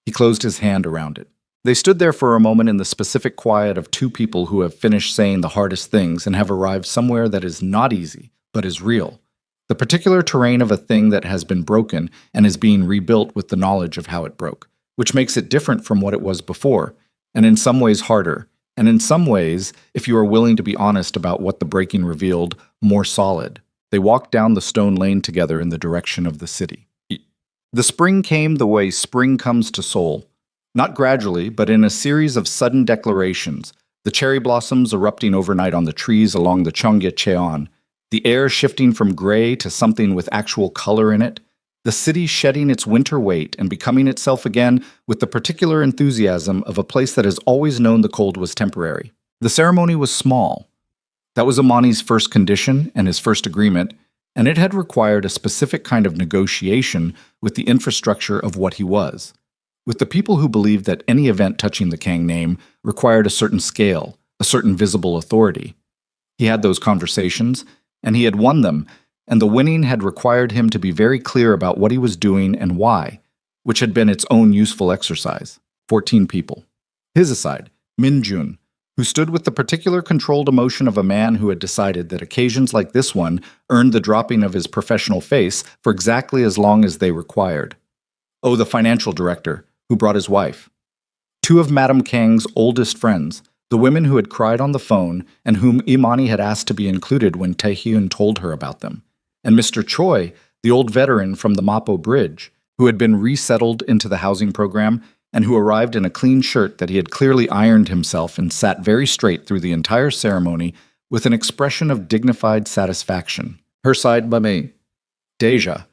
A: He closed his hand around it. They stood there for a moment in the specific quiet of two people who have finished saying the hardest things and have arrived somewhere that is not easy, but is real. The particular terrain of a thing that has been broken and is being rebuilt with the knowledge of how it broke, which makes it different from what it was before, and in some ways harder, and in some ways, if you are willing to be honest about what the breaking revealed, more solid. They walked down the stone lane together in the direction of the city. The spring came the way spring comes to Seoul. Not gradually, but in a series of sudden declarations, the cherry blossoms erupting overnight on the trees along the Cheonggye-cheon, the air shifting from gray to something with actual color in it, the city shedding its winter weight and becoming itself again with the particular enthusiasm of a place that has always known the cold was temporary. The ceremony was small. That was Imani's first condition and his first agreement, and it had required a specific kind of negotiation with the infrastructure of what he was, with the people who believed that any event touching the Kang name required a certain scale, a certain visible authority. He had those conversations, and he had won them, and the winning had required him to be very clear about what he was doing and why, which had been its own useful exercise. 14 people. His aside, Min-jun, who stood with the particular controlled emotion of a man who had decided that occasions like this one earned the dropping of his professional face for exactly as long as they required. Oh, the financial director, who brought his wife. Two of Madame Kang's oldest friends, the women who had cried on the phone and whom Imani had asked to be included when Taehyun told her about them. And Mr. Choi, the old veteran from the Mapo Bridge, who had been resettled into the housing program and who arrived in a clean shirt that he had clearly ironed himself and sat very straight through the entire ceremony with an expression of dignified satisfaction. Her side Mame, Deja,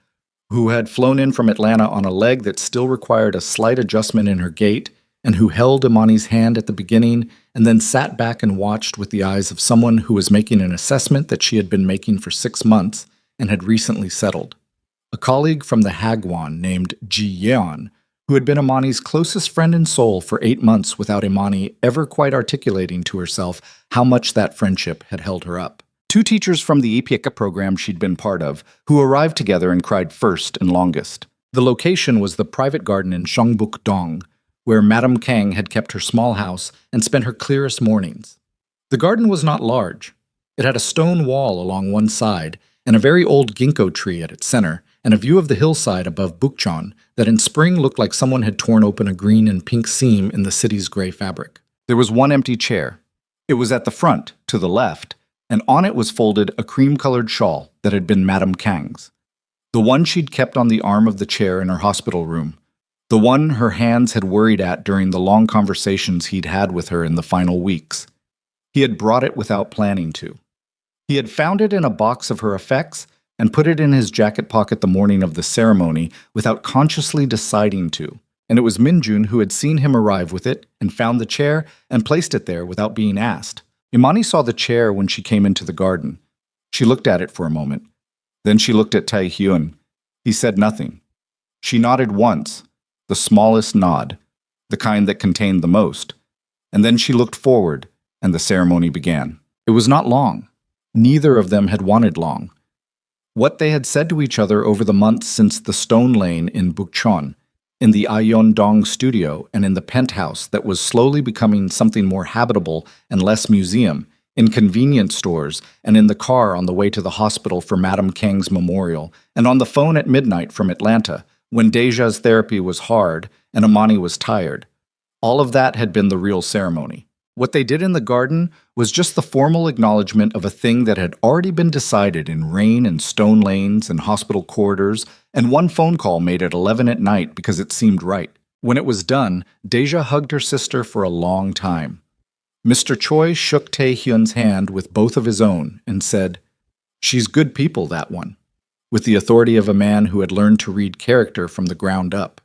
A: who had flown in from Atlanta on a leg that still required a slight adjustment in her gait and who held Imani's hand at the beginning and then sat back and watched with the eyes of someone who was making an assessment that she had been making for 6 months and had recently settled. A colleague from the Hagwon named Ji Yeon, who had been Imani's closest friend in Seoul for 8 months without Imani ever quite articulating to herself how much that friendship had held her up. Two teachers from the Ipieka program she'd been part of, who arrived together and cried first and longest. The location was the private garden in Shangbuk-dong, where Madame Kang had kept her small house and spent her clearest mornings. The garden was not large. It had a stone wall along one side and a very old ginkgo tree at its center, and a view of the hillside above Bukchon that in spring looked like someone had torn open a green and pink seam in the city's gray fabric. There was one empty chair. It was at the front, to the left, and on it was folded a cream-colored shawl that had been Madame Kang's. The one she'd kept on the arm of the chair in her hospital room. The one her hands had worried at during the long conversations he'd had with her in the final weeks. He had brought it without planning to. He had found it in a box of her effects and put it in his jacket pocket the morning of the ceremony without consciously deciding to, and it was Min-jun who had seen him arrive with it and found the chair and placed it there without being asked. Imani saw the chair when she came into the garden. She looked at it for a moment. Then she looked at Taehyun. He said nothing. She nodded once, the smallest nod, the kind that contained the most, and then she looked forward, and the ceremony began. It was not long. Neither of them had wanted long. What they had said to each other over the months since the stone lane in Bukchon, in the Ayondong studio, and in the penthouse that was slowly becoming something more habitable and less museum, in convenience stores, and in the car on the way to the hospital for Madame Kang's memorial, and on the phone at midnight from Atlanta, when Deja's therapy was hard and Imani was tired. All of that had been the real ceremony. What they did in the garden was just the formal acknowledgement of a thing that had already been decided in rain and stone lanes and hospital corridors and one phone call made at 11 at night because it seemed right. When it was done, Deja hugged her sister for a long time. Mr. Choi shook Tae-hyun's hand with both of his own and said, "She's good people, that one," with the authority of a man who had learned to read character from the ground up.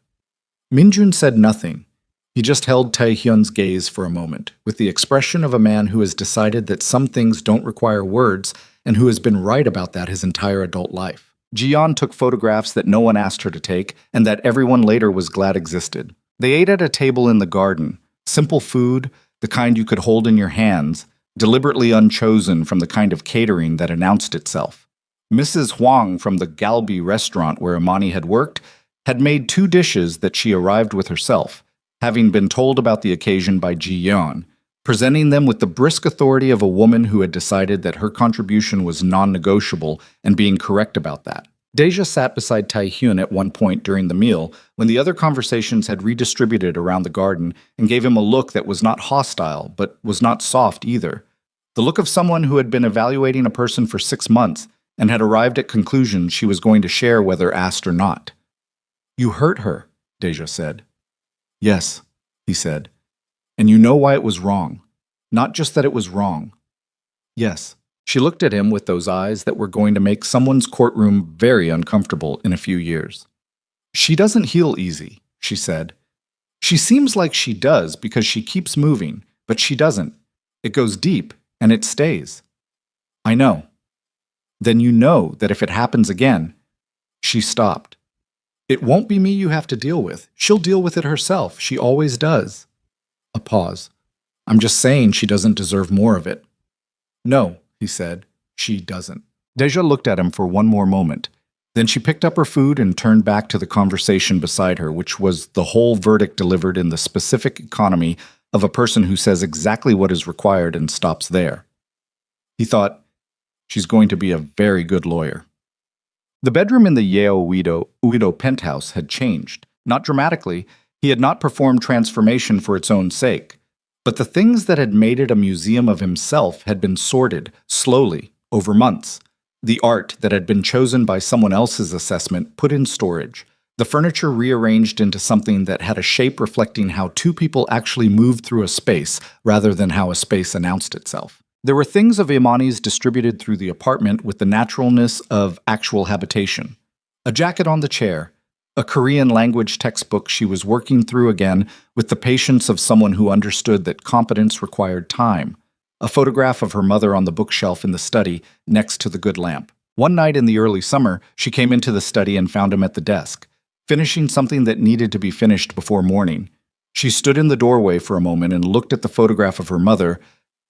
A: Minjun said nothing. He just held Tae-hyun's gaze for a moment, with the expression of a man who has decided that some things don't require words and who has been right about that his entire adult life. Ji-yeon took photographs that no one asked her to take and that everyone later was glad existed. They ate at a table in the garden, simple food, the kind you could hold in your hands, deliberately unchosen from the kind of catering that announced itself. Mrs. Huang from the Galbi restaurant where Imani had worked had made 2 dishes that she arrived with herself, having been told about the occasion by Ji-yeon, presenting them with the brisk authority of a woman who had decided that her contribution was non-negotiable and being correct about that. Deja sat beside Tae-hyun at one point during the meal when the other conversations had redistributed around the garden and gave him a look that was not hostile but was not soft either. The look of someone who had been evaluating a person for 6 months and had arrived at conclusions she was going to share whether asked or not. "You hurt her," Deja said. "Yes," he said. "And you know why it was wrong. Not just that it was wrong." "Yes." She looked at him with those eyes that were going to make someone's courtroom very uncomfortable in a few years. "She doesn't heal easy," she said. "She seems like she does because she keeps moving, but she doesn't. It goes deep, and it stays." "I know." "Then you know that if it happens again—" She stopped. "It won't be me you have to deal with. She'll deal with it herself. She always does." A pause. "I'm just saying she doesn't deserve more of it." "No," he said, "she doesn't." Deja looked at him for one more moment. Then she picked up her food and turned back to the conversation beside her, which was the whole verdict delivered in the specific economy of a person who says exactly what is required and stops there. He thought, she's going to be a very good lawyer. The bedroom in the Yeo Uedo penthouse had changed. Not dramatically. He had not performed transformation for its own sake. But the things that had made it a museum of himself had been sorted, slowly, over months. The art that had been chosen by someone else's assessment put in storage. The furniture rearranged into something that had a shape reflecting how 2 people actually moved through a space rather than how a space announced itself. There were things of Imani's distributed through the apartment with the naturalness of actual habitation. A jacket on the chair, a Korean language textbook she was working through again with the patience of someone who understood that competence required time, a photograph of her mother on the bookshelf in the study next to the good lamp. One night in the early summer, she came into the study and found him at the desk, finishing something that needed to be finished before morning. She stood in the doorway for a moment and looked at the photograph of her mother,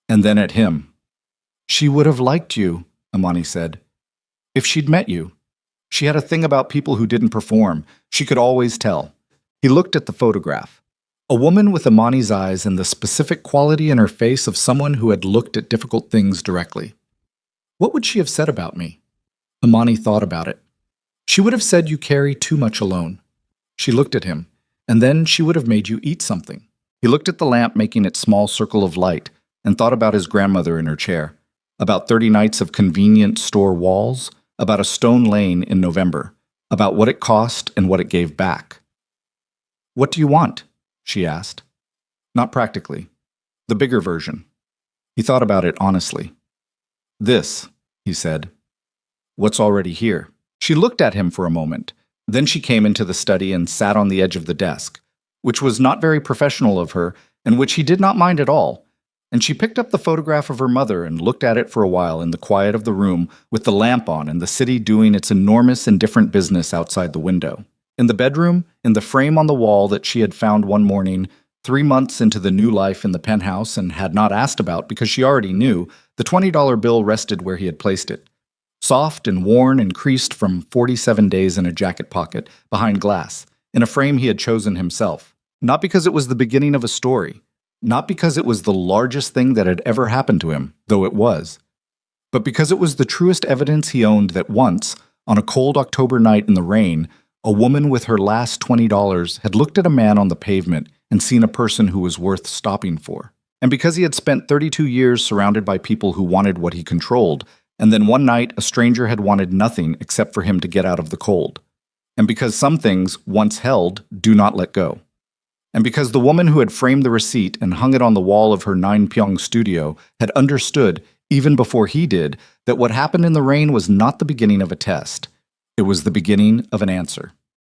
A: and then at him. "She would have liked you," Imani said, "if she'd met you. She had a thing about people who didn't perform. She could always tell." He looked at the photograph. A woman with Imani's eyes and the specific quality in her face of someone who had looked at difficult things directly. What would she have said about me? Imani thought about it. She would have said you carry too much alone. She looked at him, and then she would have made you eat something. He looked at the lamp making its small circle of light, and thought about his grandmother in her chair, about 30 nights of convenience store walls, about a stone lane in November, about what it cost and what it gave back. "What do you want?" she asked. Not practically. The bigger version. He thought about it honestly. "This," he said. "What's already here." She looked at him for a moment. Then she came into the study and sat on the edge of the desk, which was not very professional of her and which he did not mind at all. And she picked up the photograph of her mother and looked at it for a while in the quiet of the room with the lamp on and the city doing its enormous and different business outside the window. In the bedroom, in the frame on the wall that she had found one morning, 3 months into the new life in the penthouse and had not asked about because she already knew, the $20 bill rested where he had placed it. Soft and worn and creased from 47 days in a jacket pocket, behind glass, in a frame he had chosen himself. Not because it was the beginning of a story. Not because it was the largest thing that had ever happened to him, though it was, but because it was the truest evidence he owned that once, on a cold October night in the rain, a woman with her last $20 had looked at a man on the pavement and seen a person who was worth stopping for. And because he had spent 32 years surrounded by people who wanted what he controlled, and then one night a stranger had wanted nothing except for him to get out of the cold. And because some things, once held, do not let go. And because the woman who had framed the receipt and hung it on the wall of her Ninepyeong studio had understood, even before he did, that what happened in the rain was not the beginning of a test. It was the beginning of an answer.